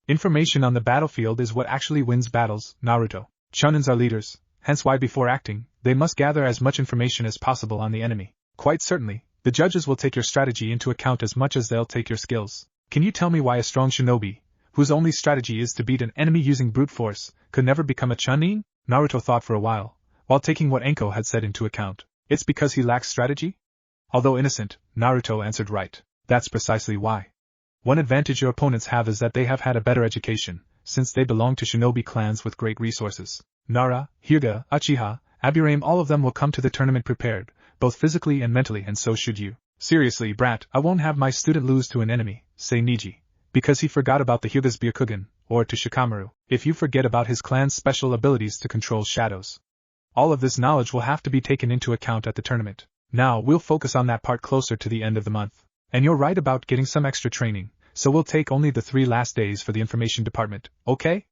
Information on the battlefield is what actually wins battles, Naruto. Chunins are leaders, hence why before acting, they must gather as much information as possible on the enemy. Quite certainly, the judges will take your strategy into account as much as they'll take your skills. Can you tell me why a strong shinobi, whose only strategy is to beat an enemy using brute force, could never become a chunin? Naruto thought for a while taking what Anko had said into account. It's because he lacks strategy? Although innocent, Naruto answered right. That's precisely why. One advantage your opponents have is that they have had a better education, since they belong to shinobi clans with great resources. Nara, Hyuga, Uchiha, Aburame, all of them will come to the tournament prepared, both physically and mentally, and so should you. Seriously, brat, I won't have my student lose to an enemy, say Neji, because he forgot about the Hyuga's Byakugan, or to Shikamaru, if you forget about his clan's special abilities to control shadows. All of this knowledge will have to be taken into account at the tournament. Now we'll focus on that part closer to the end of the month. And you're right about getting some extra training, so we'll take only the 3 last days for the information department, okay?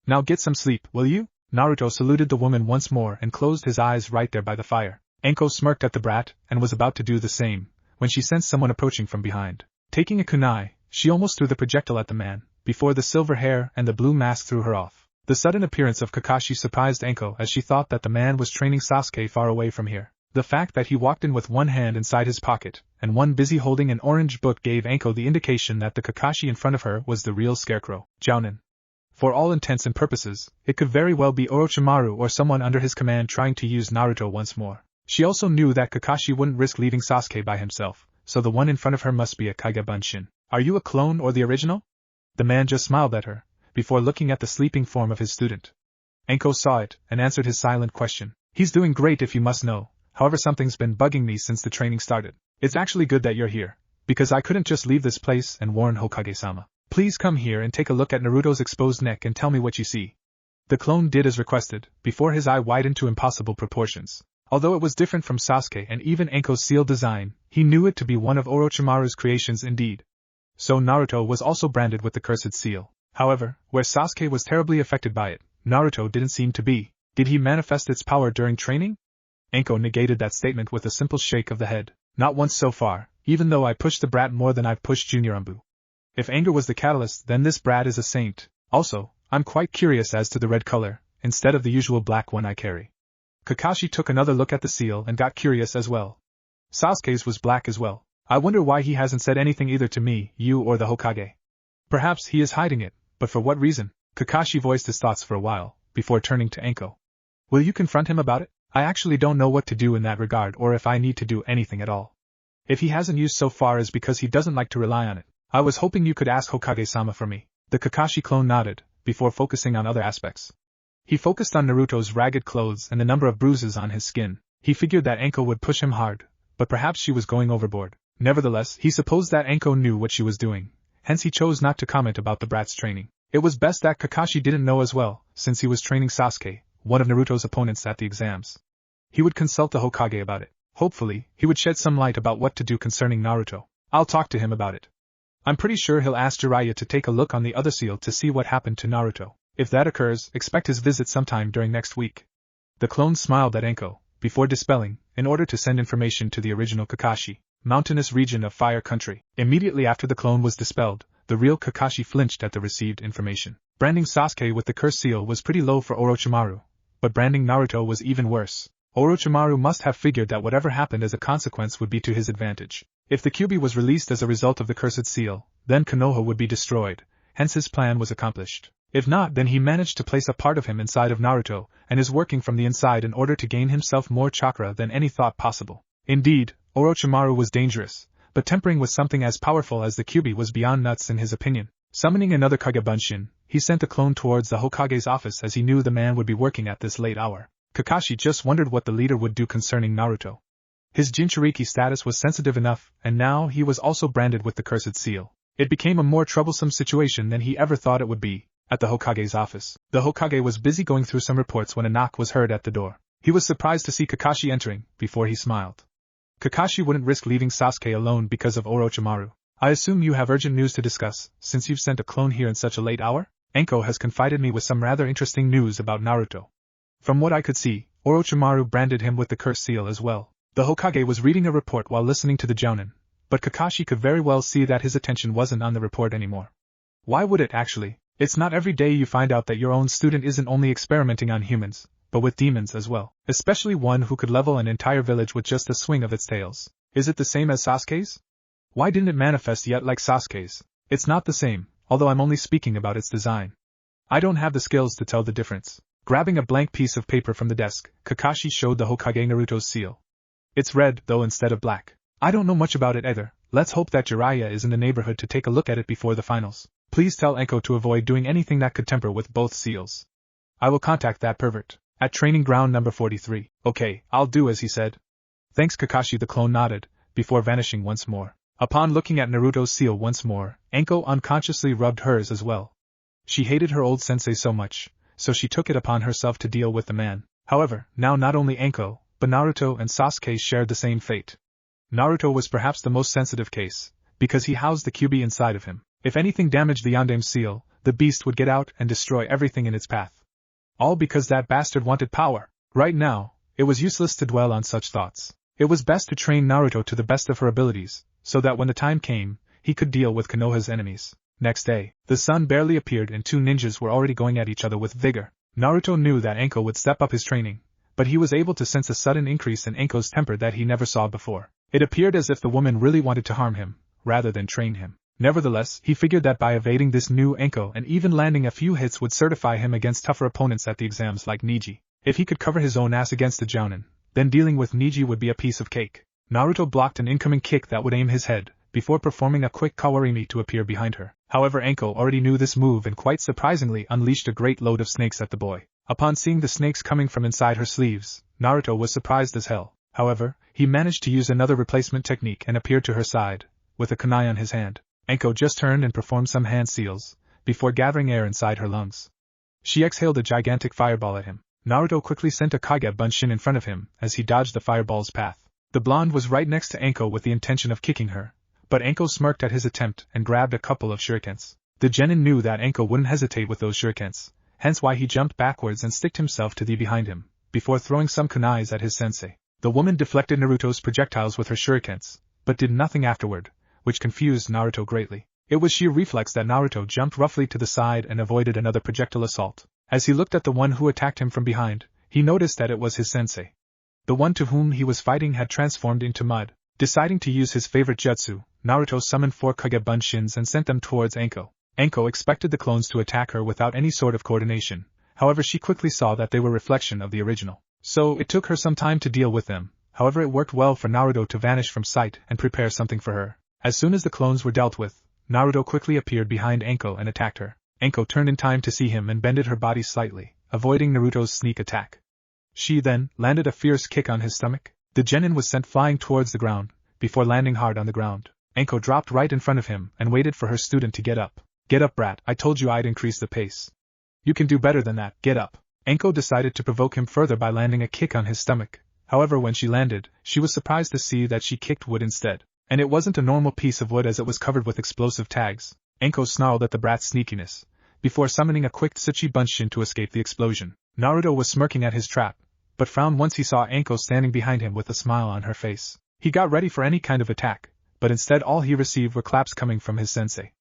Now get some sleep, will you? Naruto saluted the woman once more and closed his eyes right there by the fire. Anko smirked at the brat and was about to do the same, when she sensed someone approaching from behind. Taking a kunai, she almost threw the projectile at the man, before the silver hair and the blue mask threw her off. The sudden appearance of Kakashi surprised Anko as she thought that the man was training Sasuke far away from here. The fact that he walked in with one hand inside his pocket, and one busy holding an orange book gave Anko the indication that the Kakashi in front of her was the real scarecrow, Jounin. For all intents and purposes, it could very well be Orochimaru or someone under his command trying to use Naruto once more. She also knew that Kakashi wouldn't risk leaving Sasuke by himself, so the one in front of her must be a Kage Bunshin. Are you a clone or the original? The man just smiled at her, before looking at the sleeping form of his student. Anko saw it, and answered his silent question. He's doing great if you must know, however something's been bugging me since the training started. It's actually good that you're here, because I couldn't just leave this place and warn Hokage-sama. Please come here and take a look at Naruto's exposed neck and tell me what you see. The clone did as requested, before his eye widened to impossible proportions. Although it was different from Sasuke and even Anko's seal design, he knew it to be one of Orochimaru's creations indeed. So Naruto was also branded with the cursed seal. However, where Sasuke was terribly affected by it, Naruto didn't seem to be. Did he manifest its power during training? Anko negated that statement with a simple shake of the head. Not once so far, even though I pushed the brat more than I've pushed Junior Umbu. If anger was the catalyst, then this brat is a saint. Also, I'm quite curious as to the red color, instead of the usual black one I carry. Kakashi took another look at the seal and got curious as well. Sasuke's was black as well. I wonder why he hasn't said anything either to me, you or the Hokage. Perhaps he is hiding it, but for what reason? Kakashi voiced his thoughts for a while, before turning to Anko. Will you confront him about it? I actually don't know what to do in that regard or if I need to do anything at all. If he hasn't used so far is because he doesn't like to rely on it. I was hoping you could ask Hokage-sama for me. The Kakashi clone nodded, before focusing on other aspects. He focused on Naruto's ragged clothes and the number of bruises on his skin. He figured that Anko would push him hard, but perhaps she was going overboard. Nevertheless, he supposed that Anko knew what she was doing, hence he chose not to comment about the brat's training. It was best that Kakashi didn't know as well, since he was training Sasuke, one of Naruto's opponents at the exams. He would consult the Hokage about it. Hopefully, he would shed some light about what to do concerning Naruto. I'll talk to him about it. I'm pretty sure he'll ask Jiraiya to take a look on the other seal to see what happened to Naruto. If that occurs, expect his visit sometime during next week. The clone smiled at Anko, before dispelling, in order to send information to the original Kakashi, mountainous region of Fire Country. Immediately after the clone was dispelled, the real Kakashi flinched at the received information. Branding Sasuke with the cursed seal was pretty low for Orochimaru, but branding Naruto was even worse. Orochimaru must have figured that whatever happened as a consequence would be to his advantage. If the Kyuubi was released as a result of the cursed seal, then Konoha would be destroyed, hence his plan was accomplished. If not, then he managed to place a part of him inside of Naruto, and is working from the inside in order to gain himself more chakra than any thought possible. Indeed, Orochimaru was dangerous, but tempering with something as powerful as the Kyuubi was beyond nuts in his opinion. Summoning another Kage Bunshin, he sent the clone towards the Hokage's office as he knew the man would be working at this late hour. Kakashi just wondered what the leader would do concerning Naruto. His Jinchuriki status was sensitive enough, and now he was also branded with the cursed seal. It became a more troublesome situation than he ever thought it would be. At the Hokage's office, the Hokage was busy going through some reports when a knock was heard at the door. He was surprised to see Kakashi entering, before he smiled. Kakashi wouldn't risk leaving Sasuke alone because of Orochimaru. I assume you have urgent news to discuss, since you've sent a clone here in such a late hour? Anko has confided me with some rather interesting news about Naruto. From what I could see, Orochimaru branded him with the cursed seal as well. The Hokage was reading a report while listening to the Jounin, but Kakashi could very well see that his attention wasn't on the report anymore. Why would it actually? It's not every day you find out that your own student isn't only experimenting on humans, but with demons as well, especially one who could level an entire village with just a swing of its tails. Is it the same as Sasuke's? Why didn't it manifest yet like Sasuke's? It's not the same, although I'm only speaking about its design. I don't have the skills to tell the difference. Grabbing a blank piece of paper from the desk, Kakashi showed the Hokage Naruto's seal. It's red, though, instead of black. I don't know much about it either. Let's hope that Jiraiya is in the neighborhood to take a look at it before the finals. Please tell Anko to avoid doing anything that could tamper with both seals. I will contact that pervert. At training ground number 43. Okay, I'll do as he said. Thanks, Kakashi. The clone nodded, before vanishing once more. Upon looking at Naruto's seal once more, Anko unconsciously rubbed hers as well. She hated her old sensei so much, so she took it upon herself to deal with the man. However, now not only Anko, but Naruto and Sasuke shared the same fate. Naruto was perhaps the most sensitive case, because he housed the Kyuubi inside of him. If anything damaged the Yondaime seal, the beast would get out and destroy everything in its path. All because that bastard wanted power. Right now, it was useless to dwell on such thoughts. It was best to train Naruto to the best of her abilities, so that when the time came, he could deal with Konoha's enemies. Next day, the sun barely appeared and two ninjas were already going at each other with vigor. Naruto knew that Anko would step up his training, but he was able to sense a sudden increase in Anko's temper that he never saw before. It appeared as if the woman really wanted to harm him, rather than train him. Nevertheless, he figured that by evading this new Anko and even landing a few hits would certify him against tougher opponents at the exams like Neji. If he could cover his own ass against the Jounin, then dealing with Neji would be a piece of cake. Naruto blocked an incoming kick that would aim his head, before performing a quick kawarimi to appear behind her. However, Anko already knew this move and quite surprisingly unleashed a great load of snakes at the boy. Upon seeing the snakes coming from inside her sleeves, Naruto was surprised as hell. However, he managed to use another replacement technique and appeared to her side, with a kunai on his hand. Anko just turned and performed some hand seals, before gathering air inside her lungs. She exhaled a gigantic fireball at him. Naruto quickly sent a Kage Bunshin in front of him as he dodged the fireball's path. The blonde was right next to Anko with the intention of kicking her, but Anko smirked at his attempt and grabbed a couple of shurikens. The genin knew that Anko wouldn't hesitate with those shurikens, hence why he jumped backwards and sticked himself to the behind him, before throwing some kunais at his sensei. The woman deflected Naruto's projectiles with her shurikens, but did nothing afterward, which confused Naruto greatly. It was sheer reflex that Naruto jumped roughly to the side and avoided another projectile assault. As he looked at the one who attacked him from behind, he noticed that it was his sensei. The one to whom he was fighting had transformed into mud. Deciding to use his favorite jutsu, Naruto summoned 4 Kage Bunshins and sent them towards Anko. Anko expected the clones to attack her without any sort of coordination, however she quickly saw that they were a reflection of the original. So it took her some time to deal with them, however it worked well for Naruto to vanish from sight and prepare something for her. As soon as the clones were dealt with, Naruto quickly appeared behind Anko and attacked her. Anko turned in time to see him and bended her body slightly, avoiding Naruto's sneak attack. She then landed a fierce kick on his stomach. The genin was sent flying towards the ground, before landing hard on the ground. Anko dropped right in front of him and waited for her student to get up. Get up, brat, I told you I'd increase the pace. You can do better than that, get up. Anko decided to provoke him further by landing a kick on his stomach. However, when she landed, she was surprised to see that she kicked wood instead. And it wasn't a normal piece of wood as it was covered with explosive tags. Anko snarled at the brat's sneakiness, before summoning a quick Tsuchi Bunshin to escape the explosion. Naruto was smirking at his trap, but frowned once he saw Anko standing behind him with a smile on her face. He got ready for any kind of attack, but instead all he received were claps coming from his sensei.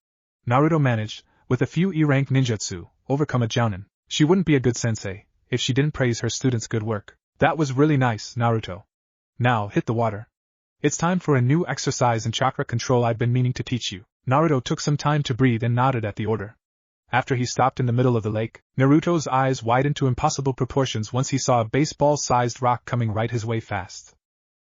Naruto managed, with a few E-rank ninjutsu, overcome a Jounin. She wouldn't be a good sensei if she didn't praise her students' good work. That was really nice, Naruto. Now, hit the water. It's time for a new exercise in chakra control I've been meaning to teach you. Naruto took some time to breathe and nodded at the order. After he stopped in the middle of the lake, Naruto's eyes widened to impossible proportions once he saw a baseball-sized rock coming right his way fast.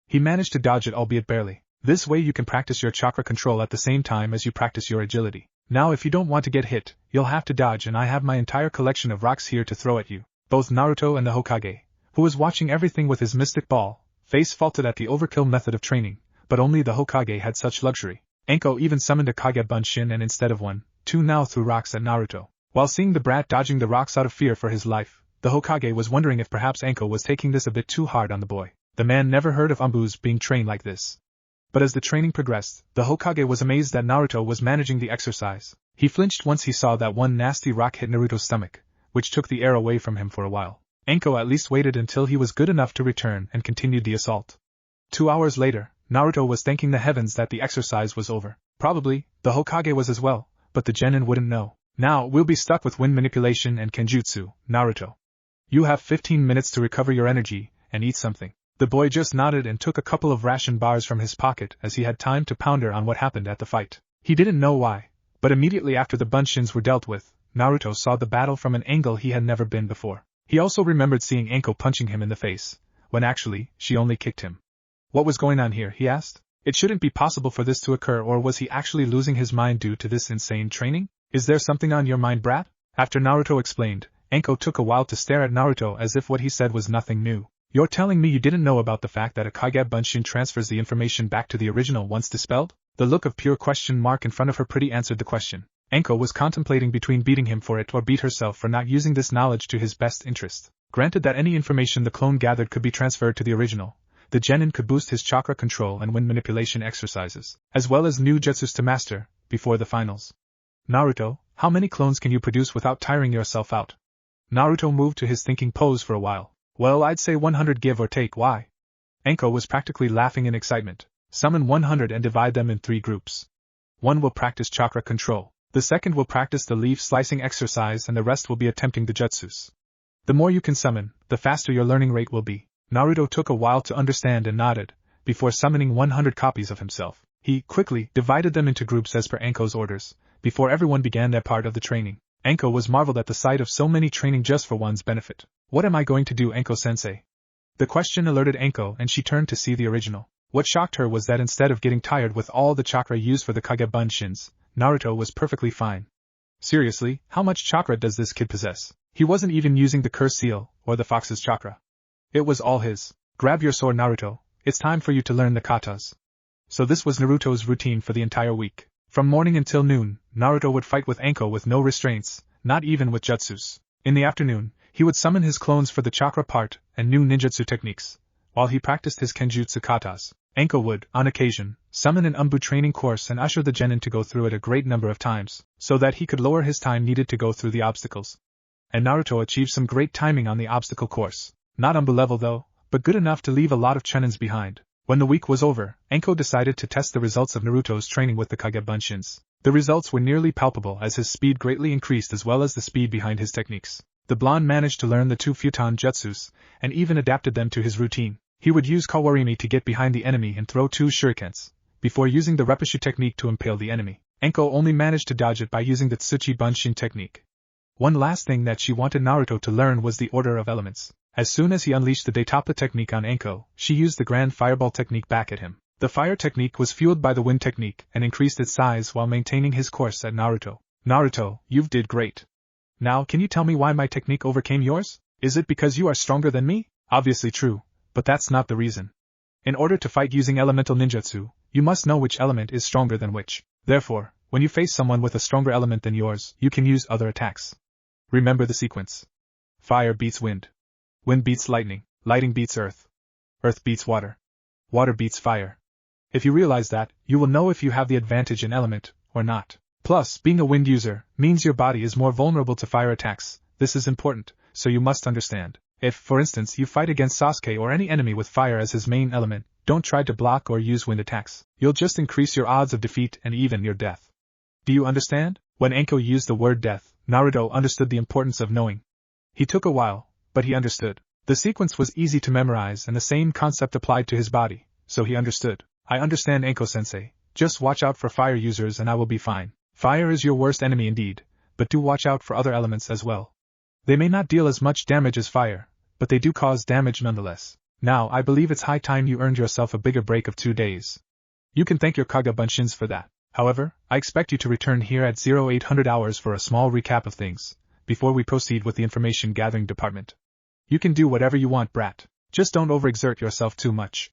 He managed to dodge it, albeit barely. This way you can practice your chakra control at the same time as you practice your agility. Now if you don't want to get hit, you'll have to dodge, and I have my entire collection of rocks here to throw at you. Both Naruto and the Hokage, who was watching everything with his mystic ball, face faulted at the overkill method of training, but only the Hokage had such luxury. Anko even summoned a Kage Bunshin and instead of 1, 2 now threw rocks at Naruto. While seeing the brat dodging the rocks out of fear for his life, the Hokage was wondering if perhaps Anko was taking this a bit too hard on the boy. The man never heard of Umbus being trained like this. But as the training progressed, the Hokage was amazed that Naruto was managing the exercise. He flinched once he saw that one nasty rock hit Naruto's stomach, which took the air away from him for a while. Anko at least waited until he was good enough to return and continued the assault. 2 hours later, Naruto was thanking the heavens that the exercise was over. Probably, the Hokage was as well, but the genin wouldn't know. Now we'll be stuck with wind manipulation and kenjutsu, Naruto. You have 15 minutes to recover your energy and eat something. The boy just nodded and took a couple of ration bars from his pocket as he had time to ponder on what happened at the fight. He didn't know why, but immediately after the bunshins were dealt with, Naruto saw the battle from an angle he had never been before. He also remembered seeing Anko punching him in the face, when actually, she only kicked him. What was going on here, he asked? It shouldn't be possible for this to occur, or was he actually losing his mind due to this insane training? Is there something on your mind, brat? After Naruto explained, Anko took a while to stare at Naruto as if what he said was nothing new. You're telling me you didn't know about the fact that a Kage Bunshin transfers the information back to the original once dispelled? The look of pure question mark in front of her pretty answered the question. Anko was contemplating between beating him for it or beat herself for not using this knowledge to his best interest. Granted that any information the clone gathered could be transferred to the original, the genin could boost his chakra control and wind manipulation exercises, as well as new jutsus to master, before the finals. Naruto, how many clones can you produce without tiring yourself out? Naruto moved to his thinking pose for a while. Well, I'd say 100 give or take. Why? Anko was practically laughing in excitement. Summon 100 and divide them in 3 groups. One will practice chakra control, the second will practice the leaf slicing exercise, and the rest will be attempting the jutsus. The more you can summon, the faster your learning rate will be. Naruto took a while to understand and nodded, before summoning 100 copies of himself. He quickly divided them into groups as per Anko's orders, before everyone began their part of the training. Anko was marveled at the sight of so many training just for one's benefit. What am I going to do, Anko-sensei? The question alerted Anko and she turned to see the original. What shocked her was that instead of getting tired with all the chakra used for the Kage Bunshins, Naruto was perfectly fine. Seriously, how much chakra does this kid possess? He wasn't even using the curse seal, or the fox's chakra. It was all his. Grab your sword, Naruto, it's time for you to learn the katas. So this was Naruto's routine for the entire week. From morning until noon, Naruto would fight with Anko with no restraints, not even with jutsus. In the afternoon, he would summon his clones for the chakra part and new ninjutsu techniques. While he practiced his kenjutsu katas, Anko would, on occasion, summon an Umbu training course and usher the genin to go through it a great number of times, so that he could lower his time needed to go through the obstacles. And Naruto achieved some great timing on the obstacle course. Not Umbu level though, but good enough to leave a lot of chunins behind. When the week was over, Anko decided to test the results of Naruto's training with the Kage Bunshins. The results were nearly palpable as his speed greatly increased as well as the speed behind his techniques. The blonde managed to learn the 2 futon jutsus, and even adapted them to his routine. He would use Kawarimi to get behind the enemy and throw 2 shurikens, before using the Repushu technique to impale the enemy. Anko only managed to dodge it by using the Tsuchi Bunshin technique. One last thing that she wanted Naruto to learn was the order of elements. As soon as he unleashed the Daitapa technique on Anko, she used the Grand Fireball technique back at him. The fire technique was fueled by the wind technique and increased its size while maintaining his course at Naruto. Naruto, you've did great. Now can you tell me why my technique overcame yours? Is it because you are stronger than me? Obviously true, but that's not the reason. In order to fight using elemental ninjutsu, you must know which element is stronger than which. Therefore, when you face someone with a stronger element than yours, you can use other attacks. Remember the sequence. Fire beats wind. Wind beats lightning. Lightning beats earth. Earth beats water. Water beats fire. If you realize that, you will know if you have the advantage in element, or not. Plus, being a wind user means your body is more vulnerable to fire attacks. This is important, so you must understand. If, for instance, you fight against Sasuke or any enemy with fire as his main element, don't try to block or use wind attacks. You'll just increase your odds of defeat and even your death. Do you understand? When Anko used the word death, Naruto understood the importance of knowing. He took a while, but he understood. The sequence was easy to memorize and the same concept applied to his body, so he understood. I understand, Anko-sensei. Just watch out for fire users and I will be fine. Fire is your worst enemy indeed, but do watch out for other elements as well. They may not deal as much damage as fire, but they do cause damage nonetheless. Now I believe it's high time you earned yourself a bigger break of 2 days. You can thank your Kage Bunshins for that. However, I expect you to return here at 0800 hours for a small recap of things, before we proceed with the information gathering department. You can do whatever you want, brat. Just don't overexert yourself too much.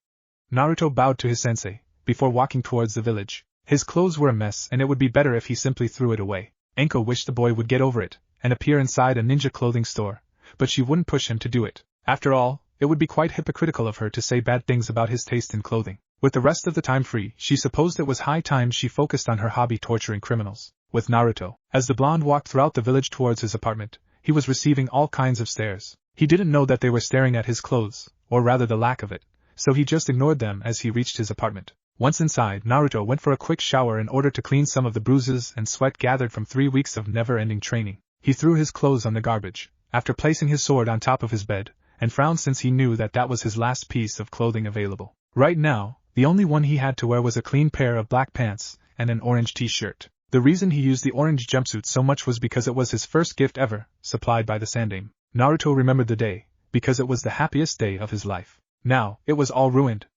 Naruto bowed to his sensei, before walking towards the village. His clothes were a mess and it would be better if he simply threw it away. Anko wished the boy would get over it, and appear inside a ninja clothing store, but she wouldn't push him to do it. After all, it would be quite hypocritical of her to say bad things about his taste in clothing. With the rest of the time free, she supposed it was high time she focused on her hobby, torturing criminals. With Naruto, as the blonde walked throughout the village towards his apartment, he was receiving all kinds of stares. He didn't know that they were staring at his clothes, or rather the lack of it, so he just ignored them as he reached his apartment. Once inside, Naruto went for a quick shower in order to clean some of the bruises and sweat gathered from 3 weeks of never-ending training. He threw his clothes on the garbage, after placing his sword on top of his bed, and frowned since he knew that that was his last piece of clothing available. Right now, the only one he had to wear was a clean pair of black pants and an orange t-shirt. The reason he used the orange jumpsuit so much was because it was his first gift ever, supplied by the Sandaime. Naruto remembered the day, because it was the happiest day of his life. Now, it was all ruined.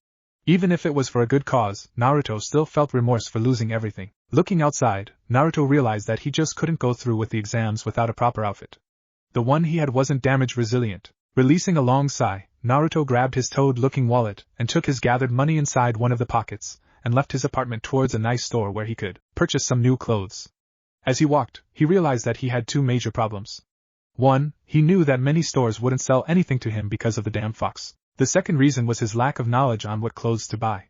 Even if it was for a good cause, Naruto still felt remorse for losing everything. Looking outside, Naruto realized that he just couldn't go through with the exams without a proper outfit. The one he had wasn't damage resilient. Releasing a long sigh, Naruto grabbed his toad-looking wallet and took his gathered money inside one of the pockets, and left his apartment towards a nice store where he could purchase some new clothes. As he walked, he realized that he had two major problems. One, he knew that many stores wouldn't sell anything to him because of the damn fox. The second reason was his lack of knowledge on what clothes to buy.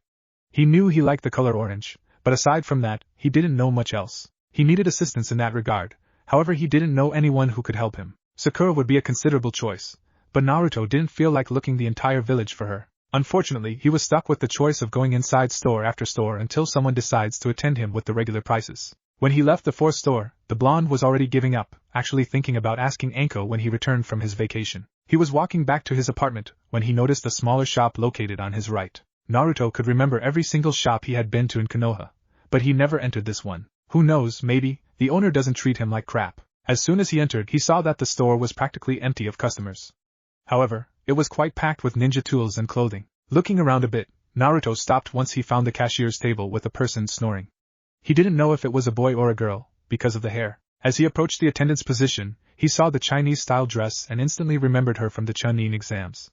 He knew he liked the color orange, but aside from that, he didn't know much else. He needed assistance in that regard, however he didn't know anyone who could help him. Sakura would be a considerable choice, but Naruto didn't feel like looking the entire village for her. Unfortunately, he was stuck with the choice of going inside store after store until someone decides to attend him with the regular prices. When he left the fourth store, the blonde was already giving up, actually thinking about asking Anko when he returned from his vacation. He was walking back to his apartment when he noticed a smaller shop located on his right. Naruto could remember every single shop he had been to in Konoha, but he never entered this one. Who knows, maybe the owner doesn't treat him like crap. As soon as he entered, he saw that the store was practically empty of customers. However, it was quite packed with ninja tools and clothing. Looking around a bit, Naruto stopped once he found the cashier's table with a person snoring. He didn't know if it was a boy or a girl, because of the hair. As he approached the attendant's position, he saw the Chinese-style dress and instantly remembered her from the Chunin exams.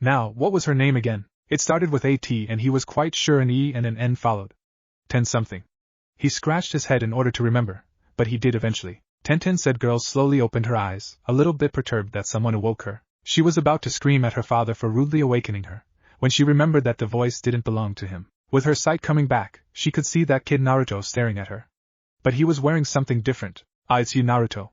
Now, what was her name again? It started with AT and he was quite sure an E and an N followed. Ten-something. He scratched his head in order to remember, but he did eventually. Ten, said girl slowly opened her eyes, a little bit perturbed that someone awoke her. She was about to scream at her father for rudely awakening her, when she remembered that the voice didn't belong to him. With her sight coming back, she could see that kid Naruto staring at her. But he was wearing something different. It's you, Naruto.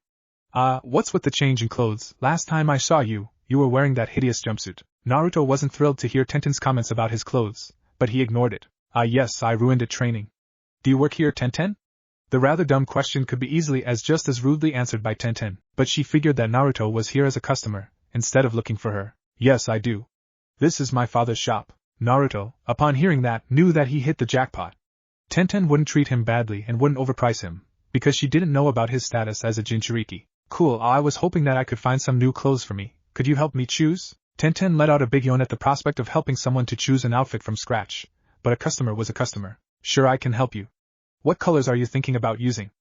What's with the change in clothes? Last time I saw you, you were wearing that hideous jumpsuit. Naruto wasn't thrilled to hear Tenten's comments about his clothes, but he ignored it. Yes, I ruined it training. Do you work here, Tenten? The rather dumb question could be easily just as rudely answered by Tenten, but she figured that Naruto was here as a customer, instead of looking for her. Yes, I do. This is my father's shop. Naruto, upon hearing that, knew that he hit the jackpot. Tenten wouldn't treat him badly and wouldn't overprice him, because she didn't know about his status as a Jinchuriki. Cool, I was hoping that I could find some new clothes for me. Could you help me choose? Tenten let out a big yawn at the prospect of helping someone to choose an outfit from scratch, but a customer was a customer. Sure, I can help you. What colors are you thinking about using?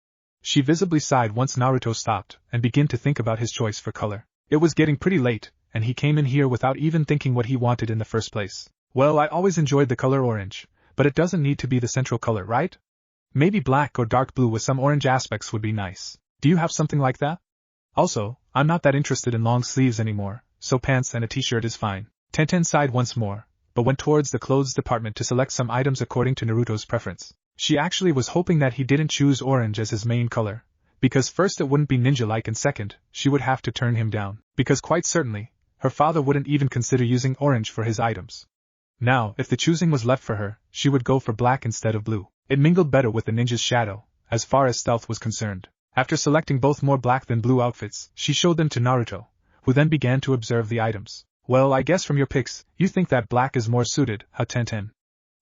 She visibly sighed once Naruto stopped and began to think about his choice for color. It was getting pretty late, and he came in here without even thinking what he wanted in the first place. Well, I always enjoyed the color orange, but it doesn't need to be the central color, right? Maybe black or dark blue with some orange aspects would be nice. Do you have something like that? Also, I'm not that interested in long sleeves anymore, so pants and a t-shirt is fine. Tenten sighed once more, but went towards the clothes department to select some items according to Naruto's preference. She actually was hoping that he didn't choose orange as his main color, because first it wouldn't be ninja-like and second, she would have to turn him down, because quite certainly, her father wouldn't even consider using orange for his items. Now, if the choosing was left for her, she would go for black instead of blue. It mingled better with the ninja's shadow, as far as stealth was concerned. After selecting both more black than blue outfits, she showed them to Naruto, who then began to observe the items. Well, I guess from your picks, you think that black is more suited, huh, Tenten?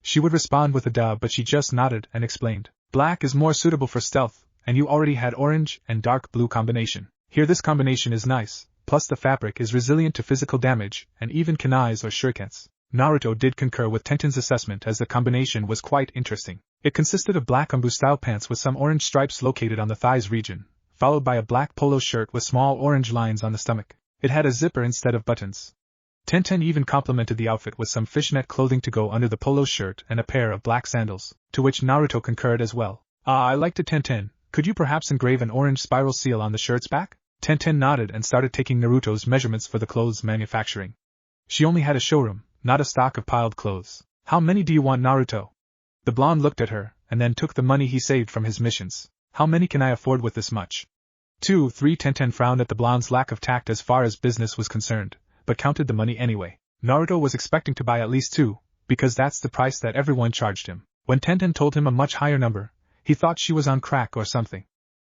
She would respond with a duh, but she just nodded and explained. Black is more suitable for stealth, and you already had orange and dark blue combination. Here this combination is nice, plus the fabric is resilient to physical damage, and even kunais or shurikens. Naruto did concur with Tenten's assessment as the combination was quite interesting. It consisted of black umbu-style pants with some orange stripes located on the thighs region, followed by a black polo shirt with small orange lines on the stomach. It had a zipper instead of buttons. Tenten even complemented the outfit with some fishnet clothing to go under the polo shirt and a pair of black sandals, to which Naruto concurred as well. I liked it, Tenten. Could you perhaps engrave an orange spiral seal on the shirt's back? Tenten nodded and started taking Naruto's measurements for the clothes manufacturing. She only had a showroom, not a stock of piled clothes. How many do you want, Naruto? The blonde looked at her, and then took the money he saved from his missions. How many can I afford with this much? 2, 3. Tenten frowned at the blonde's lack of tact as far as business was concerned, but counted the money anyway. Naruto was expecting to buy at least 2, because that's the price that everyone charged him. When Tenten told him a much higher number, he thought she was on crack or something.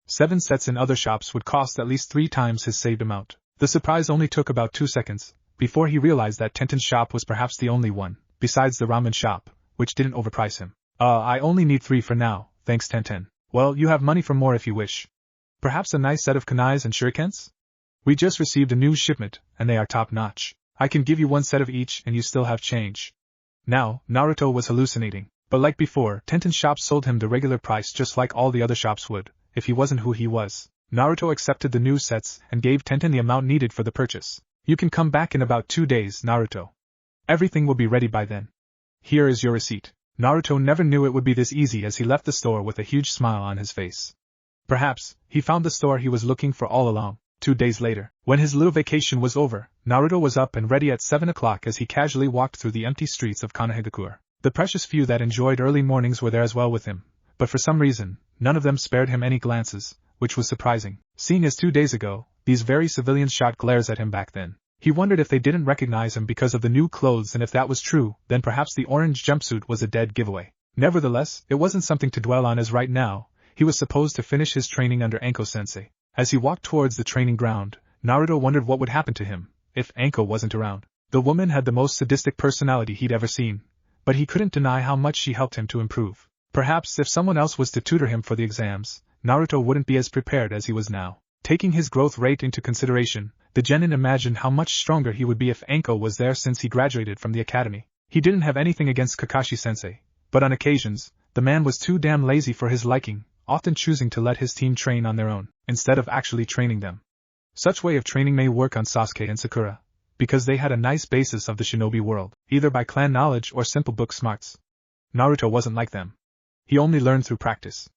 7 sets in other shops would cost at least 3 times his saved amount. The surprise only took about 2 seconds, before he realized that Tenten's shop was perhaps the only one, besides the ramen shop, which didn't overprice him. I only need 3 for now, thanks Tenten. Well, you have money for more if you wish. Perhaps a nice set of kunais and shurikens? We just received a new shipment, and they are top-notch. I can give you 1 set of each and you still have change. Now, Naruto was hallucinating, but like before, Tenten's shop sold him the regular price just like all the other shops would, if he wasn't who he was. Naruto accepted the new sets and gave Tenten the amount needed for the purchase. You can come back in about 2 days, Naruto. Everything will be ready by then. Here is your receipt. Naruto never knew it would be this easy as he left the store with a huge smile on his face. Perhaps, he found the store he was looking for all along. 2 days later, when his little vacation was over, Naruto was up and ready at 7 o'clock as he casually walked through the empty streets of Konohagakure. The precious few that enjoyed early mornings were there as well with him, but for some reason, none of them spared him any glances, which was surprising, seeing as 2 days ago, these very civilians shot glares at him back then. He wondered if they didn't recognize him because of the new clothes, and if that was true, then perhaps the orange jumpsuit was a dead giveaway. Nevertheless, it wasn't something to dwell on as right now, he was supposed to finish his training under Anko-sensei. As he walked towards the training ground, Naruto wondered what would happen to him if Anko wasn't around. The woman had the most sadistic personality he'd ever seen, but he couldn't deny how much she helped him to improve. Perhaps if someone else was to tutor him for the exams, Naruto wouldn't be as prepared as he was now. Taking his growth rate into consideration, the genin imagined how much stronger he would be if Anko was there since he graduated from the academy. He didn't have anything against Kakashi-sensei, but on occasions, the man was too damn lazy for his liking, often choosing to let his team train on their own, instead of actually training them. Such way of training may work on Sasuke and Sakura, because they had a nice basis of the shinobi world, either by clan knowledge or simple book smarts. Naruto wasn't like them. He only learned through practice.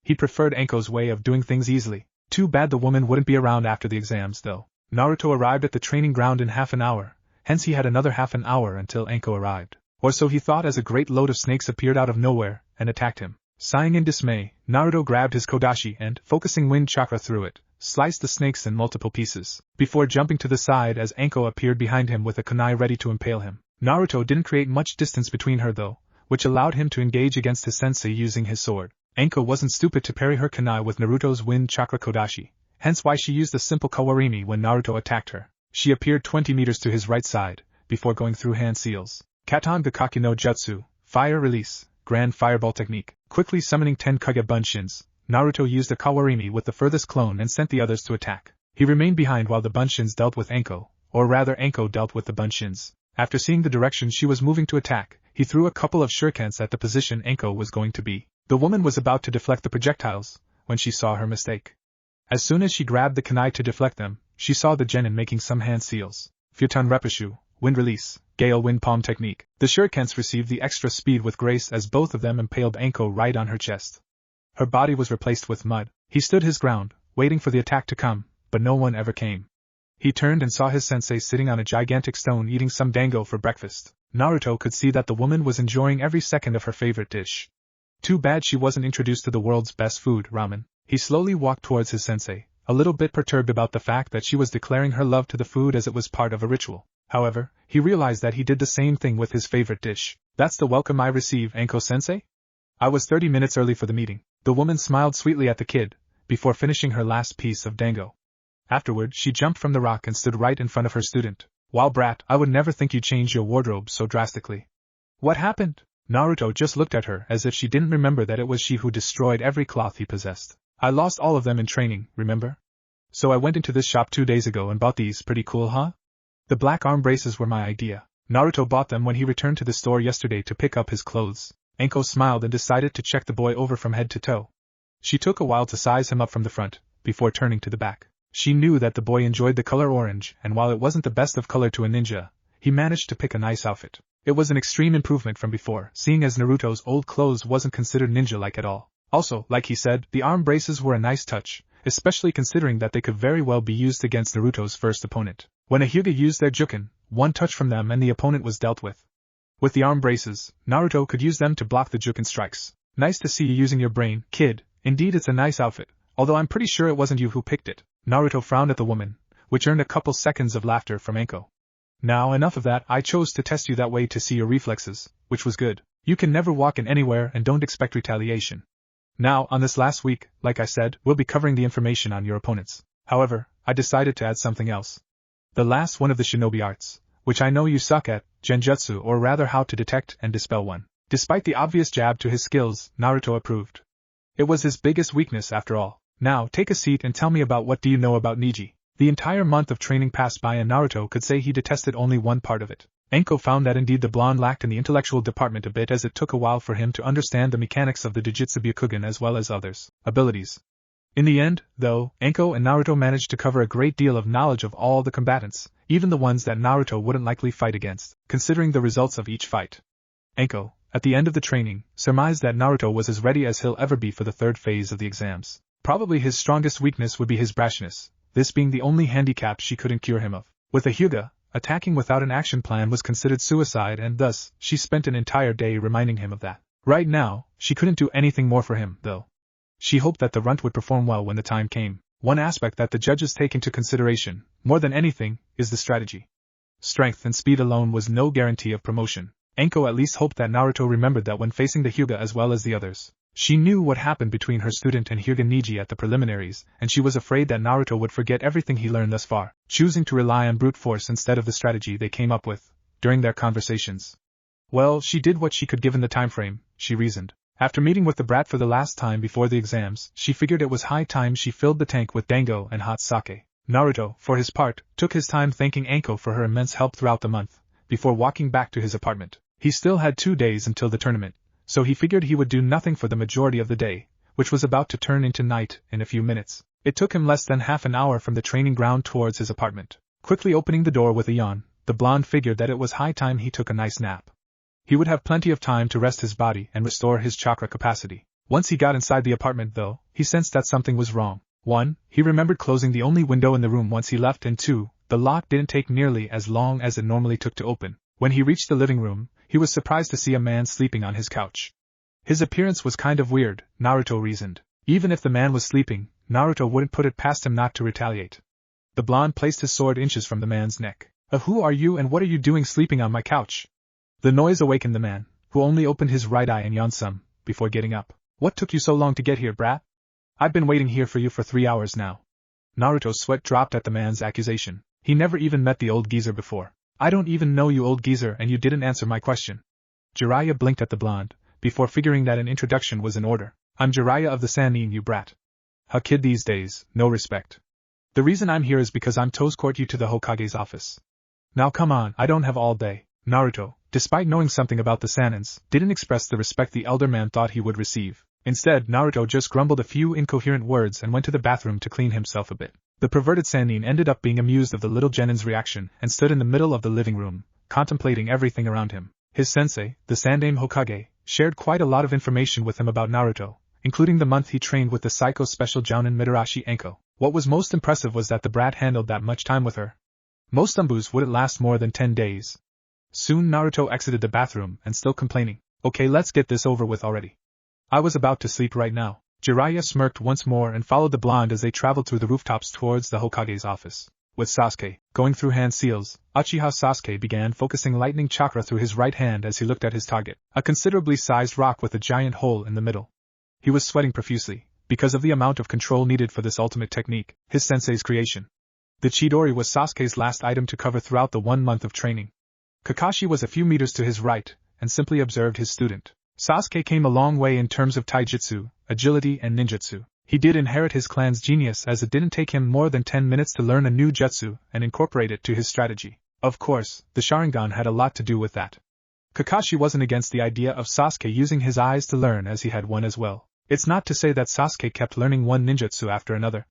He preferred Anko's way of doing things easily. Too bad the woman wouldn't be around after the exams though. Naruto arrived at the training ground in half an hour, hence he had another half an hour until Anko arrived. Or so he thought as a great load of snakes appeared out of nowhere and attacked him. Sighing in dismay, Naruto grabbed his kodashi and, focusing wind chakra through it, sliced the snakes in multiple pieces, before jumping to the side as Anko appeared behind him with a kunai ready to impale him. Naruto didn't create much distance between her though, which allowed him to engage against his sensei using his sword. Anko wasn't stupid to parry her kunai with Naruto's wind chakra kodashi, hence why she used a simple kawarimi when Naruto attacked her. She appeared 20 meters to his right side, before going through hand seals. Katan Gakaki no Jutsu, Fire Release, Grand Fireball Technique. Quickly summoning 10 Kage Bunshins, Naruto used a kawarimi with the furthest clone and sent the others to attack. He remained behind while the Bunshins dealt with Anko, or rather Anko dealt with the Bunshins. After seeing the direction she was moving to attack, he threw a couple of shurikens at the position Anko was going to be. The woman was about to deflect the projectiles, when she saw her mistake. As soon as she grabbed the kunai to deflect them, she saw the genin making some hand seals. Futon Repushu, Wind Release, Gale Wind Palm Technique. The shurikens received the extra speed with grace as both of them impaled Anko right on her chest. Her body was replaced with mud. He stood his ground, waiting for the attack to come, but no one ever came. He turned and saw his sensei sitting on a gigantic stone eating some dango for breakfast. Naruto could see that the woman was enjoying every second of her favorite dish. Too bad she wasn't introduced to the world's best food, ramen. He slowly walked towards his sensei, a little bit perturbed about the fact that she was declaring her love to the food as it was part of a ritual. However, he realized that he did the same thing with his favorite dish. That's the welcome I receive, Anko-sensei? I was 30 minutes early for the meeting. The woman smiled sweetly at the kid, before finishing her last piece of dango. Afterward, she jumped from the rock and stood right in front of her student. Wow, brat, I would never think you changed your wardrobe so drastically. What happened? Naruto just looked at her as if she didn't remember that it was she who destroyed every cloth he possessed. I lost all of them in training, remember? So I went into this shop 2 days ago and bought these. Pretty cool, huh? The black arm braces were my idea. Naruto bought them when he returned to the store yesterday to pick up his clothes. Anko smiled and decided to check the boy over from head to toe. She took a while to size him up from the front, before turning to the back. She knew that the boy enjoyed the color orange, and while it wasn't the best of color to a ninja, he managed to pick a nice outfit. It was an extreme improvement from before, seeing as Naruto's old clothes wasn't considered ninja-like at all. Also, like he said, the arm braces were a nice touch, especially considering that they could very well be used against Naruto's first opponent. When a Hyuga used their Juken, one touch from them and the opponent was dealt with. With the arm braces, Naruto could use them to block the Juken strikes. Nice to see you using your brain, kid. Indeed, it's a nice outfit, although I'm pretty sure it wasn't you who picked it. Naruto frowned at the woman, which earned a couple seconds of laughter from Anko. Now enough of that, I chose to test you that way to see your reflexes, which was good. You can never walk in anywhere and don't expect retaliation. Now, on this last week, like I said, we'll be covering the information on your opponents. However, I decided to add something else. The last one of the shinobi arts, which I know you suck at, genjutsu, or rather how to detect and dispel one. Despite the obvious jab to his skills, Naruto approved. It was his biggest weakness after all. Now, take a seat and tell me about what do you know about Neji. The entire month of training passed by and Naruto could say he detested only one part of it. Anko found that indeed the blonde lacked in the intellectual department a bit, as it took a while for him to understand the mechanics of the Jujutsu Byakugan as well as others' abilities. In the end, though, Anko and Naruto managed to cover a great deal of knowledge of all the combatants, even the ones that Naruto wouldn't likely fight against, considering the results of each fight. Anko, at the end of the training, surmised that Naruto was as ready as he'll ever be for the third phase of the exams. Probably his strongest weakness would be his brashness, this being the only handicap she couldn't cure him of. With a Hyuga, attacking without an action plan was considered suicide, and thus, she spent an entire day reminding him of that. Right now, she couldn't do anything more for him, though. She hoped that the runt would perform well when the time came. One aspect that the judges take into consideration, more than anything, is the strategy. Strength and speed alone was no guarantee of promotion. Anko at least hoped that Naruto remembered that when facing the Hyuga as well as the others. She knew what happened between her student and Hyuga Neji at the preliminaries, and she was afraid that Naruto would forget everything he learned thus far, choosing to rely on brute force instead of the strategy they came up with during their conversations. Well, she did what she could given the time frame, she reasoned. After meeting with the brat for the last time before the exams, she figured it was high time she filled the tank with dango and hot sake. Naruto, for his part, took his time thanking Anko for her immense help throughout the month, before walking back to his apartment. He still had 2 days until the tournament, so he figured he would do nothing for the majority of the day, which was about to turn into night in a few minutes. It took him less than half an hour from the training ground towards his apartment. Quickly opening the door with a yawn, the blonde figured that it was high time he took a nice nap. He would have plenty of time to rest his body and restore his chakra capacity. Once he got inside the apartment though, he sensed that something was wrong. 1. He remembered closing the only window in the room once he left, and 2. The lock didn't take nearly as long as it normally took to open. When he reached the living room, he was surprised to see a man sleeping on his couch. His appearance was kind of weird, Naruto reasoned. Even if the man was sleeping, Naruto wouldn't put it past him not to retaliate. The blonde placed his sword inches from the man's neck. Who are you and what are you doing sleeping on my couch? The noise awakened the man, who only opened his right eye and yawned some, before getting up. What took you so long to get here, brat? I've been waiting here for you for 3 hours now. Naruto's sweat dropped at the man's accusation. He never even met the old geezer before. I don't even know you, old geezer, and you didn't answer my question. Jiraiya blinked at the blonde, before figuring that an introduction was in order. I'm Jiraiya of the Sannin, you brat. A kid these days, no respect. The reason I'm here is because I'm to escort you to the Hokage's office. Now come on, I don't have all day. Naruto, despite knowing something about the Sannins, didn't express the respect the elder man thought he would receive. Instead, Naruto just grumbled a few incoherent words and went to the bathroom to clean himself a bit. The perverted Sannin ended up being amused of the little genin's reaction and stood in the middle of the living room, contemplating everything around him. His sensei, the Sandaime Hokage, shared quite a lot of information with him about Naruto, including the month he trained with the Psycho Special Jounin Mitarashi Anko. What was most impressive was that the brat handled that much time with her. Most umbus wouldn't last more than 10 days. Soon Naruto exited the bathroom and still complaining. Okay, let's get this over with already. I was about to sleep right now. Jiraiya smirked once more and followed the blonde as they traveled through the rooftops towards the Hokage's office. With Sasuke going through hand seals, Uchiha Sasuke began focusing lightning chakra through his right hand as he looked at his target, a considerably sized rock with a giant hole in the middle. He was sweating profusely, because of the amount of control needed for this ultimate technique, his sensei's creation. The Chidori was Sasuke's last item to cover throughout the 1 month of training. Kakashi was a few meters to his right, and simply observed his student. Sasuke came a long way in terms of taijutsu, agility and ninjutsu. He did inherit his clan's genius, as it didn't take him more than 10 minutes to learn a new jutsu and incorporate it to his strategy. Of course, the Sharingan had a lot to do with that. Kakashi wasn't against the idea of Sasuke using his eyes to learn, as he had one as well. It's not to say that Sasuke kept learning one ninjutsu after another.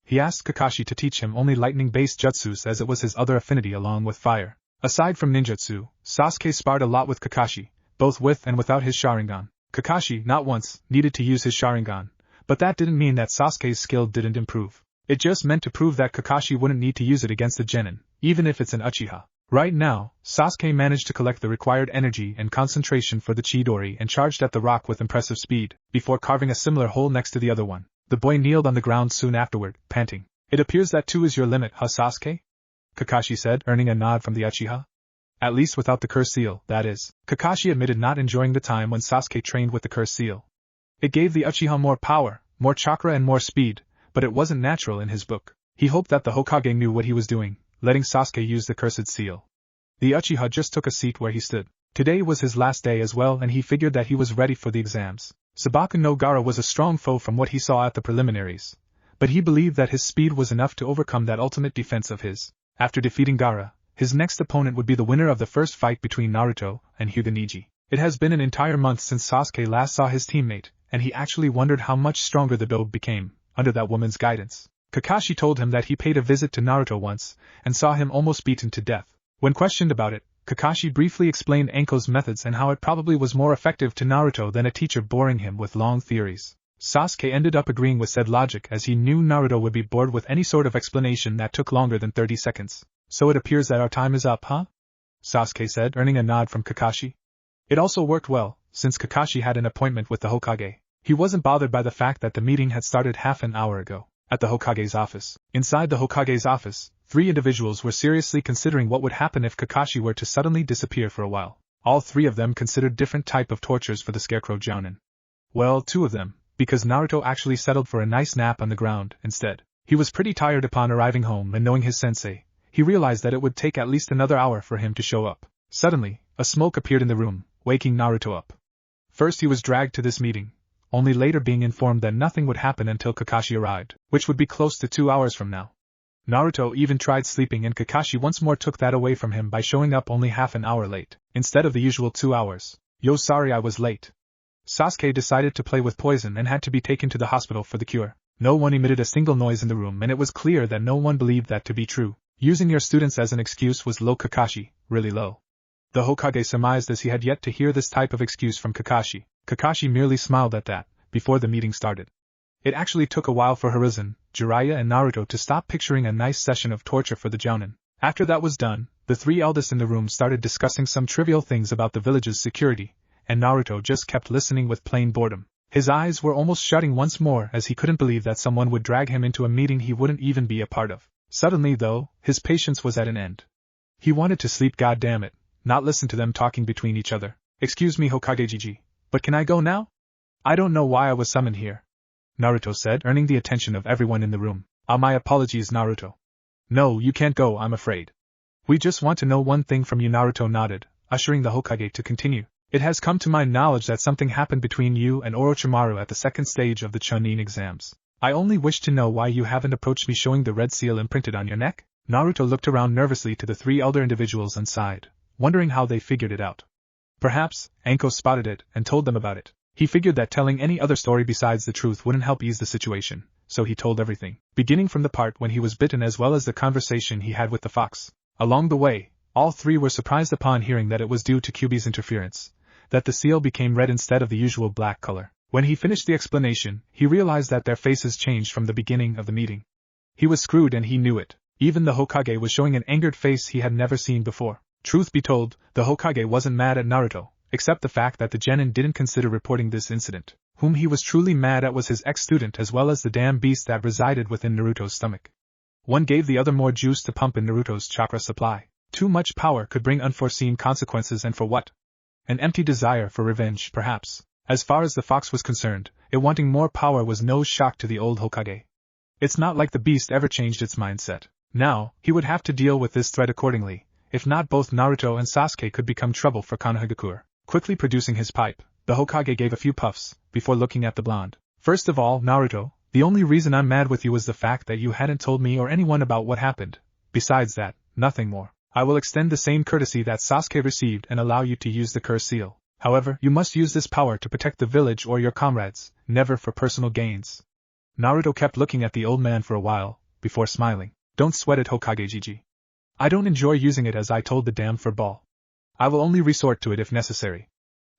He asked Kakashi to teach him only lightning-based jutsus, as it was his other affinity along with fire. Aside from ninjutsu, Sasuke sparred a lot with Kakashi, both with and without his Sharingan. Kakashi, not once, needed to use his Sharingan, but that didn't mean that Sasuke's skill didn't improve. It just meant to prove that Kakashi wouldn't need to use it against a genin, even if it's an Uchiha. Right now, Sasuke managed to collect the required energy and concentration for the Chidori and charged at the rock with impressive speed, before carving a similar hole next to the other one. The boy kneeled on the ground soon afterward, panting. It appears that 2 is your limit, huh, Sasuke? Kakashi said, earning a nod from the Uchiha. At least without the curse seal, that is. Kakashi admitted not enjoying the time when Sasuke trained with the curse seal. It gave the Uchiha more power, more chakra and more speed, but it wasn't natural in his book. He hoped that the Hokage knew what he was doing, letting Sasuke use the cursed seal. The Uchiha just took a seat where he stood. Today was his last day as well, and he figured that he was ready for the exams. Sabaku no Gaara was a strong foe from what he saw at the preliminaries, but he believed that his speed was enough to overcome that ultimate defense of his. After defeating Gaara, his next opponent would be the winner of the first fight between Naruto and Hokage Neji. It has been an entire month since Sasuke last saw his teammate, and he actually wondered how much stronger the dobe became under that woman's guidance. Kakashi told him that he paid a visit to Naruto once and saw him almost beaten to death. When questioned about it, Kakashi briefly explained Anko's methods and how it probably was more effective to Naruto than a teacher boring him with long theories. Sasuke ended up agreeing with said logic as he knew Naruto would be bored with any sort of explanation that took longer than 30 seconds. So it appears that our time is up, huh? Sasuke said, earning a nod from Kakashi. It also worked well, since Kakashi had an appointment with the Hokage. He wasn't bothered by the fact that the meeting had started half an hour ago. At the Hokage's office. Inside the Hokage's office, 3 individuals were seriously considering what would happen if Kakashi were to suddenly disappear for a while. All 3 of them considered different type of tortures for the Scarecrow Jounin. Well, 2 of them, because Naruto actually settled for a nice nap on the ground instead. He was pretty tired upon arriving home, and knowing his sensei, he realized that it would take at least another hour for him to show up. Suddenly, a smoke appeared in the room, waking Naruto up. First he was dragged to this meeting, only later being informed that nothing would happen until Kakashi arrived, which would be close to 2 hours from now. Naruto even tried sleeping, and Kakashi once more took that away from him by showing up only half an hour late, instead of the usual 2 hours. Yo, sorry I was late. Sasuke decided to play with poison and had to be taken to the hospital for the cure. No one emitted a single noise in the room, and it was clear that no one believed that to be true. Using your students as an excuse was low Kakashi, really low. The Hokage surmised as he had yet to hear this type of excuse from Kakashi. Kakashi merely smiled at that, before the meeting started. It actually took a while for Hiruzen, Jiraiya and Naruto to stop picturing a nice session of torture for the Jounin. After that was done, the 3 eldest in the room started discussing some trivial things about the village's security, and Naruto just kept listening with plain boredom. His eyes were almost shutting once more as he couldn't believe that someone would drag him into a meeting he wouldn't even be a part of. Suddenly though, his patience was at an end. He wanted to sleep, goddammit, not listen to them talking between each other. Excuse me Hokage Gigi, but can I go now? I don't know why I was summoned here, Naruto said, earning the attention of everyone in the room. My apologies Naruto. No, you can't go, I'm afraid. We just want to know one thing from you. Naruto nodded, ushering the Hokage to continue. It has come to my knowledge that something happened between you and Orochimaru at the second stage of the Chunin exams. I only wish to know why you haven't approached me showing the red seal imprinted on your neck? Naruto looked around nervously to the 3 elder individuals and sighed, wondering how they figured it out. Perhaps Anko spotted it and told them about it. He figured that telling any other story besides the truth wouldn't help ease the situation, so he told everything, beginning from the part when he was bitten as well as the conversation he had with the fox. Along the way, all 3 were surprised upon hearing that it was due to Kyuubi's interference that the seal became red instead of the usual black color. When he finished the explanation, he realized that their faces changed from the beginning of the meeting. He was screwed and he knew it. Even the Hokage was showing an angered face he had never seen before. Truth be told, the Hokage wasn't mad at Naruto, except the fact that the genin didn't consider reporting this incident. Whom he was truly mad at was his ex-student as well as the damn beast that resided within Naruto's stomach. One gave the other more juice to pump in Naruto's chakra supply. Too much power could bring unforeseen consequences, and for what? An empty desire for revenge, perhaps. As far as the fox was concerned, it wanting more power was no shock to the old Hokage. It's not like the beast ever changed its mindset. Now, he would have to deal with this threat accordingly. If not, both Naruto and Sasuke could become trouble for Konohagakure. Quickly producing his pipe, the Hokage gave a few puffs, before looking at the blonde. First of all, Naruto, the only reason I'm mad with you is the fact that you hadn't told me or anyone about what happened. Besides that, nothing more. I will extend the same courtesy that Sasuke received and allow you to use the curse seal. However, you must use this power to protect the village or your comrades, never for personal gains. Naruto kept looking at the old man for a while, before smiling. Don't sweat it, Hokage Gigi. I don't enjoy using it, as I told the damn furball. I will only resort to it if necessary.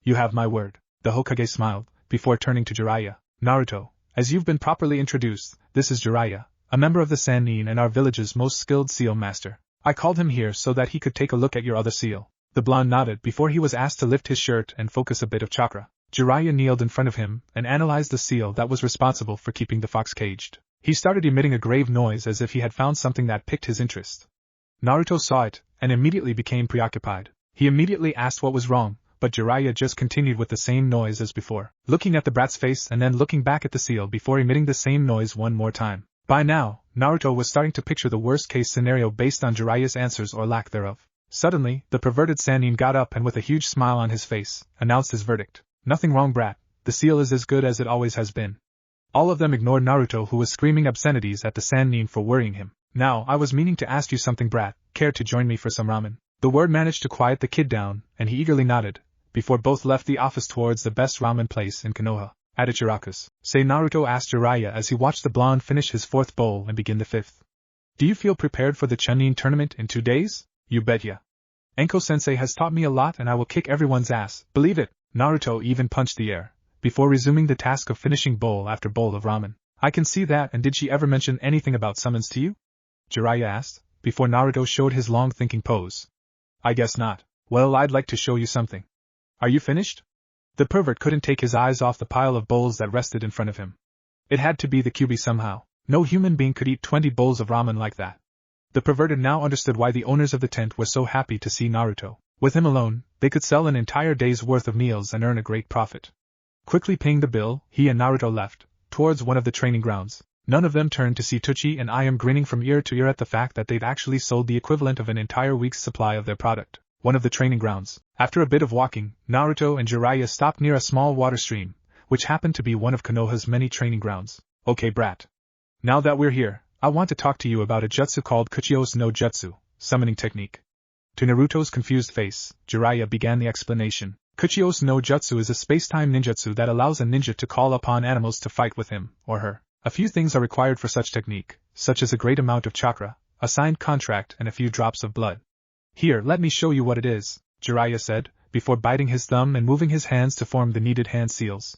You have my word. The Hokage smiled, before turning to Jiraiya. Naruto, as you've been properly introduced, this is Jiraiya, a member of the Sannin and our village's most skilled seal master. I called him here so that he could take a look at your other seal. The blonde nodded before he was asked to lift his shirt and focus a bit of chakra. Jiraiya kneeled in front of him and analyzed the seal that was responsible for keeping the fox caged. He started emitting a grave noise as if he had found something that piqued his interest. Naruto saw it, and immediately became preoccupied. He immediately asked what was wrong, but Jiraiya just continued with the same noise as before, looking at the brat's face and then looking back at the seal before emitting the same noise one more time. By now, Naruto was starting to picture the worst-case scenario based on Jiraiya's answers or lack thereof. Suddenly, the perverted Sannin got up and with a huge smile on his face, announced his verdict. Nothing wrong, brat. The seal is as good as it always has been. All of them ignored Naruto, who was screaming obscenities at the Sannin for worrying him. Now, I was meaning to ask you something, brat. Care to join me for some ramen? The word managed to quiet the kid down, and he eagerly nodded, before both left the office towards the best ramen place in Konoha. At Ichiraku's, say, Naruto asked Jiraiya as he watched the blonde finish his 4th bowl and begin the 5th. Do you feel prepared for the Chunin tournament in 2 days? You bet ya. Anko-sensei has taught me a lot and I will kick everyone's ass, believe it. Naruto even punched the air, before resuming the task of finishing bowl after bowl of ramen. I can see that, and did she ever mention anything about summons to you? Jiraiya asked, before Naruto showed his long thinking pose. I guess not. Well, I'd like to show you something. Are you finished? The pervert couldn't take his eyes off the pile of bowls that rested in front of him. It had to be the Kyuubi somehow. No human being could eat 20 bowls of ramen like that. The perverted now understood why the owners of the tent were so happy to see Naruto. With him alone, they could sell an entire day's worth of meals and earn a great profit. Quickly paying the bill, he and Naruto left, towards one of the training grounds. None of them turned to see Tucci and I am grinning from ear to ear at the fact that they'd actually sold the equivalent of an entire week's supply of their product. One of the training grounds. After a bit of walking, Naruto and Jiraiya stopped near a small water stream, which happened to be one of Konoha's many training grounds. Okay, brat. Now that we're here, I want to talk to you about a jutsu called Kuchios no Jutsu, summoning technique. To Naruto's confused face, Jiraiya began the explanation. Kuchios no Jutsu is a space-time ninjutsu that allows a ninja to call upon animals to fight with him, or her. A few things are required for such technique, such as a great amount of chakra, a signed contract and a few drops of blood. Here, let me show you what it is, Jiraiya said, before biting his thumb and moving his hands to form the needed hand seals.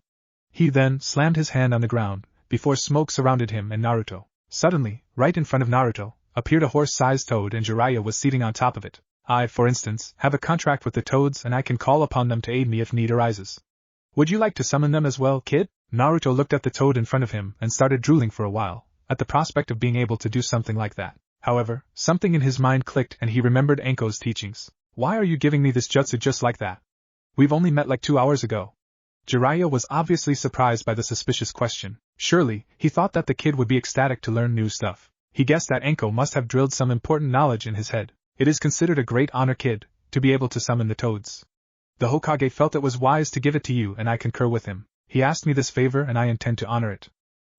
He then slammed his hand on the ground, before smoke surrounded him and Naruto. Suddenly, right in front of Naruto, appeared a horse-sized toad and Jiraiya was seating on top of it. I, for instance, have a contract with the toads and I can call upon them to aid me if need arises. Would you like to summon them as well, kid? Naruto looked at the toad in front of him and started drooling for a while, at the prospect of being able to do something like that. However, something in his mind clicked and he remembered Anko's teachings. Why are you giving me this jutsu just like that? We've only met like 2 hours ago. Jiraiya was obviously surprised by the suspicious question. Surely, he thought that the kid would be ecstatic to learn new stuff. He guessed that Anko must have drilled some important knowledge in his head. It is considered a great honor, kid, to be able to summon the toads. The Hokage felt it was wise to give it to you and I concur with him. He asked me this favor and I intend to honor it.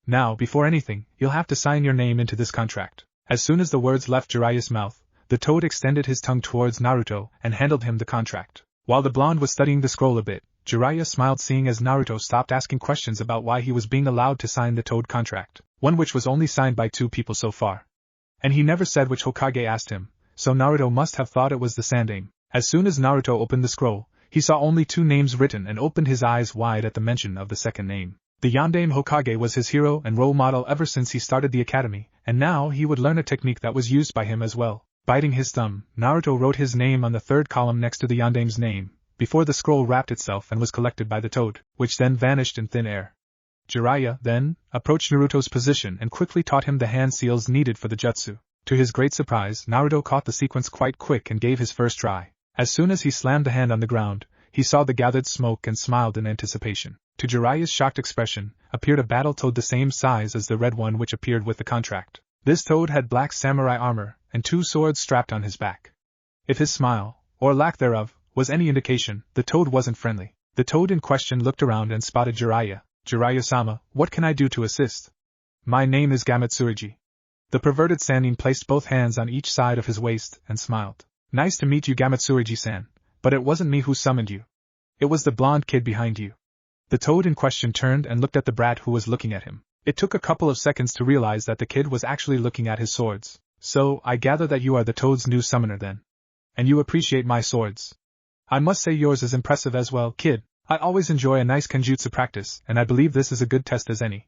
Now, before anything, you'll have to sign your name into this contract. As soon as the words left Jiraiya's mouth, the toad extended his tongue towards Naruto and handed him the contract. While the blonde was studying the scroll a bit, Jiraiya smiled seeing as Naruto stopped asking questions about why he was being allowed to sign the toad contract, one which was only signed by 2 people so far. And he never said which Hokage asked him, so Naruto must have thought it was the Sandaime. As soon as Naruto opened the scroll, he saw only 2 names written and opened his eyes wide at the mention of the second name. The Yondaime Hokage was his hero and role model ever since he started the academy, and now he would learn a technique that was used by him as well. Biting his thumb, Naruto wrote his name on the 3rd column next to the Yondaime's name, before the scroll wrapped itself and was collected by the toad, which then vanished in thin air. Jiraiya, then, approached Naruto's position and quickly taught him the hand seals needed for the jutsu. To his great surprise, Naruto caught the sequence quite quick and gave his first try. As soon as he slammed the hand on the ground, he saw the gathered smoke and smiled in anticipation. To Jiraiya's shocked expression, appeared a battle toad the same size as the red one which appeared with the contract. This toad had black samurai armor, and 2 swords strapped on his back. If his smile, or lack thereof, was any indication, the toad wasn't friendly. The toad in question looked around and spotted Jiraiya. Jiraiya-sama, what can I do to assist? My name is Gamatsui. The perverted Sannin placed both hands on each side of his waist and smiled. Nice to meet you, Gamatsui-san, but it wasn't me who summoned you. It was the blonde kid behind you. The toad in question turned and looked at the brat who was looking at him. It took a couple of seconds to realize that the kid was actually looking at his swords. So, I gather that you are the toad's new summoner then. And you appreciate my swords. I must say yours is impressive as well, kid. I always enjoy a nice kenjutsu practice, and I believe this is a good test as any.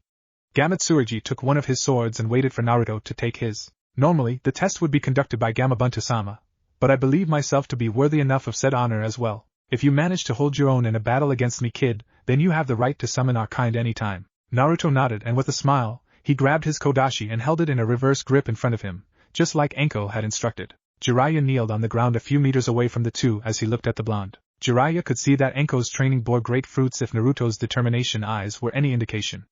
Gamatsuji took one of his swords and waited for Naruto to take his. Normally, the test would be conducted by Gamabunta-sama, but I believe myself to be worthy enough of said honor as well. If you manage to hold your own in a battle against me, kid, then you have the right to summon our kind anytime. Naruto nodded and with a smile, he grabbed his kodashi and held it in a reverse grip in front of him, just like Anko had instructed. Jiraiya kneeled on the ground a few meters away from the two as he looked at the blonde. Jiraiya could see that Anko's training bore great fruits if Naruto's determination eyes were any indication.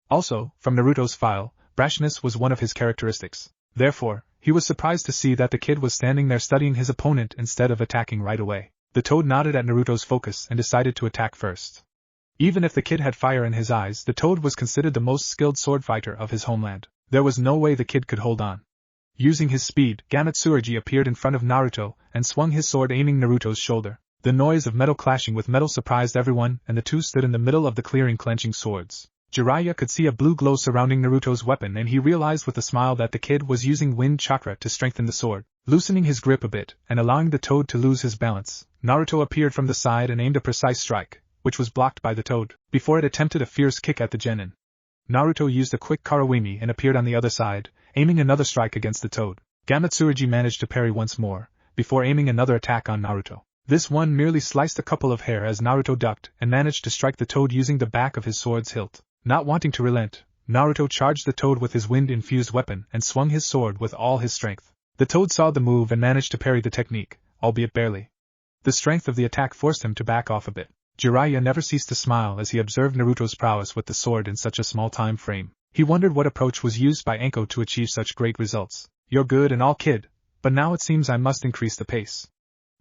Also, from Naruto's file, Brashness was one of his characteristics. Therefore, he was surprised to see that the kid was standing there studying his opponent instead of attacking right away. The toad nodded at Naruto's focus and decided to attack first. Even if the kid had fire in his eyes, the toad was considered the most skilled sword fighter of his homeland. There was no way the kid could hold on. Using his speed, Gamatsui appeared in front of Naruto and swung his sword aiming Naruto's shoulder. The noise of metal clashing with metal surprised everyone, and the two stood in the middle of the clearing clenching swords. Jiraiya could see a blue glow surrounding Naruto's weapon, and he realized with a smile that the kid was using wind chakra to strengthen the sword. Loosening his grip a bit and allowing the toad to lose his balance, Naruto appeared from the side and aimed a precise strike, which was blocked by the toad, before it attempted a fierce kick at the genin. Naruto used a quick karawimi and appeared on the other side, aiming another strike against the toad. Gamatsui managed to parry once more, before aiming another attack on Naruto. This one merely sliced a couple of hair as Naruto ducked and managed to strike the toad using the back of his sword's hilt. Not wanting to relent, Naruto charged the toad with his wind-infused weapon and swung his sword with all his strength. The toad saw the move and managed to parry the technique, albeit barely. The strength of the attack forced him to back off a bit. Jiraiya never ceased to smile as he observed Naruto's prowess with the sword in such a small time frame. He wondered what approach was used by Anko to achieve such great results. "You're good and all, kid, but now it seems I must increase the pace,"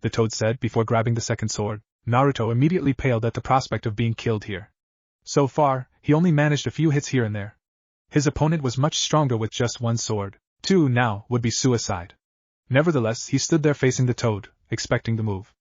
the toad said before grabbing the second sword. Naruto immediately paled at the prospect of being killed here. So far, he only managed a few hits here and there. His opponent was much stronger with just one sword. 2 now would be suicide. Nevertheless, he stood there facing the toad, expecting the move.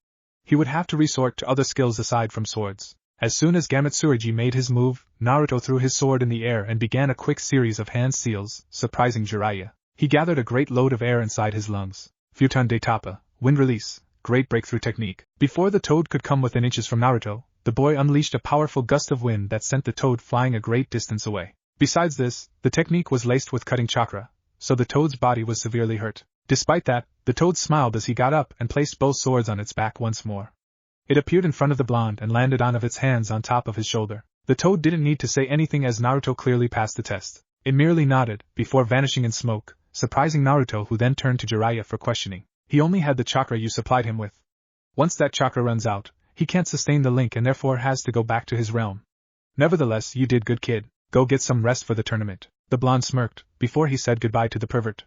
He would have to resort to other skills aside from swords. As soon as Gamatsui made his move, Naruto threw his sword in the air and began a quick series of hand seals, surprising Jiraiya. He gathered a great load of air inside his lungs. Futon de Tapa, wind release, great breakthrough technique. Before the toad could come within inches from Naruto, the boy unleashed a powerful gust of wind that sent the toad flying a great distance away. Besides this, the technique was laced with cutting chakra, so the toad's body was severely hurt. Despite that, the toad smiled as he got up and placed both swords on its back once more. It appeared in front of the blonde and landed on its hands on top of his shoulder. The toad didn't need to say anything as Naruto clearly passed the test. It merely nodded, before vanishing in smoke, surprising Naruto, who then turned to Jiraiya for questioning. He only had the chakra you supplied him with. Once that chakra runs out, he can't sustain the link and therefore has to go back to his realm. Nevertheless, you did good, kid. Go get some rest for the tournament. The blonde smirked, before he said goodbye to the pervert.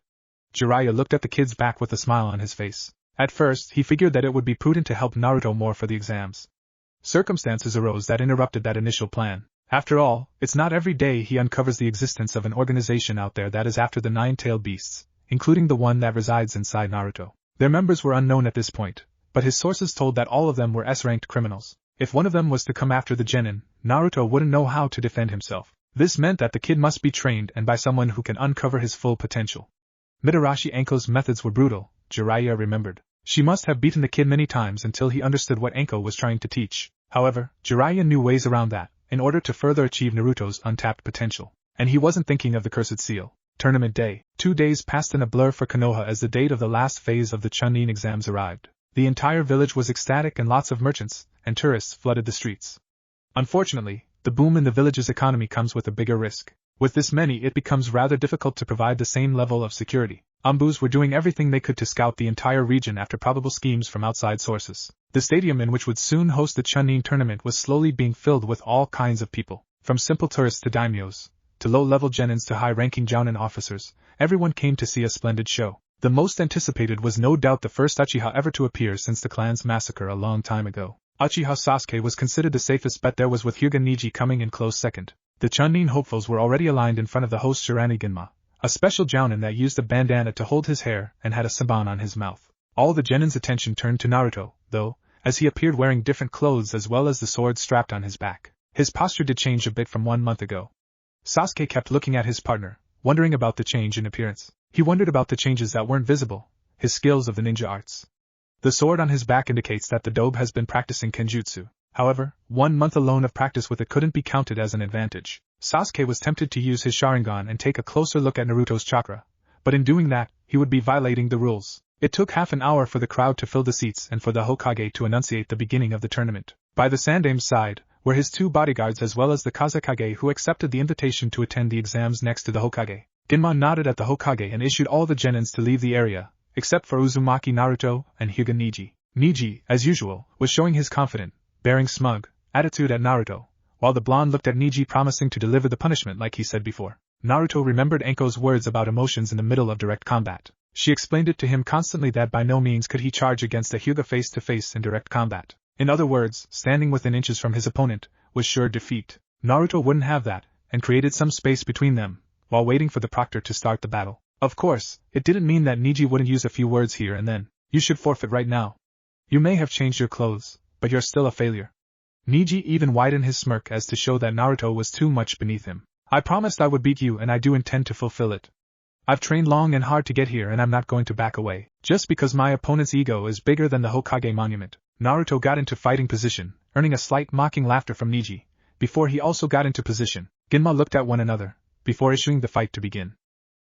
Jiraiya looked at the kid's back with a smile on his face. At first, he figured that it would be prudent to help Naruto more for the exams. Circumstances arose that interrupted that initial plan. After all, it's not every day he uncovers the existence of an organization out there that is after the 9-tailed beasts, including the one that resides inside Naruto. Their members were unknown at this point, but his sources told that all of them were S-ranked criminals. If one of them was to come after the genin, Naruto wouldn't know how to defend himself. This meant that the kid must be trained and by someone who can uncover his full potential. Mitarashi Anko's methods were brutal, Jiraiya remembered. She must have beaten the kid many times until he understood what Anko was trying to teach. However, Jiraiya knew ways around that, in order to further achieve Naruto's untapped potential. And he wasn't thinking of the Cursed Seal. Tournament day. 2 days passed in a blur for Konoha as the date of the last phase of the Chunin exams arrived. The entire village was ecstatic and lots of merchants and tourists flooded the streets. Unfortunately, the boom in the village's economy comes with a bigger risk. With this many, it becomes rather difficult to provide the same level of security. Ambus were doing everything they could to scout the entire region after probable schemes from outside sources. The stadium in which would soon host the Chunin tournament was slowly being filled with all kinds of people, from simple tourists to daimyos, to low-level genins to high-ranking jounin officers. Everyone came to see a splendid show. The most anticipated was no doubt the first Uchiha ever to appear since the clan's massacre a long time ago. Uchiha Sasuke was considered the safest bet. There was with Hyuga Neji coming in close second. The Chunin hopefuls were already aligned in front of the host Shiraniganma, a special jounin that used a bandana to hold his hair and had a saban on his mouth. All the genin's attention turned to Naruto, though, as he appeared wearing different clothes as well as the sword strapped on his back. His posture did change a bit from 1 month ago. Sasuke kept looking at his partner, wondering about the change in appearance. He wondered about the changes that weren't visible, his skills of the ninja arts. The sword on his back indicates that the dobe has been practicing kenjutsu. However, 1 month alone of practice with it couldn't be counted as an advantage. Sasuke was tempted to use his Sharingan and take a closer look at Naruto's chakra, but in doing that, he would be violating the rules. It took half an hour for the crowd to fill the seats and for the Hokage to enunciate the beginning of the tournament. By the Sandame's side were his 2 bodyguards as well as the Kazekage who accepted the invitation to attend the exams next to the Hokage. Ginma nodded at the Hokage and issued all the genins to leave the area, except for Uzumaki Naruto and Hyuga Neji. Neji, as usual, was showing his confident, bearing smug attitude at Naruto, while the blonde looked at Neji promising to deliver the punishment like he said before. Naruto remembered Anko's words about emotions in the middle of direct combat. She explained it to him constantly that by no means could he charge against a Hyuga face-to-face in direct combat. In other words, standing within inches from his opponent was sure defeat. Naruto wouldn't have that, and created some space between them, while waiting for the proctor to start the battle. Of course, it didn't mean that Neji wouldn't use a few words here and then. You should forfeit right now. You may have changed your clothes, but you're still a failure. Neji even widened his smirk as to show that Naruto was too much beneath him. I promised I would beat you and I do intend to fulfill it. I've trained long and hard to get here and I'm not going to back away, just because my opponent's ego is bigger than the Hokage monument. Naruto got into fighting position, earning a slight mocking laughter from Neji. Before he also got into position, Ginma looked at one another, before issuing the fight to begin.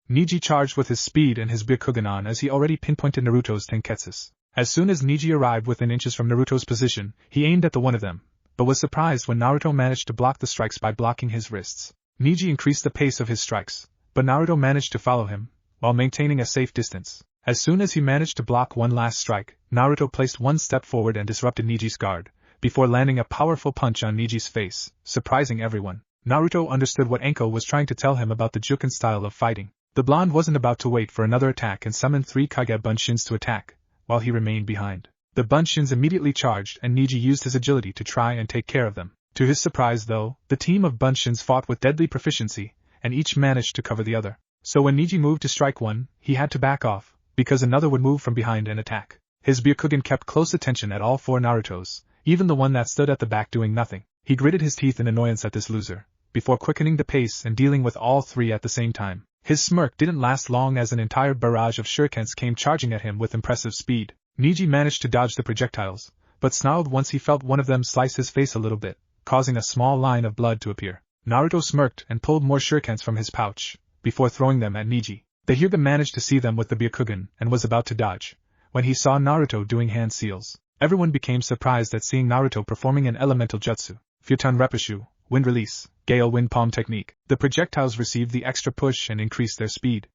Neji charged with his speed and his Byakugan as he already pinpointed Naruto's tenketsus. As soon as Neji arrived within inches from Naruto's position, he aimed at the one of them, but was surprised when Naruto managed to block the strikes by blocking his wrists. Neji increased the pace of his strikes, but Naruto managed to follow him, while maintaining a safe distance. As soon as he managed to block one last strike, Naruto placed one step forward and disrupted Neji's guard, before landing a powerful punch on Neji's face, surprising everyone. Naruto understood what Anko was trying to tell him about the Juken style of fighting. The blonde wasn't about to wait for another attack and summoned 3 Kage Bunshins to attack, while he remained behind. The Bunshins immediately charged and Neji used his agility to try and take care of them. To his surprise though, the team of Bunshins fought with deadly proficiency, and each managed to cover the other. So when Neji moved to strike one, he had to back off, because another would move from behind and attack. His Byakugan kept close attention at all 4 Narutos, even the one that stood at the back doing nothing. He gritted his teeth in annoyance at this loser, before quickening the pace and dealing with all 3 at the same time. His smirk didn't last long as an entire barrage of shurikens came charging at him with impressive speed. Neji managed to dodge the projectiles, but snarled once he felt one of them slice his face a little bit, causing a small line of blood to appear. Naruto smirked and pulled more shurikens from his pouch, before throwing them at Neji. The Hyuga managed to see them with the Byakugan and was about to dodge, when he saw Naruto doing hand seals. Everyone became surprised at seeing Naruto performing an elemental jutsu, Futon Repushu, wind release, Gale wind palm technique. The projectiles received the extra push and increased their speed.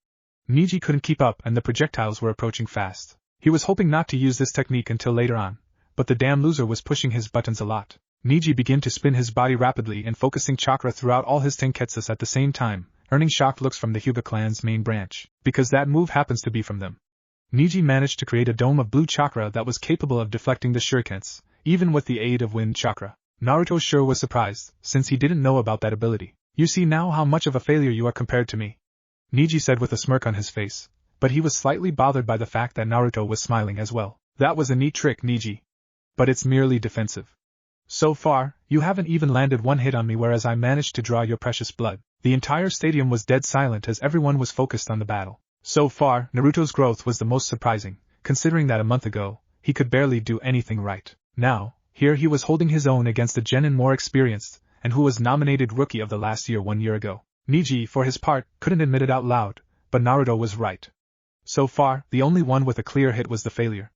Neji couldn't keep up and the projectiles were approaching fast. He was hoping not to use this technique until later on, but the damn loser was pushing his buttons a lot. Neji began to spin his body rapidly and focusing chakra throughout all his tenketsus at the same time, earning shocked looks from the Hyuga clan's main branch, because that move happens to be from them. Neji managed to create a dome of blue chakra that was capable of deflecting the shurikens, even with the aid of wind chakra. Naruto sure was surprised, since he didn't know about that ability. You see now how much of a failure you are compared to me, Neji said with a smirk on his face, but he was slightly bothered by the fact that Naruto was smiling as well. That was a neat trick, Neji. But it's merely defensive. So far, you haven't even landed one hit on me whereas I managed to draw your precious blood. The entire stadium was dead silent as everyone was focused on the battle. So far, Naruto's growth was the most surprising, considering that a month ago, he could barely do anything right. Now, here he was holding his own against a genin more experienced, and who was nominated Rookie of the last year 1 year ago. Neji, for his part, couldn't admit it out loud, but Naruto was right. So far, the only one with a clear hit was the failure.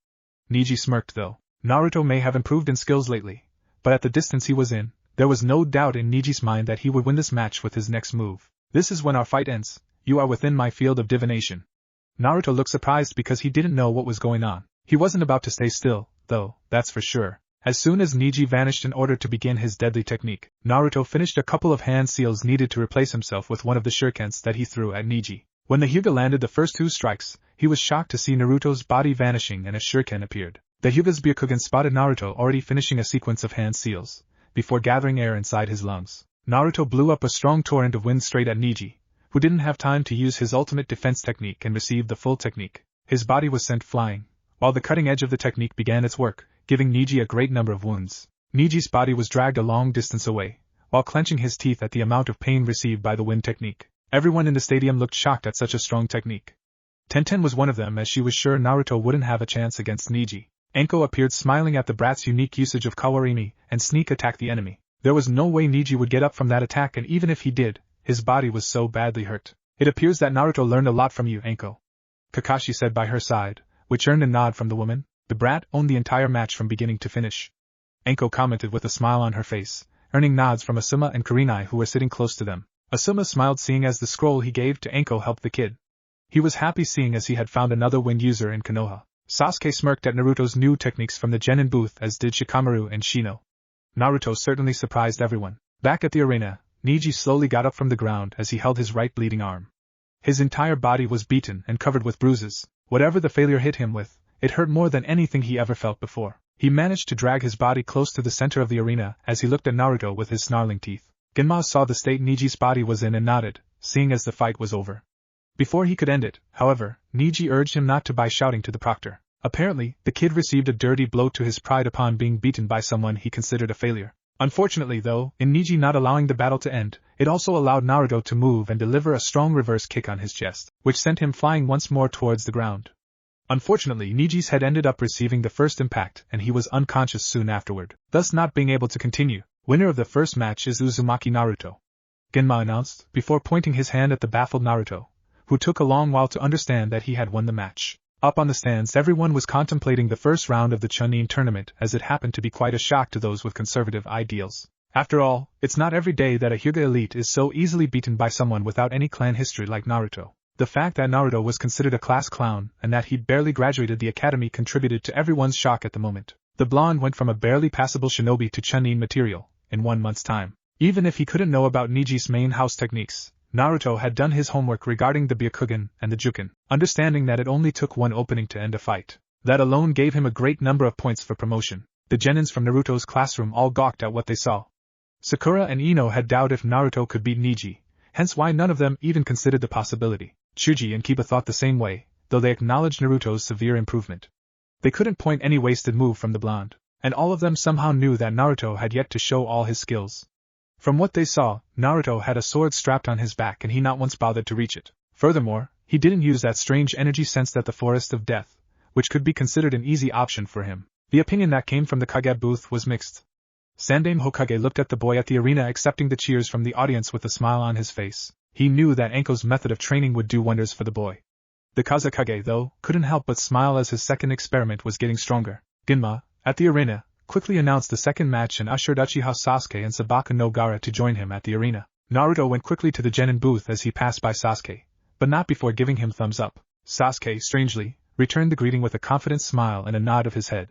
Neji smirked though. Naruto may have improved in skills lately, but at the distance he was in, there was no doubt in Neji's mind that he would win this match with his next move. This is when our fight ends. You are within my field of divination. Naruto looked surprised because he didn't know what was going on. He wasn't about to stay still, though, that's for sure. As soon as Neji vanished in order to begin his deadly technique, Naruto finished a couple of hand seals needed to replace himself with one of the shurikens that he threw at Neji. When the Hyuga landed the first 2 strikes, he was shocked to see Naruto's body vanishing and a shuriken appeared. The Hyuga's Byakugan spotted Naruto already finishing a sequence of hand seals, before gathering air inside his lungs. Naruto blew up a strong torrent of wind straight at Neji, who didn't have time to use his ultimate defense technique and receive the full technique. His body was sent flying, while the cutting edge of the technique began its work, giving Neji a great number of wounds. Neji's body was dragged a long distance away, while clenching his teeth at the amount of pain received by the wind technique. Everyone in the stadium looked shocked at such a strong technique. Tenten was one of them as she was sure Naruto wouldn't have a chance against Neji. Anko appeared smiling at the brat's unique usage of Kawarimi and sneak attack the enemy. There was no way Neji would get up from that attack and even if he did, his body was so badly hurt. It appears that Naruto learned a lot from you, Anko, Kakashi said by her side, which earned a nod from the woman. The brat owned the entire match from beginning to finish. Anko commented with a smile on her face, earning nods from Asuma and Kurenai who were sitting close to them. Asuma smiled seeing as the scroll he gave to Anko helped the kid. He was happy seeing as he had found another wind user in Konoha. Sasuke smirked at Naruto's new techniques from the genin booth as did Shikamaru and Shino. Naruto certainly surprised everyone. Back at the arena, Neji slowly got up from the ground as he held his right bleeding arm. His entire body was beaten and covered with bruises. Whatever the failure hit him with, it hurt more than anything he ever felt before. He managed to drag his body close to the center of the arena as he looked at Naruto with his snarling teeth. Genma saw the state Neji's body was in and nodded, seeing as the fight was over. Before he could end it, however, Neji urged him not to by shouting to the proctor. Apparently, the kid received a dirty blow to his pride upon being beaten by someone he considered a failure. Unfortunately though, in Neji not allowing the battle to end, it also allowed Naruto to move and deliver a strong reverse kick on his chest, which sent him flying once more towards the ground. Unfortunately, Neji's head ended up receiving the first impact and he was unconscious soon afterward, thus not being able to continue. Winner of the first match is Uzumaki Naruto, Genma announced, before pointing his hand at the baffled Naruto, who took a long while to understand that he had won the match. Up on the stands, everyone was contemplating the first round of the Chunin tournament as it happened to be quite a shock to those with conservative ideals. After all, it's not every day that a Hyuga elite is so easily beaten by someone without any clan history like Naruto. The fact that Naruto was considered a class clown and that he'd barely graduated the academy contributed to everyone's shock at the moment. The blonde went from a barely passable shinobi to Chunin material in 1 month's time. Even if he couldn't know about Neji's main house techniques, Naruto had done his homework regarding the Byakugan and the Juken, understanding that it only took one opening to end a fight. That alone gave him a great number of points for promotion. The genins from Naruto's classroom all gawked at what they saw. Sakura and Ino had doubt if Naruto could beat Neji, hence why none of them even considered the possibility. Chuji and Kiba thought the same way, though they acknowledged Naruto's severe improvement. They couldn't point any wasted move from the blonde, and all of them somehow knew that Naruto had yet to show all his skills. From what they saw, Naruto had a sword strapped on his back and he not once bothered to reach it. Furthermore, he didn't use that strange energy sensed at the Forest of Death, which could be considered an easy option for him. The opinion that came from the Kage booth was mixed. Sandame Hokage looked at the boy at the arena accepting the cheers from the audience with a smile on his face. He knew that Anko's method of training would do wonders for the boy. The Kazekage, though, couldn't help but smile as his second experiment was getting stronger. Genma, at the arena, quickly announced the second match and ushered Uchiha Sasuke and Sabaka no Gaara to join him at the arena. Naruto went quickly to the genin booth as he passed by Sasuke, but not before giving him thumbs up. Sasuke, strangely, returned the greeting with a confident smile and a nod of his head.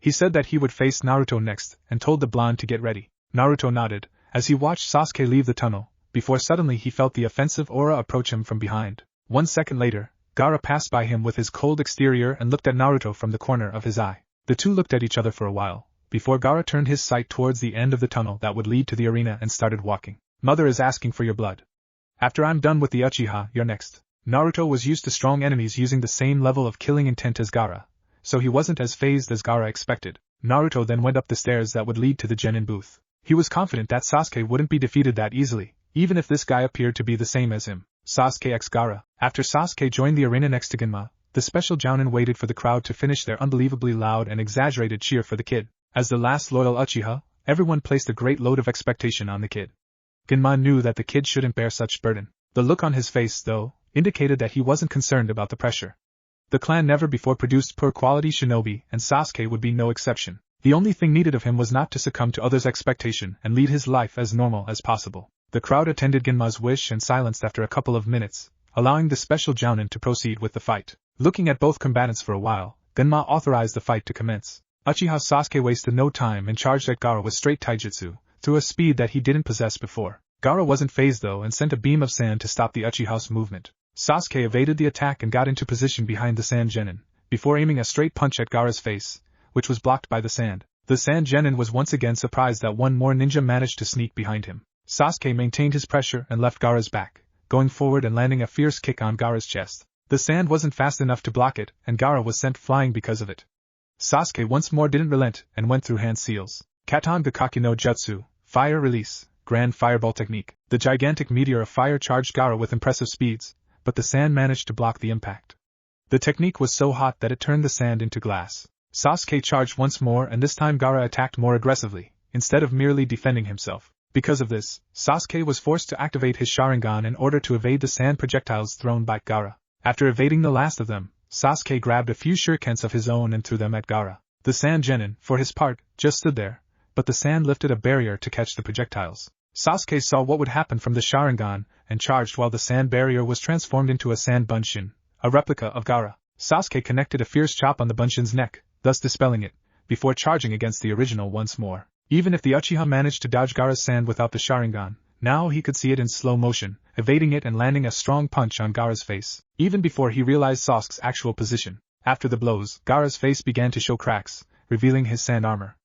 He said that he would face Naruto next and told the blonde to get ready. Naruto nodded, as he watched Sasuke leave the tunnel, before suddenly he felt the offensive aura approach him from behind. 1 second later, Gaara passed by him with his cold exterior and looked at Naruto from the corner of his eye. The two looked at each other for a while, before Gaara turned his sight towards the end of the tunnel that would lead to the arena and started walking. Mother is asking for your blood. After I'm done with the Uchiha, you're next. Naruto was used to strong enemies using the same level of killing intent as Gaara, so he wasn't as phased as Gaara expected. Naruto then went up the stairs that would lead to the genin booth. He was confident that Sasuke wouldn't be defeated that easily, even if this guy appeared to be the same as him. Sasuke x Gaara. After Sasuke joined the arena next to Genma, the special jounin waited for the crowd to finish their unbelievably loud and exaggerated cheer for the kid. As the last loyal Uchiha, everyone placed a great load of expectation on the kid. Genma knew that the kid shouldn't bear such burden. The look on his face, though, indicated that he wasn't concerned about the pressure. The clan never before produced poor quality shinobi, and Sasuke would be no exception. The only thing needed of him was not to succumb to others' expectation and lead his life as normal as possible. The crowd attended Genma's wish and silenced after a couple of minutes, allowing the special jounin to proceed with the fight. Looking at both combatants for a while, Genma authorized the fight to commence. Uchiha Sasuke wasted no time and charged at Gaara with straight taijutsu, through a speed that he didn't possess before. Gaara wasn't phased though and sent a beam of sand to stop the Uchiha's movement. Sasuke evaded the attack and got into position behind the sand genin, before aiming a straight punch at Gaara's face, which was blocked by the sand. The sand genin was once again surprised that one more ninja managed to sneak behind him. Sasuke maintained his pressure and left Gaara's back, going forward and landing a fierce kick on Gaara's chest. The sand wasn't fast enough to block it, and Gaara was sent flying because of it. Sasuke once more didn't relent and went through hand seals. Katon Gakaki no Jutsu, Fire Release, Grand Fireball Technique. The gigantic meteor of fire charged Gaara with impressive speeds, but the sand managed to block the impact. The technique was so hot that it turned the sand into glass. Sasuke charged once more and this time Gaara attacked more aggressively, instead of merely defending himself. Because of this, Sasuke was forced to activate his Sharingan in order to evade the sand projectiles thrown by Gaara. After evading the last of them, Sasuke grabbed a few shurikens of his own and threw them at Gaara. The sand genin, for his part, just stood there, but the sand lifted a barrier to catch the projectiles. Sasuke saw what would happen from the Sharingan and charged while the sand barrier was transformed into a sand bunshin, a replica of Gaara. Sasuke connected a fierce chop on the bunshin's neck, thus dispelling it, before charging against the original once more. Even if the Uchiha managed to dodge Gaara's sand without the Sharingan, Now he could see it in slow motion, evading it and landing a strong punch on Gaara's face, even before he realized Sasuke's actual position. After the blows, Gaara's face began to show cracks, revealing his sand armor.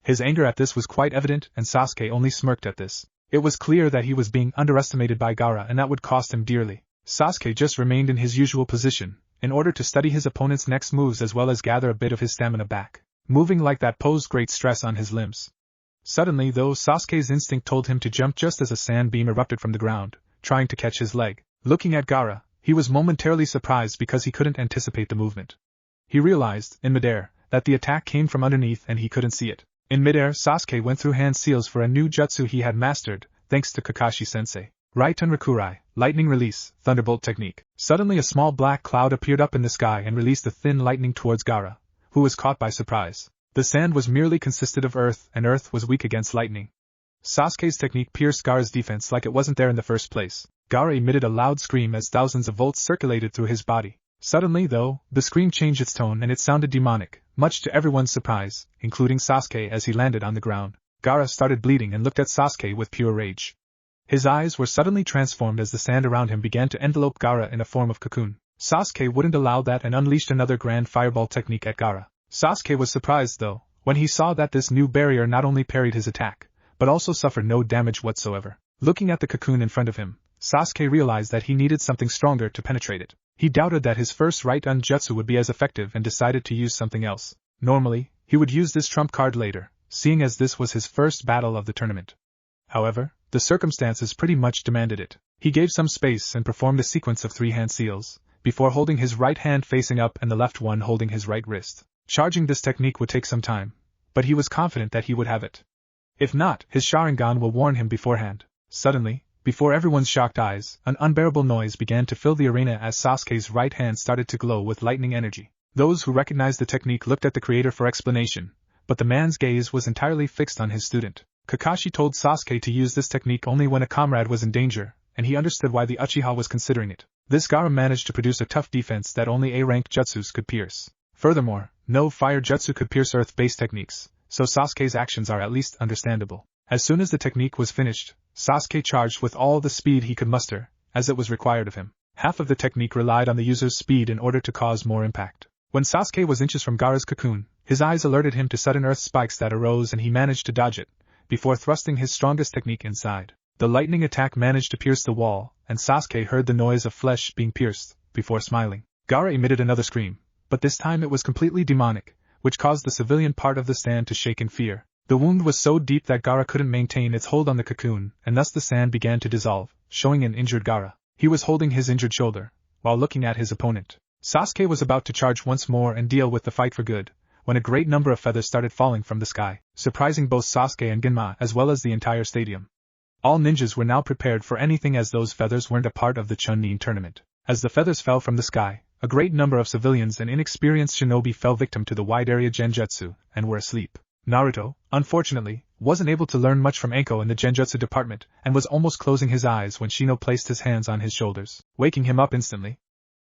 His anger at this was quite evident, and Sasuke only smirked at this. It was clear that he was being underestimated by Gaara, and that would cost him dearly. Sasuke just remained in his usual position, in order to study his opponent's next moves as well as gather a bit of his stamina back. Moving like that posed great stress on his limbs. Suddenly, though, Sasuke's instinct told him to jump just as a sand beam erupted from the ground, trying to catch his leg. Looking at Gaara, he was momentarily surprised because he couldn't anticipate the movement. He realized, in midair, that the attack came from underneath and he couldn't see it. In midair, Sasuke went through hand seals for a new jutsu he had mastered, thanks to Kakashi-sensei. Right Rakurai, lightning release, thunderbolt technique. Suddenly a small black cloud appeared up in the sky and released a thin lightning towards Gaara, who was caught by surprise. The sand was merely consisted of earth, and earth was weak against lightning. Sasuke's technique pierced Gaara's defense like it wasn't there in the first place. Gaara emitted a loud scream as thousands of volts circulated through his body. Suddenly, though, the scream changed its tone and it sounded demonic, much to everyone's surprise, including Sasuke as he landed on the ground. Gaara started bleeding and looked at Sasuke with pure rage. His eyes were suddenly transformed as the sand around him began to envelope Gaara in a form of cocoon. Sasuke wouldn't allow that and unleashed another grand fireball technique at Gaara. Sasuke was surprised, though, when he saw that this new barrier not only parried his attack, but also suffered no damage whatsoever. Looking at the cocoon in front of him, Sasuke realized that he needed something stronger to penetrate it. He doubted that his first right-on jutsu would be as effective and decided to use something else. Normally, he would use this trump card later, seeing as this was his first battle of the tournament. However, the circumstances pretty much demanded it. He gave some space and performed a sequence of 3 hand seals, before holding his right hand facing up and the left one holding his right wrist. Charging this technique would take some time, but he was confident that he would have it. If not, his Sharingan will warn him beforehand. Suddenly, before everyone's shocked eyes, an unbearable noise began to fill the arena as Sasuke's right hand started to glow with lightning energy. Those who recognized the technique looked at the creator for explanation, but the man's gaze was entirely fixed on his student. Kakashi told Sasuke to use this technique only when a comrade was in danger, and he understood why the Uchiha was considering it. This Gaara managed to produce a tough defense that only A-rank jutsus could pierce. Furthermore, no fire jutsu could pierce earth-based techniques, so Sasuke's actions are at least understandable. As soon as the technique was finished, Sasuke charged with all the speed he could muster, as it was required of him. Half of the technique relied on the user's speed in order to cause more impact. When Sasuke was inches from Gaara's cocoon, his eyes alerted him to sudden earth spikes that arose and he managed to dodge it, before thrusting his strongest technique inside. The lightning attack managed to pierce the wall, and Sasuke heard the noise of flesh being pierced, before smiling. Gaara emitted another scream, but this time it was completely demonic, which caused the civilian part of the stand to shake in fear. The wound was so deep that Gaara couldn't maintain its hold on the cocoon, and thus the sand began to dissolve, showing an injured Gaara. He was holding his injured shoulder, while looking at his opponent. Sasuke was about to charge once more and deal with the fight for good, when a great number of feathers started falling from the sky, surprising both Sasuke and Genma as well as the entire stadium. All ninjas were now prepared for anything as those feathers weren't a part of the Chunin tournament. As the feathers fell from the sky, a great number of civilians and inexperienced shinobi fell victim to the wide-area genjutsu, and were asleep. Naruto, unfortunately, wasn't able to learn much from Anko in the genjutsu department, and was almost closing his eyes when Shino placed his hands on his shoulders, waking him up instantly.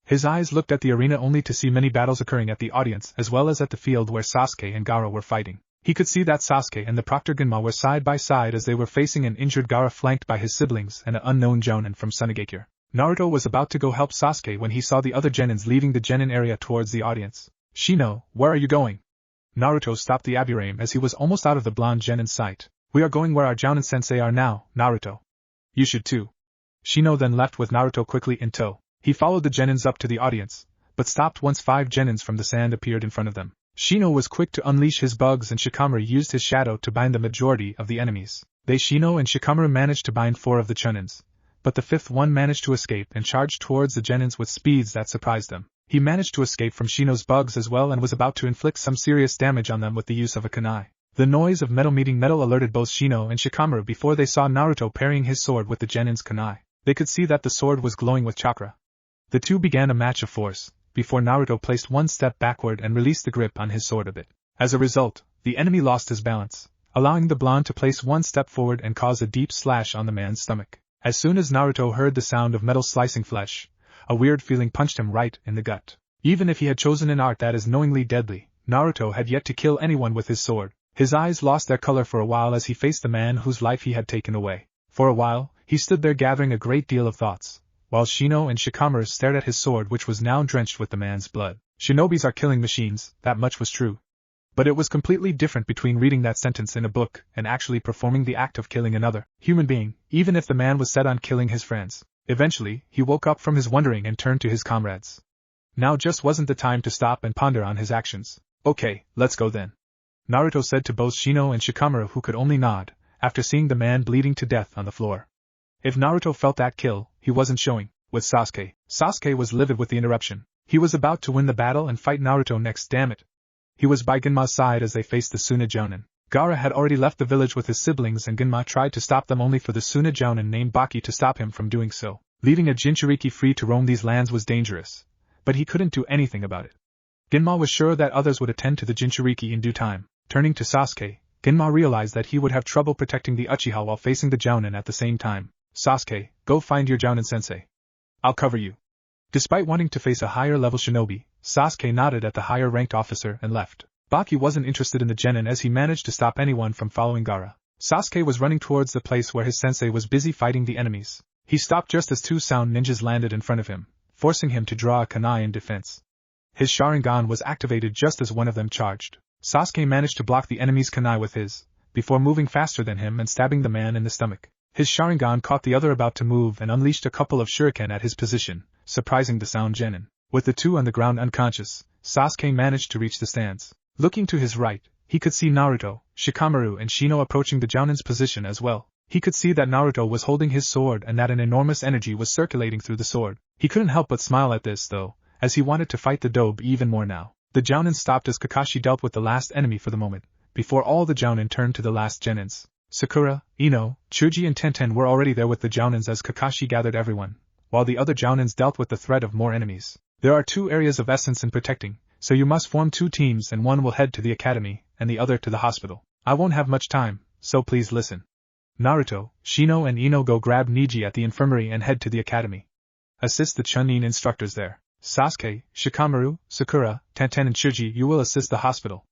His eyes looked at the arena only to see many battles occurring at the audience as well as at the field where Sasuke and Gaara were fighting. He could see that Sasuke and the Proctor Genma were side by side as they were facing an injured Gaara flanked by his siblings and an unknown Jounin from Sunigakure. Naruto was about to go help Sasuke when he saw the other genins leaving the genin area towards the audience. Shino, where are you going? Naruto stopped the Aburame as he was almost out of the blonde genin's sight. We are going where our Jounin-sensei are now, Naruto. You should too. Shino then left with Naruto quickly in tow. He followed the genins up to the audience, but stopped once 5 genins from the sand appeared in front of them. Shino was quick to unleash his bugs and Shikamaru used his shadow to bind the majority of the enemies. Shino and Shikamaru managed to bind 4 of the Chunins, but the 5th one managed to escape and charged towards the genins with speeds that surprised them. He managed to escape from Shino's bugs as well and was about to inflict some serious damage on them with the use of a kunai. The noise of metal meeting metal alerted both Shino and Shikamaru before they saw Naruto parrying his sword with the genin's kunai. They could see that the sword was glowing with chakra. The two began a match of force, before Naruto placed one step backward and released the grip on his sword a bit. As a result, the enemy lost his balance, allowing the blonde to place one step forward and cause a deep slash on the man's stomach. As soon as Naruto heard the sound of metal slicing flesh, a weird feeling punched him right in the gut. Even if he had chosen an art that is knowingly deadly, Naruto had yet to kill anyone with his sword. His eyes lost their color for a while as he faced the man whose life he had taken away. For a while, He stood there gathering a great deal of thoughts, while Shino and Shikamaru stared at his sword, which was now drenched with the man's blood. Shinobis are killing machines, that much was true. But it was completely different between reading that sentence in a book and actually performing the act of killing another human being, even if the man was set on killing his friends. Eventually, he woke up from his wondering and turned to his comrades. Now just wasn't the time to stop and ponder on his actions. Okay, let's go then, Naruto said to both Shino and Shikamaru, who could only nod, after seeing the man bleeding to death on the floor. If Naruto felt that kill, he wasn't showing. With Sasuke. Sasuke was livid with the interruption. He was about to win the battle and fight Naruto next, damn it. He was by Genma's side as they faced the Suna Jounin. Gaara had already left the village with his siblings, and Genma tried to stop them, only for the Suna Jounin named Baki to stop him from doing so. Leaving a Jinchuriki free to roam these lands was dangerous, but he couldn't do anything about it. Genma was sure that others would attend to the Jinchuriki in due time. Turning to Sasuke, Genma realized that he would have trouble protecting the Uchiha while facing the Jounin at the same time. Sasuke, go find your Jounin sensei. I'll cover you. Despite wanting to face a higher-level shinobi, Sasuke nodded at the higher-ranked officer and left. Baki wasn't interested in the genin as he managed to stop anyone from following Gaara. Sasuke was running towards the place where his sensei was busy fighting the enemies. He stopped just as two sound ninjas landed in front of him, forcing him to draw a kunai in defense. His Sharingan was activated just as one of them charged. Sasuke managed to block the enemy's kunai with his, before moving faster than him and stabbing the man in the stomach. His Sharingan caught the other about to move and unleashed a couple of shuriken at his position, surprising the sound genin. With the two on the ground unconscious, Sasuke managed to reach the stands. Looking to his right, he could see Naruto, Shikamaru and Shino approaching the Jounin's position as well. He could see that Naruto was holding his sword and that an enormous energy was circulating through the sword. He couldn't help but smile at this, though, as he wanted to fight the Dobe even more now. The Jounin stopped as Kakashi dealt with the last enemy for the moment, before all the Jounin turned to the last genins. Sakura, Ino, Chuji and Tenten were already there with the Jounins as Kakashi gathered everyone, while the other Jounins dealt with the threat of more enemies. There are two areas of essence in protecting, so you must form two teams and one will head to the academy, and the other to the hospital. I won't have much time, so please listen. Naruto, Shino and Ino go grab Neji at the infirmary and head to the academy. Assist the Chunin instructors there. Sasuke, Shikamaru, Sakura, Tenten and Chuji, you will assist the hospital.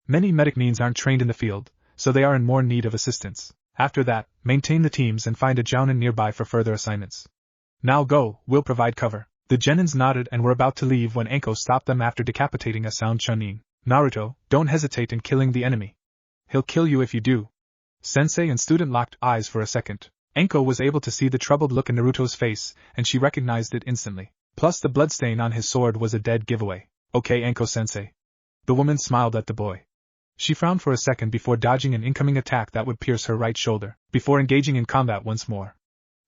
Many medic neens aren't trained in the field, so they are in more need of assistance. After that, maintain the teams and find a Jounin nearby for further assignments. Now go, we'll provide cover. The genins nodded and were about to leave when Anko stopped them after decapitating a sound Chunin. Naruto, don't hesitate in killing the enemy. He'll kill you if you do. Sensei and student locked eyes for a second. Anko was able to see the troubled look in Naruto's face, and she recognized it instantly. Plus the bloodstain on his sword was a dead giveaway. Okay, Anko-sensei. The woman smiled at the boy. She frowned for a second before dodging an incoming attack that would pierce her right shoulder, before engaging in combat once more.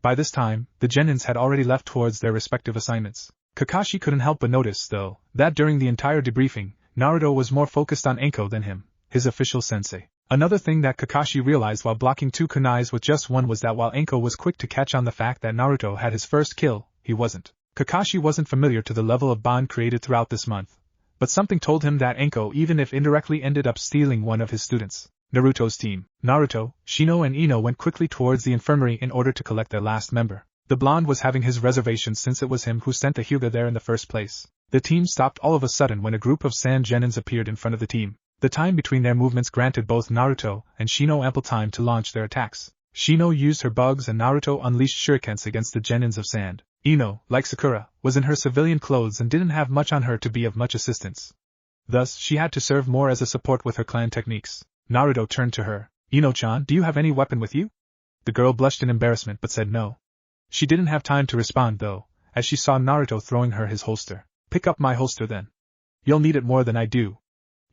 By this time, the genins had already left towards their respective assignments. Kakashi couldn't help but notice, though, that during the entire debriefing, Naruto was more focused on Anko than him, his official sensei. Another thing that Kakashi realized while blocking two kunais with just one was that while Anko was quick to catch on the fact that Naruto had his first kill, he wasn't. Kakashi wasn't familiar to the level of bond created throughout this month, but something told him that Anko, even if indirectly, ended up stealing one of his students. Naruto's team. Naruto, Shino and Ino went quickly towards the infirmary in order to collect their last member. The blonde was having his reservations since it was him who sent the Hyuga there in the first place. The team stopped all of a sudden when a group of sand genins appeared in front of the team. The time between their movements granted both Naruto and Shino ample time to launch their attacks. Shino used her bugs and Naruto unleashed shurikens against the genins of sand. Ino, like Sakura, was in her civilian clothes and didn't have much on her to be of much assistance. Thus, she had to serve more as a support with her clan techniques. Naruto turned to her. Ino-chan, do you have any weapon with you? The girl blushed in embarrassment but said no. She didn't have time to respond though, as she saw Naruto throwing her his holster. Pick up my holster then. You'll need it more than I do.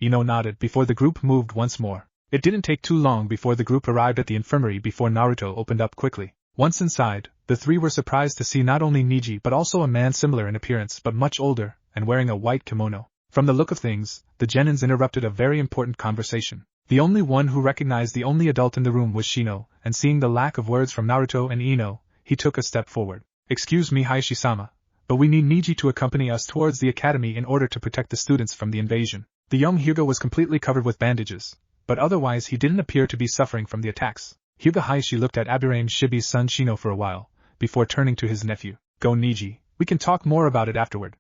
Ino nodded before the group moved once more. It didn't take too long before the group arrived at the infirmary before Naruto opened up quickly. Once inside, the three were surprised to see not only Neji but also a man similar in appearance but much older, and wearing a white kimono. From the look of things, the genins interrupted a very important conversation. The only one who recognized the only adult in the room was Shino, and seeing the lack of words from Naruto and Ino, he took a step forward. Excuse me, Hayashi-sama, but we need Neji to accompany us towards the academy in order to protect the students from the invasion. The young Hyuga was completely covered with bandages, but otherwise he didn't appear to be suffering from the attacks. Hyuga Hayashi looked at Abirame Shibi's son Shino for a while, before turning to his nephew. Go Neji, we can talk more about it afterward.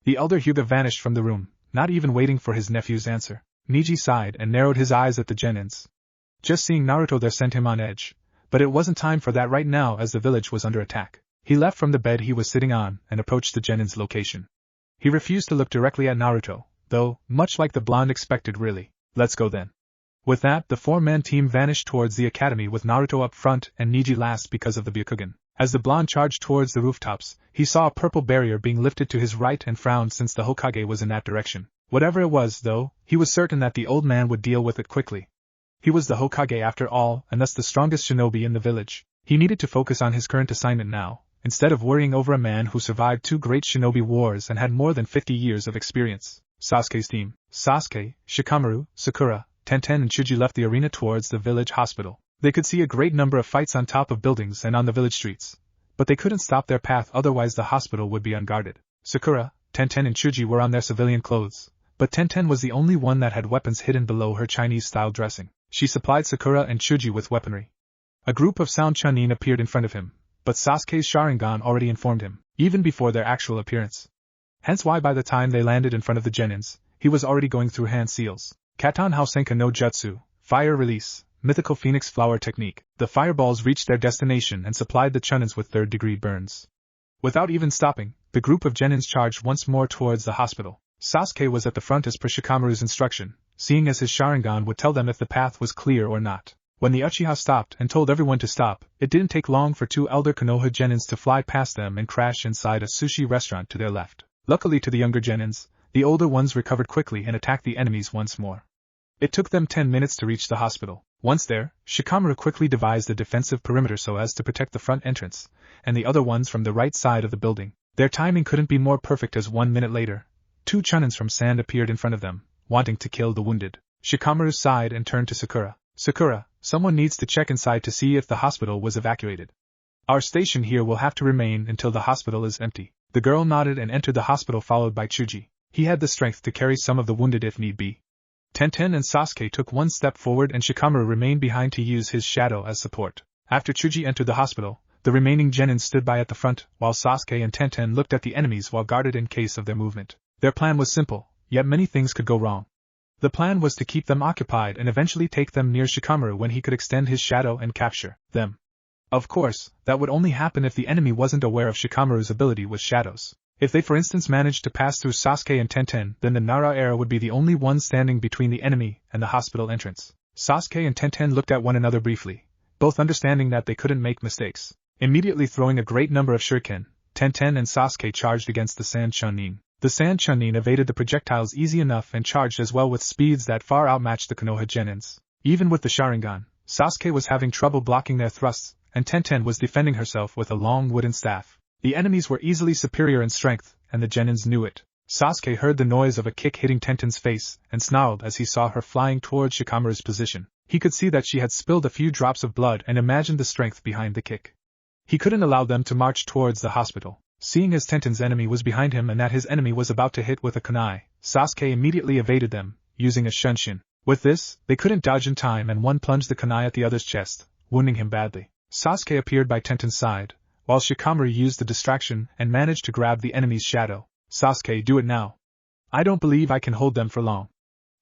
The elder Hyuga vanished from the room, not even waiting for his nephew's answer. Neji sighed and narrowed his eyes at the genins. Just seeing Naruto there sent him on edge, But it wasn't time for that right now as the village was under attack. He left from the bed he was sitting on and approached the genin's location. He refused to look directly at Naruto, though, much like the blonde expected. Really. Let's go then. With that, the four-man team vanished towards the academy with Naruto up front and Neji last because of the Byakugan. As the blonde charged towards the rooftops, he saw a purple barrier being lifted to his right and frowned since the Hokage was in that direction. Whatever it was, though, he was certain that the old man would deal with it quickly. He was the Hokage after all, and thus the strongest shinobi in the village. He needed to focus on his current assignment now, instead of worrying over a man who survived 2 great shinobi wars and had more than 50 years of experience. Sasuke's team, Sasuke, Shikamaru, Sakura, Tenten and Chuji left the arena towards the village hospital. They could see a great number of fights on top of buildings and on the village streets, but they couldn't stop their path, otherwise the hospital would be unguarded. Sakura, Tenten and Chuji were on their civilian clothes, but Tenten was the only one that had weapons hidden below her Chinese-style dressing. She supplied Sakura and Chuji with weaponry. A group of sound chunin appeared in front of him, but Sasuke's Sharingan already informed him, even before their actual appearance. Hence why by the time they landed in front of the genins, he was already going through hand seals. Katan Hausenka no Jutsu, Fire Release, Mythical Phoenix Flower Technique. The fireballs reached their destination and supplied the chunins with third-degree burns. Without even stopping, the group of genins charged once more towards the hospital. Sasuke was at the front as per Shikamaru's instruction, seeing as his Sharingan would tell them if the path was clear or not. When the Uchiha stopped and told everyone to stop, it didn't take long for 2 elder Konoha genins to fly past them and crash inside a sushi restaurant to their left. Luckily to the younger genins, the older ones recovered quickly and attacked the enemies once more. It took them 10 minutes to reach the hospital. Once there, Shikamaru quickly devised a defensive perimeter so as to protect the front entrance, and the other ones from the right side of the building. Their timing couldn't be more perfect as 1 minute later, 2 chunins from sand appeared in front of them, wanting to kill the wounded. Shikamaru sighed and turned to Sakura. Sakura, someone needs to check inside to see if the hospital was evacuated. Our station here will have to remain until the hospital is empty. The girl nodded and entered the hospital followed by Chuji. He had the strength to carry some of the wounded if need be. Tenten and Sasuke took 1 step forward and Shikamaru remained behind to use his shadow as support. After Chuji entered the hospital, the remaining genin stood by at the front, while Sasuke and Tenten looked at the enemies while guarded in case of their movement. Their plan was simple, yet many things could go wrong. The plan was to keep them occupied and eventually take them near Shikamaru when he could extend his shadow and capture them. Of course, that would only happen if the enemy wasn't aware of Shikamaru's ability with shadows. If they for instance managed to pass through Sasuke and Tenten, then the Nara era would be the only one standing between the enemy and the hospital entrance. Sasuke and Tenten looked at one another briefly, both understanding that they couldn't make mistakes. Immediately throwing a great number of shuriken, Tenten and Sasuke charged against the sand chunin. The sand chunin evaded the projectiles easy enough and charged as well with speeds that far outmatched the Konoha genins. Even with the Sharingan, Sasuke was having trouble blocking their thrusts, and Tenten was defending herself with a long wooden staff. The enemies were easily superior in strength, and the genins knew it. Sasuke heard the noise of a kick hitting Tenten's face, and snarled as he saw her flying towards Shikamaru's position. He could see that she had spilled a few drops of blood and imagined the strength behind the kick. He couldn't allow them to march towards the hospital. Seeing as Tenten's enemy was behind him and that his enemy was about to hit with a kunai, Sasuke immediately evaded them, using a shunshin. With this, they couldn't dodge in time and one plunged the kunai at the other's chest, wounding him badly. Sasuke appeared by Tenten's side, while Shikamaru used the distraction and managed to grab the enemy's shadow. Sasuke, do it now. I don't believe I can hold them for long.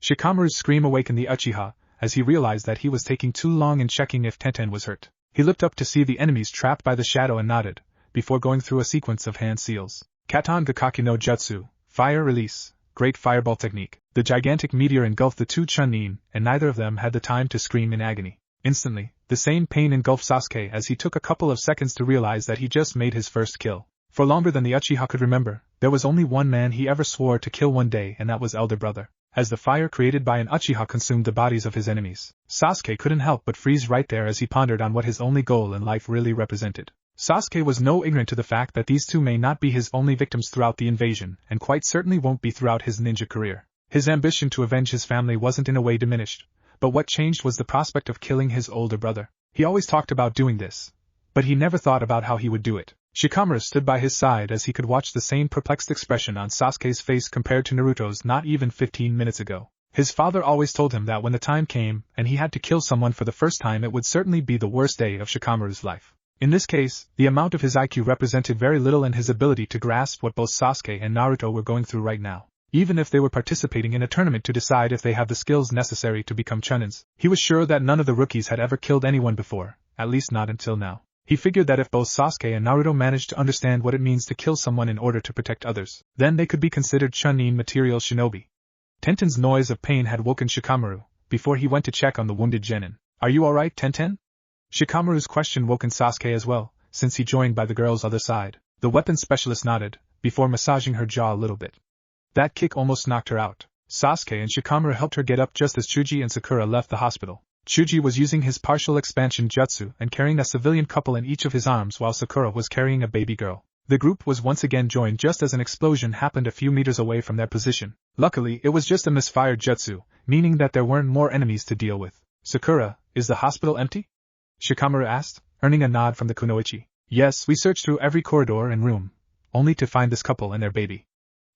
Shikamaru's scream awakened the Uchiha, as he realized that he was taking too long in checking if Tenten was hurt. He looked up to see the enemies trapped by the shadow and nodded, before going through a sequence of hand seals. Katan Gakaki no Jutsu, Fire Release, Great Fireball Technique. The gigantic meteor engulfed the 2 chunin, and neither of them had the time to scream in agony. Instantly, the same pain engulfed Sasuke as he took a couple of seconds to realize that he just made his first kill. For longer than the Uchiha could remember, there was only one man he ever swore to kill one day, and that was elder brother. As the fire created by an Uchiha consumed the bodies of his enemies, Sasuke couldn't help but freeze right there as he pondered on what his only goal in life really represented. Sasuke was no ignorant to the fact that these 2 may not be his only victims throughout the invasion, and quite certainly won't be throughout his ninja career. His ambition to avenge his family wasn't in a way diminished, but what changed was the prospect of killing his older brother. He always talked about doing this, but he never thought about how he would do it. Shikamaru stood by his side as he could watch the same perplexed expression on Sasuke's face compared to Naruto's not even 15 minutes ago. His father always told him that when the time came and he had to kill someone for the first time, it would certainly be the worst day of Shikamaru's life. In this case, the amount of his IQ represented very little in his ability to grasp what both Sasuke and Naruto were going through right now. Even if they were participating in a tournament to decide if they have the skills necessary to become chunins, he was sure that none of the rookies had ever killed anyone before, at least not until now. He figured that if both Sasuke and Naruto managed to understand what it means to kill someone in order to protect others, then they could be considered Chunin material shinobi. Tenten's noise of pain had woken Shikamaru, before he went to check on the wounded genin. Are you alright, Tenten? Shikamaru's question woken Sasuke as well, since he joined by the girl's other side. The weapons specialist nodded, before massaging her jaw a little bit. That kick almost knocked her out. Sasuke and Shikamaru helped her get up just as Chuji and Sakura left the hospital. Chuji was using his partial expansion jutsu and carrying a civilian couple in each of his arms while Sakura was carrying a baby girl. The group was once again joined just as an explosion happened a few meters away from their position. Luckily, it was just a misfired jutsu, meaning that there weren't more enemies to deal with. Sakura, is the hospital empty? Shikamaru asked, earning a nod from the kunoichi. Yes, we searched through every corridor and room, only to find this couple and their baby.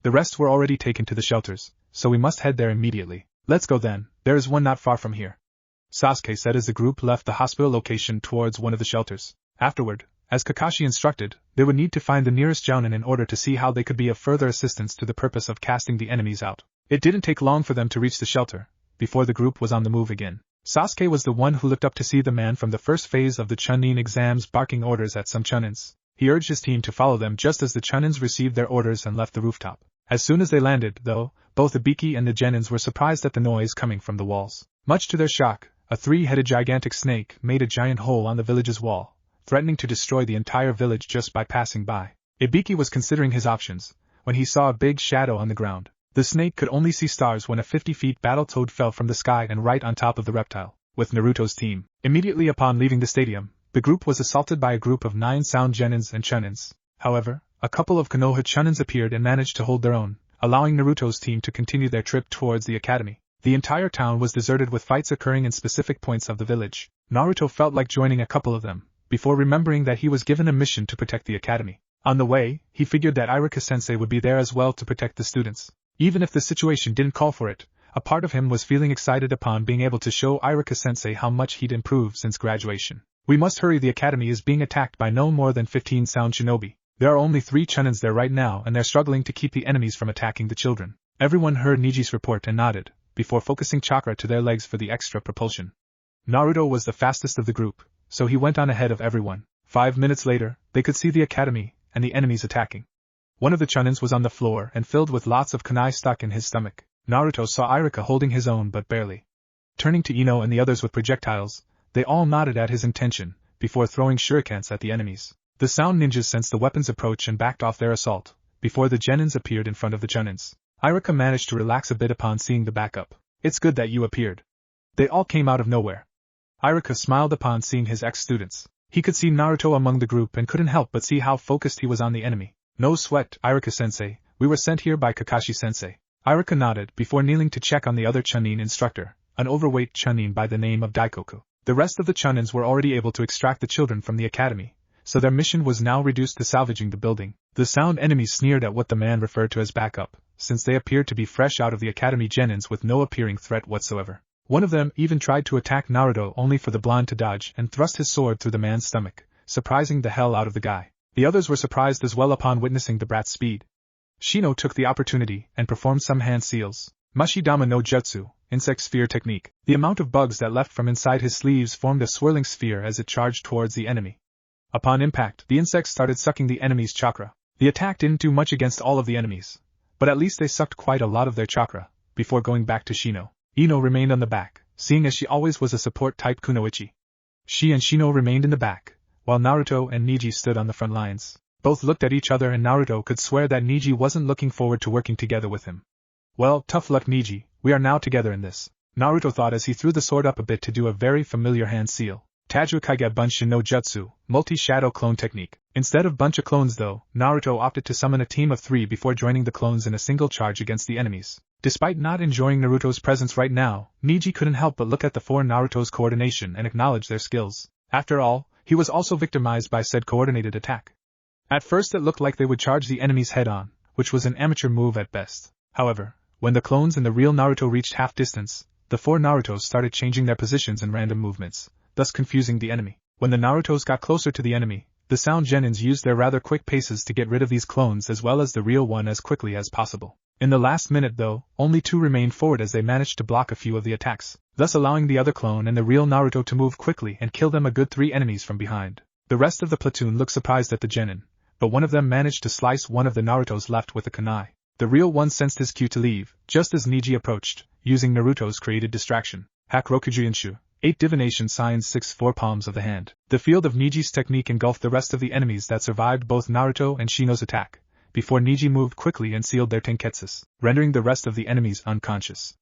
The rest were already taken to the shelters, so we must head there immediately. Let's go then, there is one not far from here. Sasuke said as the group left the hospital location towards one of the shelters. Afterward, as Kakashi instructed, they would need to find the nearest jounin in order to see how they could be of further assistance to the purpose of casting the enemies out. It didn't take long for them to reach the shelter, before the group was on the move again. Sasuke was the one who looked up to see the man from the first phase of the Chunin exams barking orders at some Chunins. He urged his team to follow them just as the Chunins received their orders and left the rooftop. As soon as they landed, though, both Ibiki and the Genins were surprised at the noise coming from the walls. Much to their shock, a three-headed gigantic snake made a giant hole on the village's wall, threatening to destroy the entire village just by passing by. Ibiki was considering his options, when he saw a big shadow on the ground. The snake could only see stars when a 50-feet Battletoad fell from the sky and right on top of the reptile, with Naruto's team. Immediately upon leaving the stadium, the group was assaulted by a group of 9 sound Genins and Chunins. However, a couple of Konoha Chunins appeared and managed to hold their own, allowing Naruto's team to continue their trip towards the academy. The entire town was deserted with fights occurring in specific points of the village. Naruto felt like joining a couple of them, before remembering that he was given a mission to protect the academy. On the way, he figured that Iruka-sensei would be there as well to protect the students. Even if the situation didn't call for it, a part of him was feeling excited upon being able to show Iruka-sensei how much he'd improved since graduation. We must hurry, the academy is being attacked by no more than 15 sound shinobi. There are only 3 Chunins there right now and they're struggling to keep the enemies from attacking the children. Everyone heard Neji's report and nodded, before focusing chakra to their legs for the extra propulsion. Naruto was the fastest of the group, so he went on ahead of everyone. 5 minutes later, they could see the academy and the enemies attacking. One of the Chunins was on the floor and filled with lots of kunai stuck in his stomach. Naruto saw Iruka holding his own but barely. Turning to Ino and the others with projectiles, they all nodded at his intention, before throwing shurikens at the enemies. The sound ninjas sensed the weapons approach and backed off their assault, before the Genins appeared in front of the Chunins. Iruka managed to relax a bit upon seeing the backup. It's good that you appeared. They all came out of nowhere. Iruka smiled upon seeing his ex-students. He could see Naruto among the group and couldn't help but see how focused he was on the enemy. No sweat, Iruka-sensei, we were sent here by Kakashi-sensei. Iruka nodded before kneeling to check on the other Chunin instructor, an overweight Chunin by the name of Daikoku. The rest of the Chunins were already able to extract the children from the academy, so their mission was now reduced to salvaging the building. The sound enemies sneered at what the man referred to as backup, since they appeared to be fresh out of the academy Genins with no appearing threat whatsoever. One of them even tried to attack Naruto only for the blonde to dodge and thrust his sword through the man's stomach, surprising the hell out of the guy. The others were surprised as well upon witnessing the brat's speed. Shino took the opportunity and performed some hand seals. Mashidama no Jutsu, insect sphere technique. The amount of bugs that left from inside his sleeves formed a swirling sphere as it charged towards the enemy. Upon impact, the insects started sucking the enemy's chakra. The attack didn't do much against all of the enemies, but at least they sucked quite a lot of their chakra, before going back to Shino. Ino remained on the back, seeing as she always was a support-type kunoichi. She and Shino remained in the back, while Naruto and Neji stood on the front lines. Both looked at each other and Naruto could swear that Neji wasn't looking forward to working together with him. Well, tough luck Neji, we are now together in this, Naruto thought as he threw the sword up a bit to do a very familiar hand seal. Tajukage Bunshin no Jutsu, multi-shadow clone technique. Instead of bunch of clones though, Naruto opted to summon a team of 3 before joining the clones in a single charge against the enemies. Despite not enjoying Naruto's presence right now, Neji couldn't help but look at the 4 Naruto's coordination and acknowledge their skills. After all, he was also victimized by said coordinated attack. At first it looked like they would charge the enemies head-on, which was an amateur move at best. However, when the clones and the real Naruto reached half distance, the 4 Narutos started changing their positions and random movements, thus confusing the enemy. When the Narutos got closer to the enemy, the sound Genins used their rather quick paces to get rid of these clones as well as the real one as quickly as possible. In the last minute though, only 2 remained forward as they managed to block a few of the attacks, thus allowing the other clone and the real Naruto to move quickly and kill them a good 3 enemies from behind. The rest of the platoon looked surprised at the genin, but one of them managed to slice one of the Naruto's left with a kunai. The real one sensed his cue to leave, just as Neji approached, using Naruto's created distraction. Hakurokujuinshu, 8 divination signs 6 4 palms of the hand. The field of Neji's technique engulfed the rest of the enemies that survived both Naruto and Shino's attack, before Neji moved quickly and sealed their tenketsus, rendering the rest of the enemies unconscious.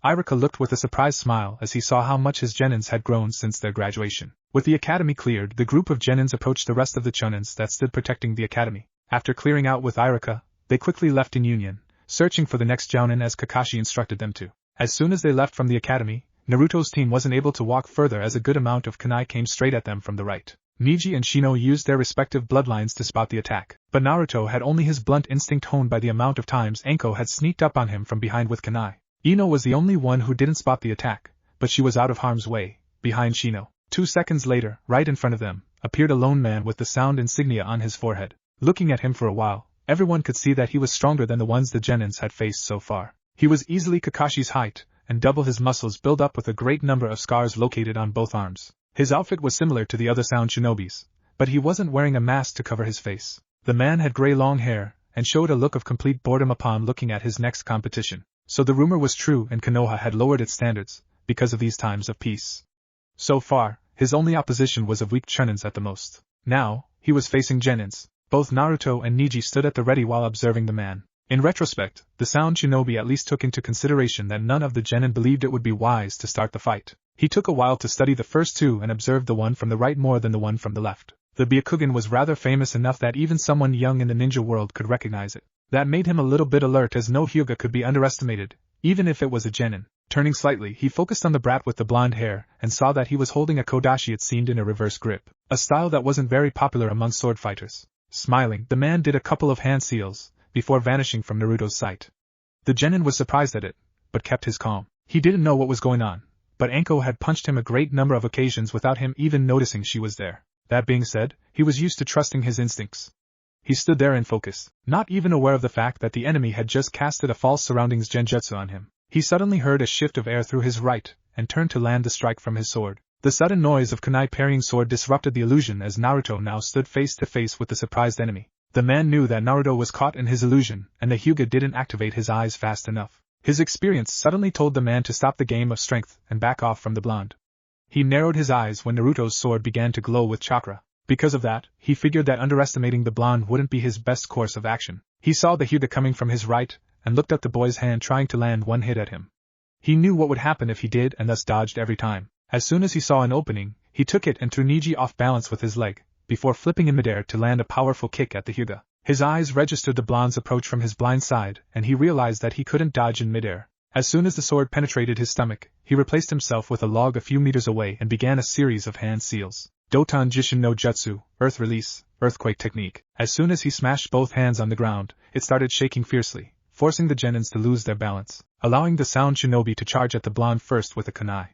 Iruka looked with a surprised smile as he saw how much his genins had grown since their graduation. With the academy cleared, the group of genins approached the rest of the chonins that stood protecting the academy. After clearing out with Iruka, they quickly left in union, searching for the next jounin as Kakashi instructed them to. As soon as they left from the academy, Naruto's team wasn't able to walk further as a good amount of kunai came straight at them from the right. Neji and Shino used their respective bloodlines to spot the attack, but Naruto had only his blunt instinct honed by the amount of times Anko had sneaked up on him from behind with kunai. Ino was the only one who didn't spot the attack, but she was out of harm's way, behind Shino. 2 seconds later, right in front of them, appeared a lone man with the sound insignia on his forehead. Looking at him for a while, everyone could see that he was stronger than the ones the genins had faced so far. He was easily Kakashi's height, and double his muscles built up with a great number of scars located on both arms. His outfit was similar to the other sound shinobis, but he wasn't wearing a mask to cover his face. The man had gray long hair, and showed a look of complete boredom upon looking at his next competition. So the rumor was true and Konoha had lowered its standards, because of these times of peace. So far, his only opposition was of weak chonins at the most. Now, he was facing genins. Both Naruto and Neji stood at the ready while observing the man. In retrospect, the sound shinobi at least took into consideration that none of the genin believed it would be wise to start the fight. He took a while to study the first 2 and observed the one from the right more than the one from the left. The Byakugan was rather famous enough that even someone young in the ninja world could recognize it. That made him a little bit alert as no Hyuga could be underestimated, even if it was a genin. Turning slightly, he focused on the brat with the blonde hair and saw that he was holding a kodashi, it seemed, in a reverse grip, a style that wasn't very popular among sword fighters. Smiling, the man did a couple of hand seals, before vanishing from Naruto's sight. The genin was surprised at it, but kept his calm. He didn't know what was going on, but Anko had punched him a great number of occasions without him even noticing she was there. That being said, he was used to trusting his instincts. He stood there in focus, not even aware of the fact that the enemy had just casted a false surroundings genjutsu on him. He suddenly heard a shift of air through his right, and turned to land the strike from his sword. The sudden noise of kunai parrying sword disrupted the illusion as Naruto now stood face to face with the surprised enemy. The man knew that Naruto was caught in his illusion, and the Hyuga didn't activate his eyes fast enough. His experience suddenly told the man to stop the game of strength and back off from the blonde. He narrowed his eyes when Naruto's sword began to glow with chakra. Because of that, he figured that underestimating the blonde wouldn't be his best course of action. He saw the Hyuga coming from his right, and looked at the boy's hand trying to land one hit at him. He knew what would happen if he did and thus dodged every time. As soon as he saw an opening, he took it and threw Neji off balance with his leg, before flipping in midair to land a powerful kick at the Hyuga. His eyes registered the blonde's approach from his blind side, and he realized that he couldn't dodge in midair. As soon as the sword penetrated his stomach, he replaced himself with a log a few meters away and began a series of hand seals. Doton Jishin no Jutsu, Earth Release, Earthquake Technique. As soon as he smashed both hands on the ground, it started shaking fiercely, forcing the genins to lose their balance, allowing the sound shinobi to charge at the blonde first with a kunai.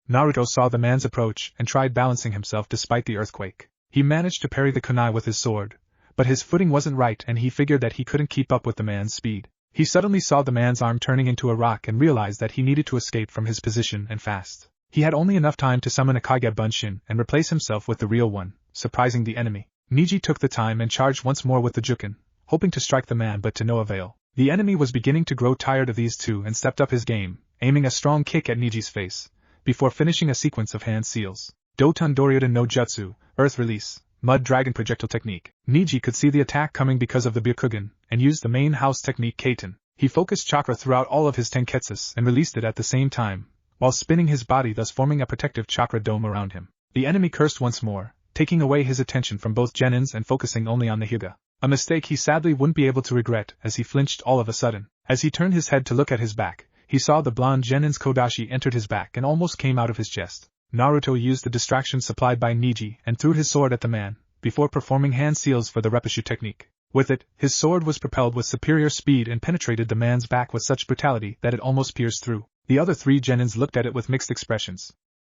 Naruto saw the man's approach and tried balancing himself despite the earthquake. He managed to parry the kunai with his sword, but his footing wasn't right and he figured that he couldn't keep up with the man's speed. He suddenly saw the man's arm turning into a rock and realized that he needed to escape from his position and fast. He had only enough time to summon a Kage Bunshin and replace himself with the real one, surprising the enemy. Neji took the time and charged once more with the Juken, hoping to strike the man but to no avail. The enemy was beginning to grow tired of these two and stepped up his game, aiming a strong kick at Neji's face, before finishing a sequence of hand seals. Doton Doryoden no Jutsu, Earth Release, Mud Dragon Projectile Technique. Neji could see the attack coming because of the Byakugan, and used the main house technique Kaiten. He focused chakra throughout all of his tenketsus and released it at the same time, while spinning his body, thus forming a protective chakra dome around him. The enemy cursed once more, taking away his attention from both genins and focusing only on the Hyuga. A mistake he sadly wouldn't be able to regret as he flinched all of a sudden. As he turned his head to look at his back, he saw the blonde genin's kodashi entered his back and almost came out of his chest. Naruto used the distraction supplied by Neji and threw his sword at the man, before performing hand seals for the Repushu technique. With it, his sword was propelled with superior speed and penetrated the man's back with such brutality that it almost pierced through. The other three genins looked at it with mixed expressions.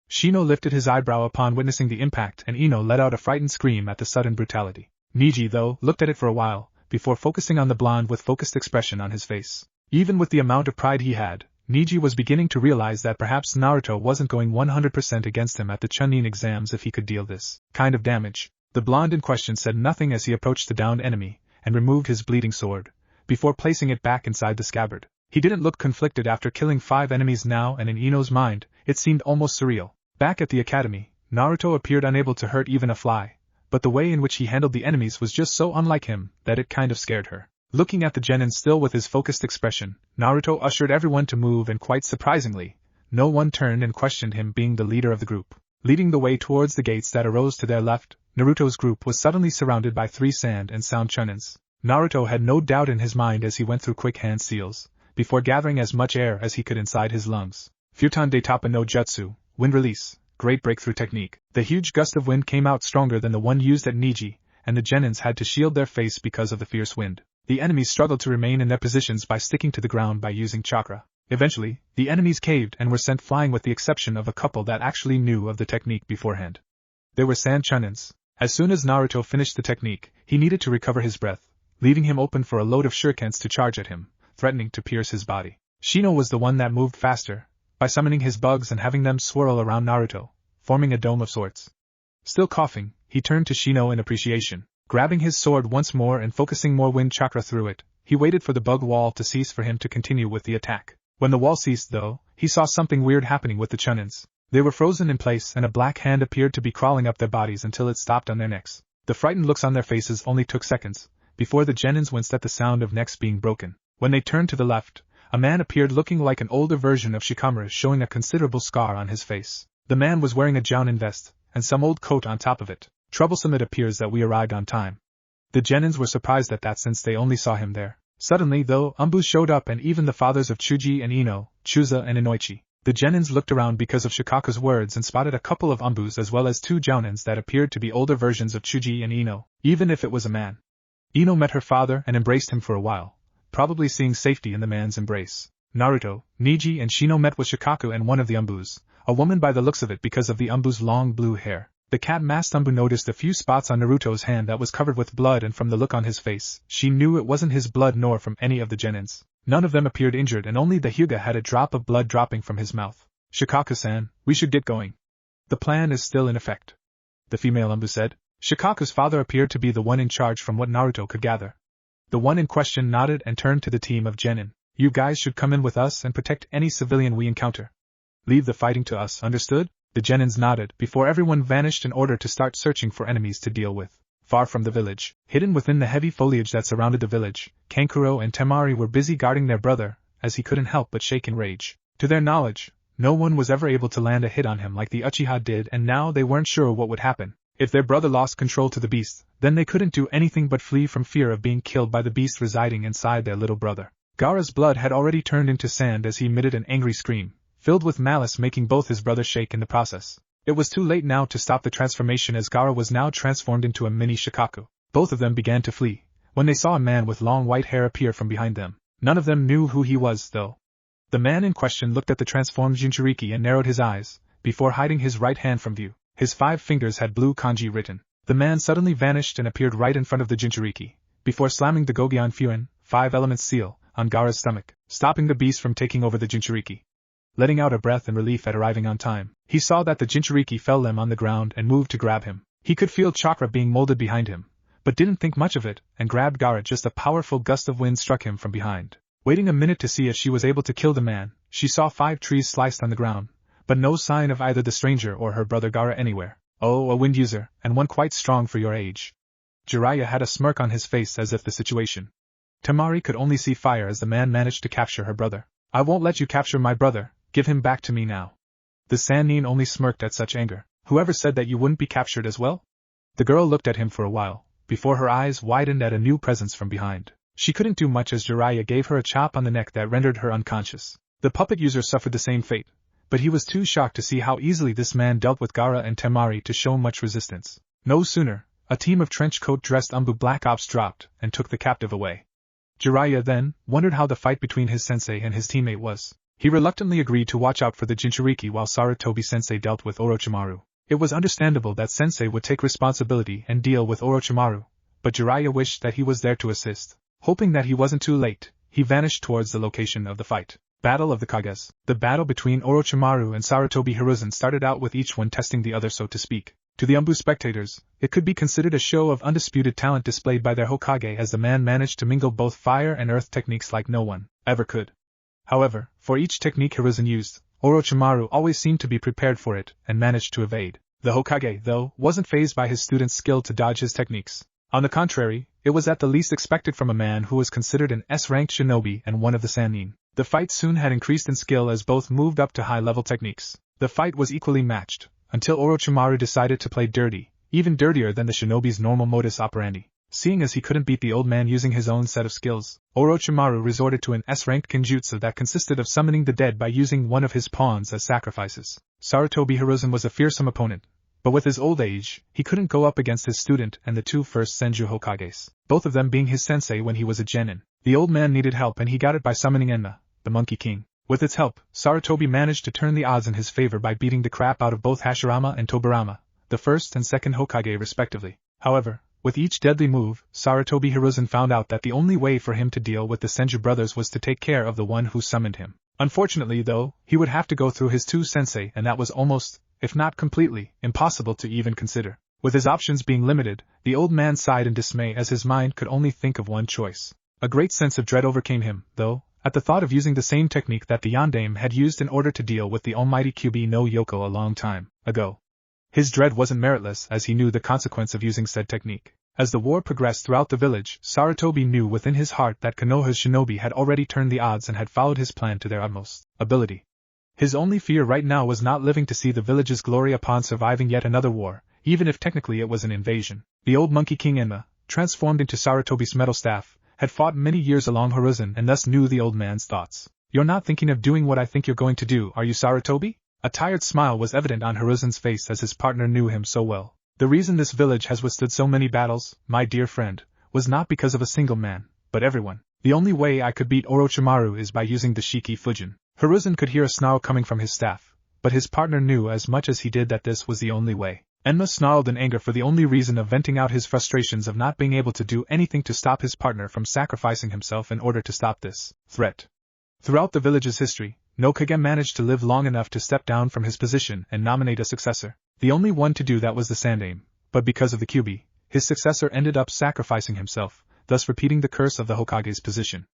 Shino lifted his eyebrow upon witnessing the impact and Ino let out a frightened scream at the sudden brutality. Neji, though, looked at it for a while, before focusing on the blonde with focused expression on his face. Even with the amount of pride he had, Neji was beginning to realize that perhaps Naruto wasn't going 100% against him at the Chunin exams if he could deal this kind of damage. The blonde in question said nothing as he approached the downed enemy, and removed his bleeding sword, before placing it back inside the scabbard. He didn't look conflicted after killing 5 enemies now, and in Ino's mind, it seemed almost surreal. Back at the academy, Naruto appeared unable to hurt even a fly, but the way in which he handled the enemies was just so unlike him that it kind of scared her. Looking at the genin still with his focused expression, Naruto ushered everyone to move, and quite surprisingly, no one turned and questioned him being the leader of the group. Leading the way towards the gates that arose to their left, Naruto's group was suddenly surrounded by 3 sand and sound chunins. Naruto had no doubt in his mind as he went through quick hand seals, before gathering as much air as he could inside his lungs. Futon de Tapa no Jutsu, wind release, great breakthrough technique. The huge gust of wind came out stronger than the one used at Neji, and the genins had to shield their face because of the fierce wind. The enemies struggled to remain in their positions by sticking to the ground by using chakra. Eventually, the enemies caved and were sent flying with the exception of a couple that actually knew of the technique beforehand. They were sand chunins. As soon as Naruto finished the technique, he needed to recover his breath, leaving him open for a load of shurikens to charge at him, threatening to pierce his body. Shino was the one that moved faster, by summoning his bugs and having them swirl around Naruto, forming a dome of sorts. Still coughing, he turned to Shino in appreciation. Grabbing his sword once more and focusing more wind chakra through it, he waited for the bug wall to cease for him to continue with the attack. When the wall ceased though, he saw something weird happening with the chunins. They were frozen in place and a black hand appeared to be crawling up their bodies until it stopped on their necks. The frightened looks on their faces only took seconds, before the genins winced at the sound of necks being broken. When they turned to the left, a man appeared looking like an older version of Shikamaru, showing a considerable scar on his face. The man was wearing a jounin vest, and some old coat on top of it. Troublesome, it appears that we arrived on time. The genins were surprised at that since they only saw him there. Suddenly though, Umbus showed up and even the fathers of Chuji and Ino, Chuza and Inoichi. The genins looked around because of Shikaku's words and spotted a couple of Umbus as well as 2 jounins that appeared to be older versions of Chuji and Ino, even if it was a man. Ino met her father and embraced him for a while, probably seeing safety in the man's embrace. Naruto, Neji and Shino met with Shikaku and one of the Umbus, a woman by the looks of it because of the Umbu's long blue hair. The cat-masked Umbu noticed a few spots on Naruto's hand that was covered with blood, and from the look on his face, she knew it wasn't his blood nor from any of the genins. None of them appeared injured and only the Hyuga had a drop of blood dropping from his mouth. Shikaku-san, we should get going. The plan is still in effect, the female Umbu said. Shikaku's father appeared to be the one in charge from what Naruto could gather. The one in question nodded and turned to the team of genin. You guys should come in with us and protect any civilian we encounter. Leave the fighting to us, understood? The genins nodded before everyone vanished in order to start searching for enemies to deal with. Far from the village, hidden within the heavy foliage that surrounded the village, Kankuro and Temari were busy guarding their brother, as he couldn't help but shake in rage. To their knowledge, no one was ever able to land a hit on him like the Uchiha did, and now they weren't sure what would happen. If their brother lost control to the beast, then they couldn't do anything but flee from fear of being killed by the beast residing inside their little brother. Gaara's blood had already turned into sand as he emitted an angry scream, filled with malice, making both his brothers shake in the process. It was too late now to stop the transformation as Gaara was now transformed into a mini Shikaku. Both of them began to flee, when they saw a man with long white hair appear from behind them. None of them knew who he was, though. The man in question looked at the transformed Jinchuriki and narrowed his eyes, before hiding his right hand from view. His 5 fingers had blue kanji written. The man suddenly vanished and appeared right in front of the Jinchuriki, before slamming the Gogyan Fuin, 5 elements seal, on Gaara's stomach, stopping the beast from taking over the Jinchuriki. Letting out a breath in relief at arriving on time, he saw that the Jinchuriki fell limp on the ground and moved to grab him. He could feel chakra being molded behind him, but didn't think much of it, and grabbed Gaara. Just a powerful gust of wind struck him from behind. Waiting a minute to see if she was able to kill the man, she saw 5 trees sliced on the ground, but no sign of either the stranger or her brother Gaara anywhere. Oh, a wind user, and one quite strong for your age. Jiraiya had a smirk on his face as if the situation. Temari could only see fire as the man managed to capture her brother. I won't let you capture my brother, give him back to me now. The Sannin only smirked at such anger. Whoever said that you wouldn't be captured as well? The girl looked at him for a while, before her eyes widened at a new presence from behind. She couldn't do much as Jiraiya gave her a chop on the neck that rendered her unconscious. The puppet user suffered the same fate, but he was too shocked to see how easily this man dealt with Gaara and Temari to show much resistance. No sooner, a team of trench-coat-dressed Umbu Black Ops dropped and took the captive away. Jiraiya then wondered how the fight between his sensei and his teammate was. He reluctantly agreed to watch out for the Jinchuriki while Sarutobi-sensei dealt with Orochimaru. It was understandable that sensei would take responsibility and deal with Orochimaru, but Jiraiya wished that he was there to assist. Hoping that he wasn't too late, he vanished towards the location of the fight. Battle of the Kages. The battle between Orochimaru and Sarutobi Hiruzen started out with each one testing the other, so to speak. To the Umbu spectators, it could be considered a show of undisputed talent displayed by their Hokage, as the man managed to mingle both fire and earth techniques like no one ever could. However, for each technique Hiruzen used, Orochimaru always seemed to be prepared for it and managed to evade. The Hokage, though, wasn't fazed by his student's skill to dodge his techniques. On the contrary, it was at the least expected from a man who was considered an S-ranked shinobi and one of the Sannin. The fight soon had increased in skill as both moved up to high-level techniques. The fight was equally matched, until Orochimaru decided to play dirty, even dirtier than the shinobi's normal modus operandi. Seeing as he couldn't beat the old man using his own set of skills, Orochimaru resorted to an S-ranked kenjutsu that consisted of summoning the dead by using one of his pawns as sacrifices. Sarutobi Hiruzen was a fearsome opponent, but with his old age, he couldn't go up against his student and the two first Senju Hokages, both of them being his sensei when he was a genin. The old man needed help and he got it by summoning Enma, the Monkey King. With its help, Sarutobi managed to turn the odds in his favor by beating the crap out of both Hashirama and Tobirama, the first and second Hokage respectively. However, with each deadly move, Sarutobi Hiruzen found out that the only way for him to deal with the Senju brothers was to take care of the one who summoned him. Unfortunately, though, he would have to go through his two sensei, and that was almost, if not completely, impossible to even consider. With his options being limited, the old man sighed in dismay as his mind could only think of one choice. A great sense of dread overcame him, though, at the thought of using the same technique that the Yondaime had used in order to deal with the almighty Kyuubi no Yoko a long time ago. His dread wasn't meritless, as he knew the consequence of using said technique. As the war progressed throughout the village, Sarutobi knew within his heart that Konoha's shinobi had already turned the odds and had followed his plan to their utmost ability. His only fear right now was not living to see the village's glory upon surviving yet another war, even if technically it was an invasion. The old Monkey King Enma, transformed into Sarutobi's metal staff, had fought many years along Hiruzen and thus knew the old man's thoughts. "You're not thinking of doing what I think you're going to do, are you, Sarutobi?" A tired smile was evident on Hiruzen's face as his partner knew him so well. "The reason this village has withstood so many battles, my dear friend, was not because of a single man, but everyone. The only way I could beat Orochimaru is by using the Shiki Fujin." Hiruzen could hear a snarl coming from his staff, but his partner knew as much as he did that this was the only way. Enma snarled in anger for the only reason of venting out his frustrations of not being able to do anything to stop his partner from sacrificing himself in order to stop this threat. Throughout the village's history, no Kage managed to live long enough to step down from his position and nominate a successor. The only one to do that was the Sandaime, but because of the Kyuubi, his successor ended up sacrificing himself, thus repeating the curse of the Hokage's position.